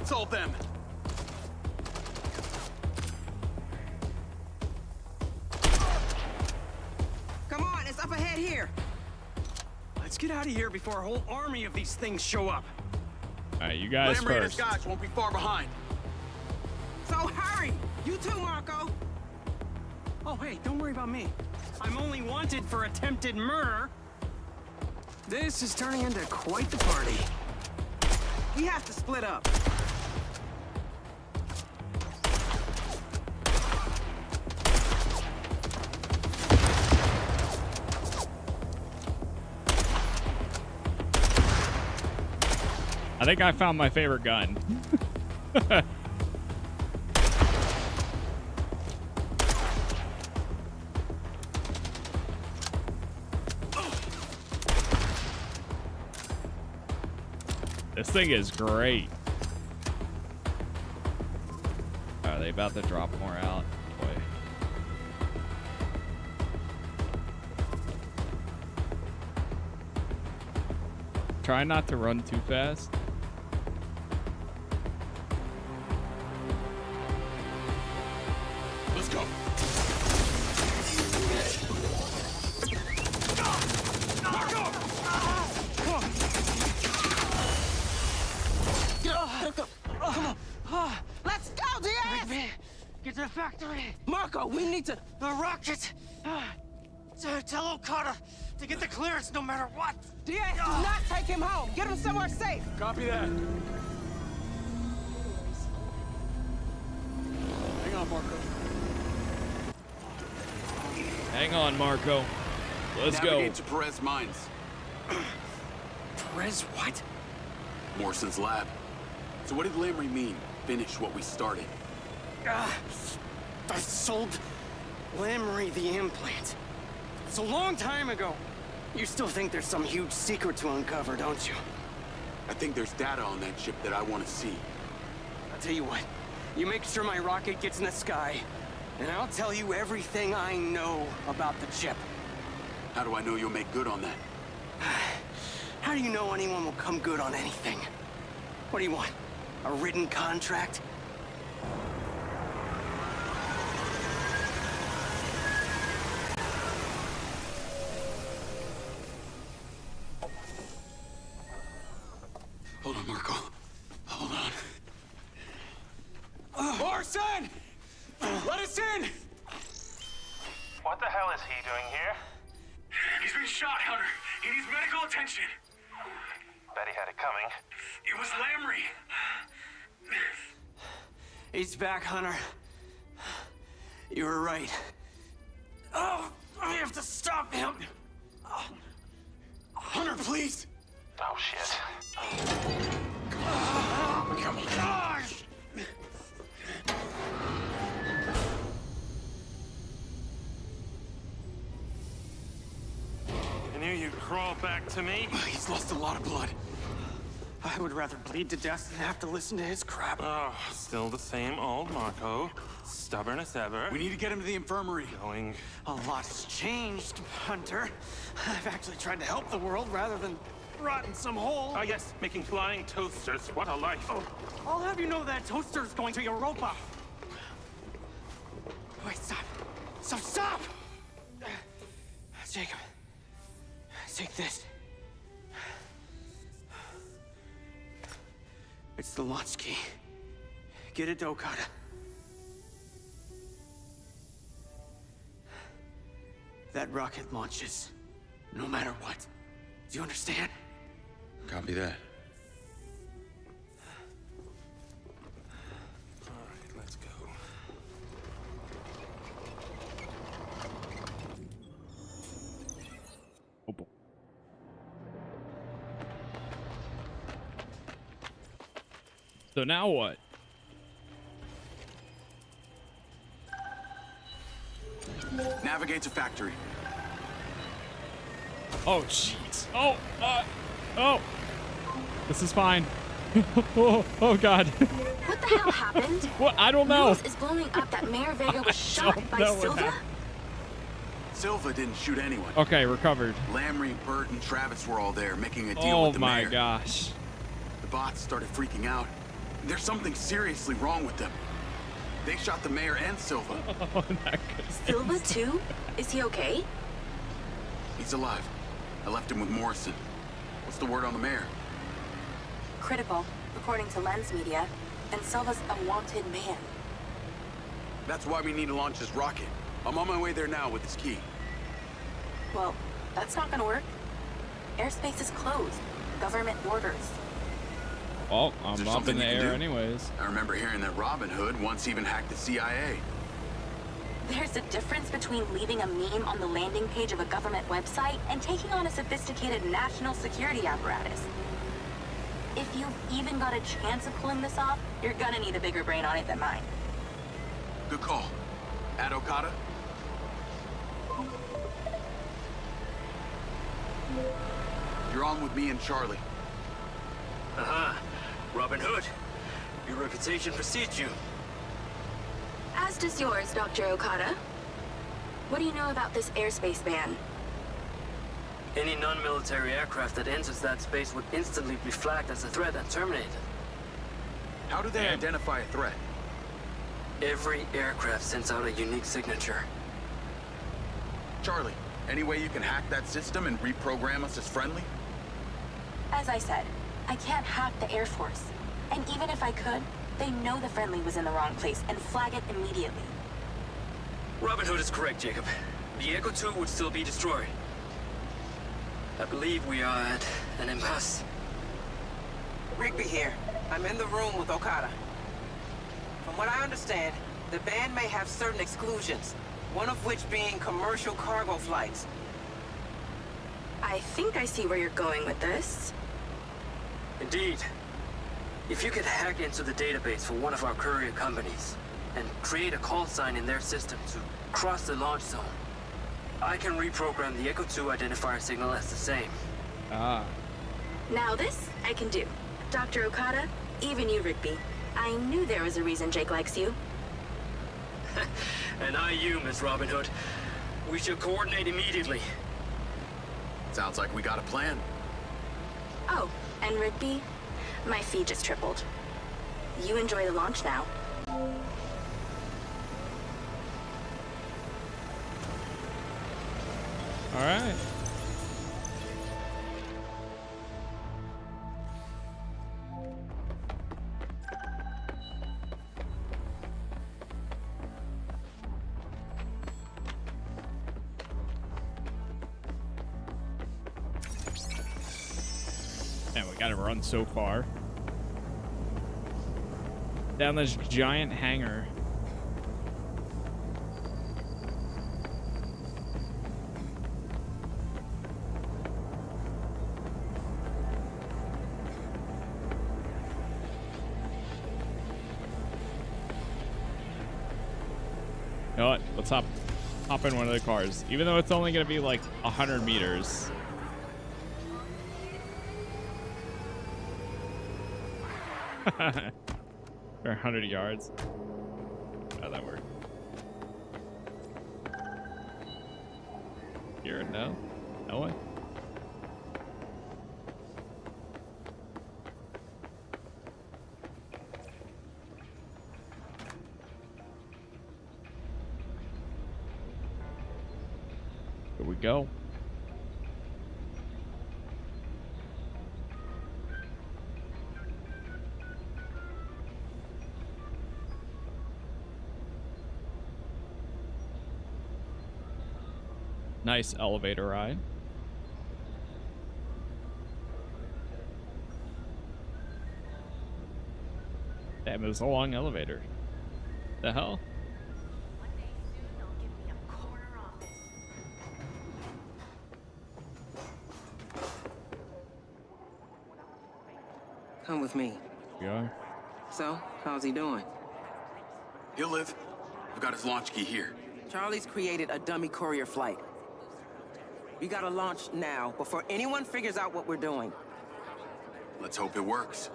It's all them. Come on, it's up ahead here. Let's get out of here before a whole army of these things show up. Alright, you guys Lamb Raider's first. guys won't be far behind. So hurry! You too, Marco! Oh, hey, don't worry about me. I'm only wanted for attempted murder. This is turning into quite the party. We have to split up. I think I found my favorite gun. This thing is great. Are they about to drop more out? Boy. Try not to run too fast. Let's go. Let's go, Diaz! Get to the factory! Marco, we need to... The rocket! Tell Okada to get the clearance no matter what! Diaz, do not take him home! Get him somewhere safe! Copy that. Hang on, Marco. Hang on, Marco. Let's go. Navigate to Perez Mines. Perez what? Morrison's lab. So what did Lamry mean? Finish what we started. I sold Lamry the implant. It's a long time ago. You still think there's some huge secret to uncover, don't you? I think there's data on that chip that I want to see. I'll tell you what. You make sure my rocket gets in the sky, and I'll tell you everything I know about the chip. How do I know you'll make good on that? How do you know anyone will come good on anything? What do you want? A written contract? Hold on, Marco. Hold on. Morrison! Let us in! What the hell is he doing here? He's been shot, Hunter. He needs medical attention. Bet he had it coming. It was Lamry. He's back, Hunter. You were right. Oh, I have to stop him. Hunter, please. Oh, shit. Come on. Gosh! I knew you'd crawl back to me. He's lost a lot of blood. I would rather bleed to death than have to listen to his crap. Oh, still the same old Marco. Stubborn as ever. We need to get him to the infirmary. Going. A lot's changed, Hunter. I've actually tried to help the world rather than rot in some hole. Ah, yes, making flying toasters. What a life. Oh, I'll have you know that toaster's going to Europa. Wait, stop. Stop! Jacob, take this. It's the launch key. Get it to Okada. That rocket launches, no matter what. Do you understand? Copy that. All right, let's go. Oh boy. So now what? Navigate to factory. Oh, jeez. Oh. This is fine. oh, God. What the hell happened? What? I don't know. News is blowing up that Mayor Vega was shot by Silva? Silva didn't shoot anyone. Okay, recovered. Lamry, Bert, and Travis were all there making a deal with the mayor. Oh my gosh. The bots started freaking out. There's something seriously wrong with them. They shot the mayor and Silva. Silva too? Is he okay? He's alive. I left him with Morrison. What's the word on the mayor? Critical, according to Lens Media, and Silva's a wanted man. That's why we need to launch this rocket. I'm on my way there now with this key. Well, that's not gonna work. Airspace is closed. Government orders. Well, I'm up in the air anyways. I remember hearing that Robin Hood once even hacked the CIA. There's a difference between leaving a meme on the landing page of a government website and taking on a sophisticated national security apparatus. If you've even got a chance of pulling this off, you're gonna need a bigger brain on it than mine. Good call. At Okada? You're on with me and Charlie. Aha. Robin Hood. Your reputation precedes you. As does yours, Dr. Okada. What do you know about this airspace ban? Any non-military aircraft that enters that space would instantly be flagged as a threat and terminated. How do they identify a threat? Every aircraft sends out a unique signature. Charlie, any way you can hack that system and reprogram us as friendly? As I said, I can't hack the Air Force. And even if I could, they know the friendly was in the wrong place and flag it immediately. Robin Hood is correct, Jacob. The Echo 2 would still be destroyed. I believe we are at an impasse. Rigby here. I'm in the room with Okada. From what I understand, the ban may have certain exclusions, one of which being commercial cargo flights. I think I see where you're going with this. Indeed. If you could hack into the database for one of our courier companies and create a call sign in their system to cross the launch zone, I can reprogram the Echo 2 identifier signal as the same. Ah. Now this, I can do. Dr. Okada, even you, Rigby. I knew there was a reason Jake likes you. And I you, Miss Robin Hood. We should coordinate immediately. Sounds like we got a plan. Oh, and Rigby, my fee just tripled. You enjoy the launch now. All right. Man, we gotta run so far. Down this giant hangar. You know what? Let's hop in one of the cars. Even though it's only gonna be like 100 meters. Or 100 yards. How'd that work? Here, no? No way? Here we go. Nice elevator ride. Damn, it was a long elevator. The hell? Come with me. We are. So, how's he doing? He'll live. I've got his launch key here. Charlie's created a dummy courier flight. We gotta launch now, before anyone figures out what we're doing. Let's hope it works.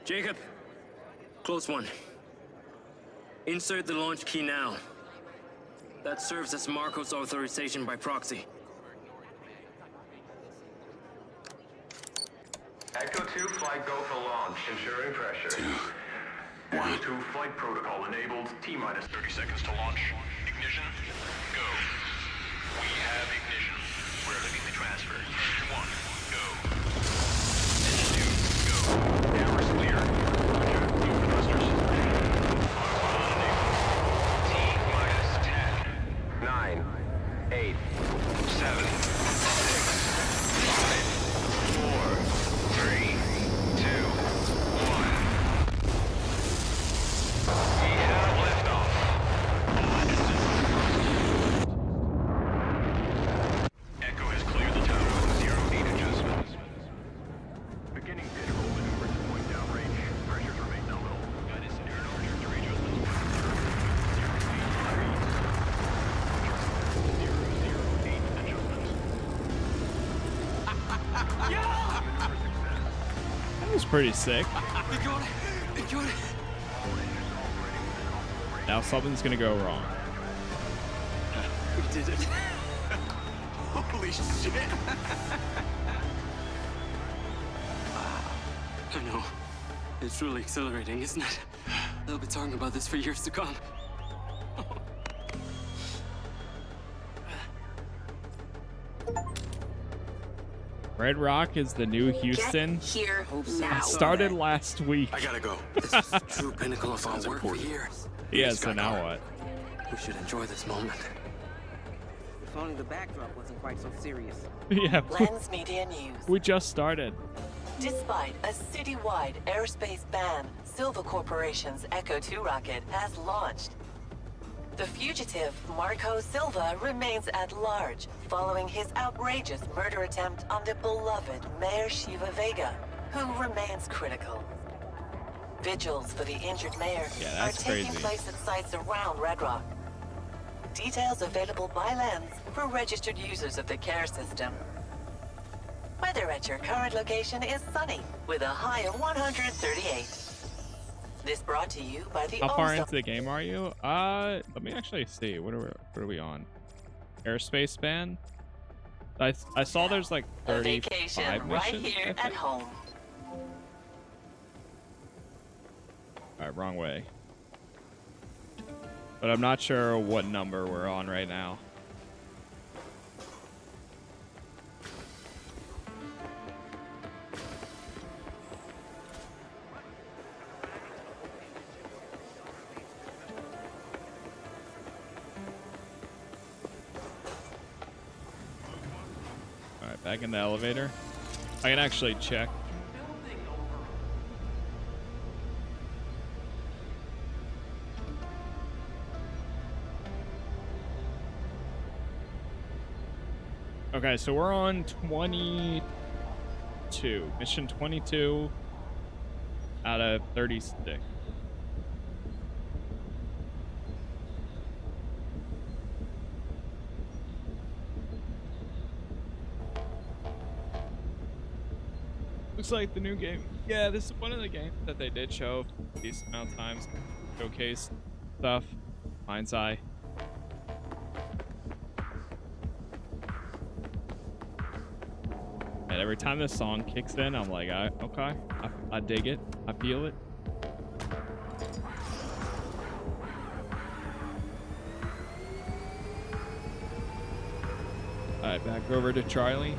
Jacob, close one. Insert the launch key now. That serves as Marco's authorization by proxy. Echo 2, flight go for launch, ensuring pressure. 2, 1. Echo 2, flight protocol enabled. T-minus 30 seconds to launch. Ignition, go. We have ignition. We're leaving the transfer. Engine 1, go. Engine 2, go. Cameras clear. Roger, move thrusters. Autopilot enabled. T-minus 10. 9, 8, 7, 6, 5, 4, 3, 2, 1. We have liftoff. Echo has cleared the tower. 0 need adjustments. Beginning pit roll maneuver to point down range. Pressures remain nominal. Guidance and air trajectory adjustments. 0 adjustments. That was pretty sick. Now something's gonna go wrong. We did it. Holy shit. I know. It's really exhilarating, isn't it? They'll be talking about this for years to come. Redrock is the new Houston. Get here now. Started last week. I gotta go. This is the true pinnacle of our work for years. Yeah, so now what? We should enjoy this moment. If only the backdrop wasn't quite so serious. Yeah. Lens Media News. We just started. Despite a citywide airspace ban, Silva Corporation's Echo 2 rocket has launched. The fugitive, Marco Silva, remains at large following his outrageous murder attempt on the beloved Mayor Shiva Vega, who remains critical. Vigils for the injured mayor are taking place at sites around Redrock. Details available by Lens for registered users of the care system. Weather at your current location is sunny, with a high of 138. This brought to you by the How far into the game are you? Let me actually see. What are we on? Airspace ban? I saw there's like 35 vacation missions. right here at home. Alright, wrong way. But I'm not sure what number we're on right now. Alright, back in the elevator. I can actually check. Okay, so we're on 22. Mission 22 out of 36. Looks like the new game. Yeah, this is one of the games that they did show a decent amount of times. Showcase stuff. Mindseye. And every time this song kicks in, I'm like, okay, I dig it. I feel it. Alright, back over to Charlie.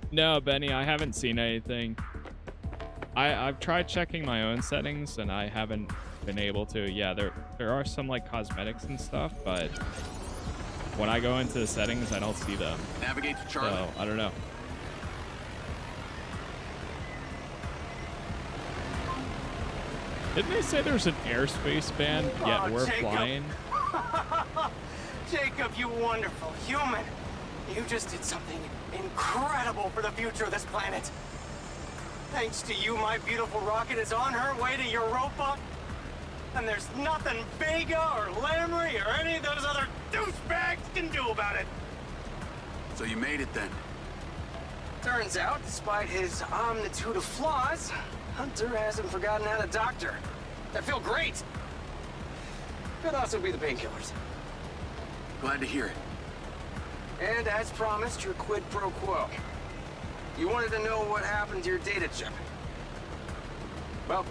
No, Benny, I haven't seen anything. I've tried checking my own settings and I haven't been able to. Yeah, there are some like cosmetics and stuff, but when I go into the settings, I don't see them. Navigate to Charlie. So, I don't know. Didn't they say there's an airspace ban, yet we're Jacob. flying? Jacob, you wonderful human. You just did something incredible for the future of this planet. Thanks to you, my beautiful rocket is on her way to Europa. And there's nothing Vega or Lamry or any of those other douchebags can do about it. So you made it then? Turns out, despite his omnitude of flaws, Hunter hasn't forgotten how to doctor. I feel great. Could also be the painkillers. Glad to hear it. And as promised, your quid pro quo. You wanted to know what happened to your data chip. Well,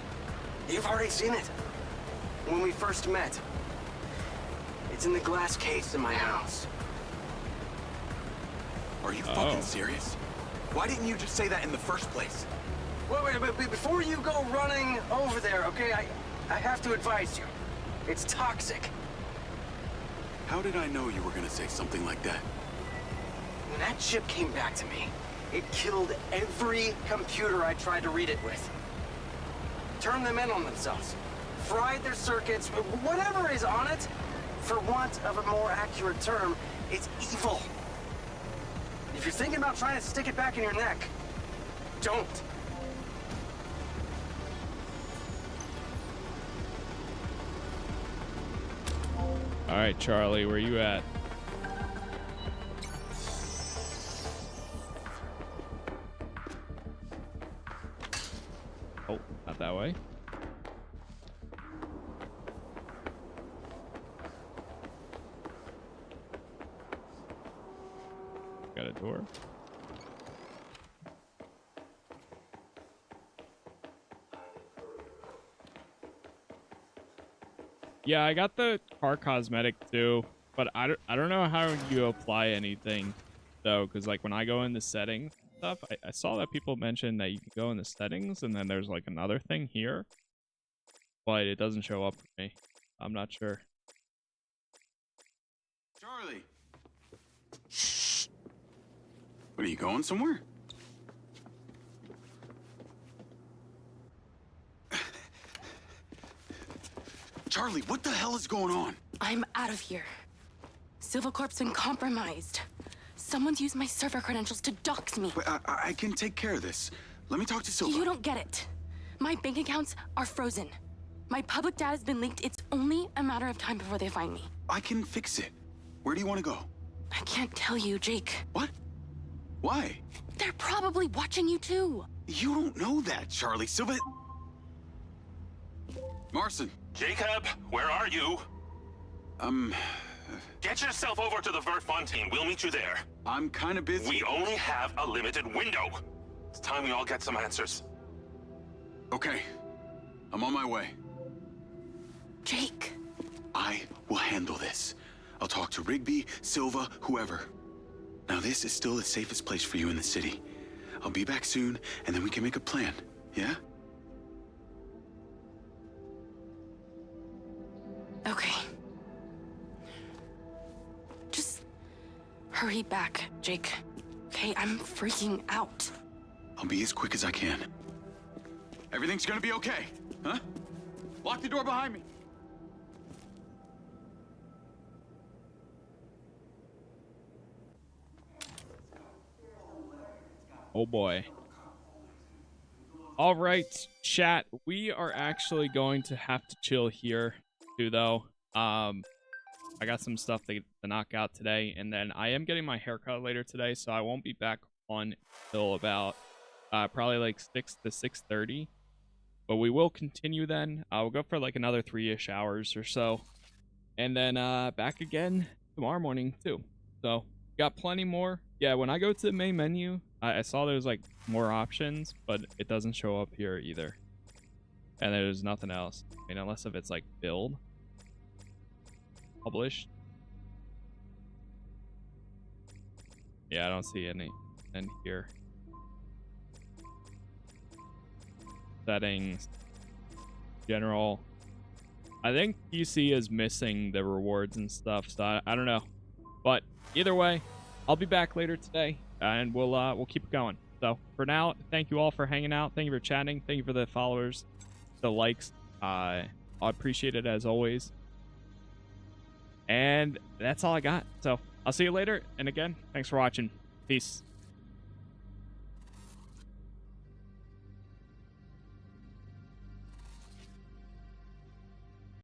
you've already seen it. When we first met. It's in the glass case in my house. Are you fucking serious? Why didn't you just say that in the first place? Wait, before you go running over there, okay, I have to advise you. It's toxic. How did I know you were gonna say something like that? When that chip came back to me, it killed every computer I tried to read it with. Turned them in on themselves. Fried their circuits, whatever is on it, for want of a more accurate term, it's evil. If you're thinking about trying to stick it back in your neck, don't. All right, Charlie, where you at? Oh, not that way. Got a door. Yeah, I got the car cosmetic too, but I don't know how you apply anything though, because like when I go in the settings stuff, I saw that people mentioned that you can go in the settings and then there's like another thing here, but it doesn't show up for me. I'm not sure. Charlie! What, are you going somewhere? Charlie, what the hell is going on? I'm out of here. Silvercorp's been compromised. Someone's used my server credentials to dox me. Wait, I can take care of this. Let me talk to Silva. You don't get it. My bank accounts are frozen. My public data's been leaked. It's only a matter of time before they find me. I can fix it. Where do you want to go? I can't tell you, Jake. What? Why? They're probably watching you too. You don't know that, Charlie. Silva... Morrison. Jacob, where are you? Get yourself over to the Vertfontein. We'll meet you there. I'm kind of busy. We only have a limited window. It's time we all get some answers. Okay. I'm on my way. Jake. I will handle this. I'll talk to Rigby, Silva, whoever. Now this is still the safest place for you in the city. I'll be back soon, and then we can make a plan, yeah? Okay. Just hurry back, Jake. Okay, I'm freaking out. I'll be as quick as I can. Everything's gonna be okay, huh? Lock the door behind me. Oh boy. All right, chat. We are actually going to have to chill here too, though. I got some stuff to knock out today, and then I am getting my haircut later today, so I won't be back on till about probably like 6 to 6:30. But we will continue then. We'll go for like another 3-ish hours or so, and then back again tomorrow morning too. So got plenty more. Yeah, when I go to the main menu, I saw there's like more options, but it doesn't show up here either. And there's nothing else. I mean, unless if it's like build, published. Yeah, I don't see any in here. Settings, general. I think PC is missing the rewards and stuff, so I don't know. But either way, I'll be back later today, and we'll keep it going. So for now, thank you all for hanging out. Thank you for chatting. Thank you for the followers, the likes. I appreciate it as always. And that's all I got. So I'll see you later. And again, thanks for watching. Peace.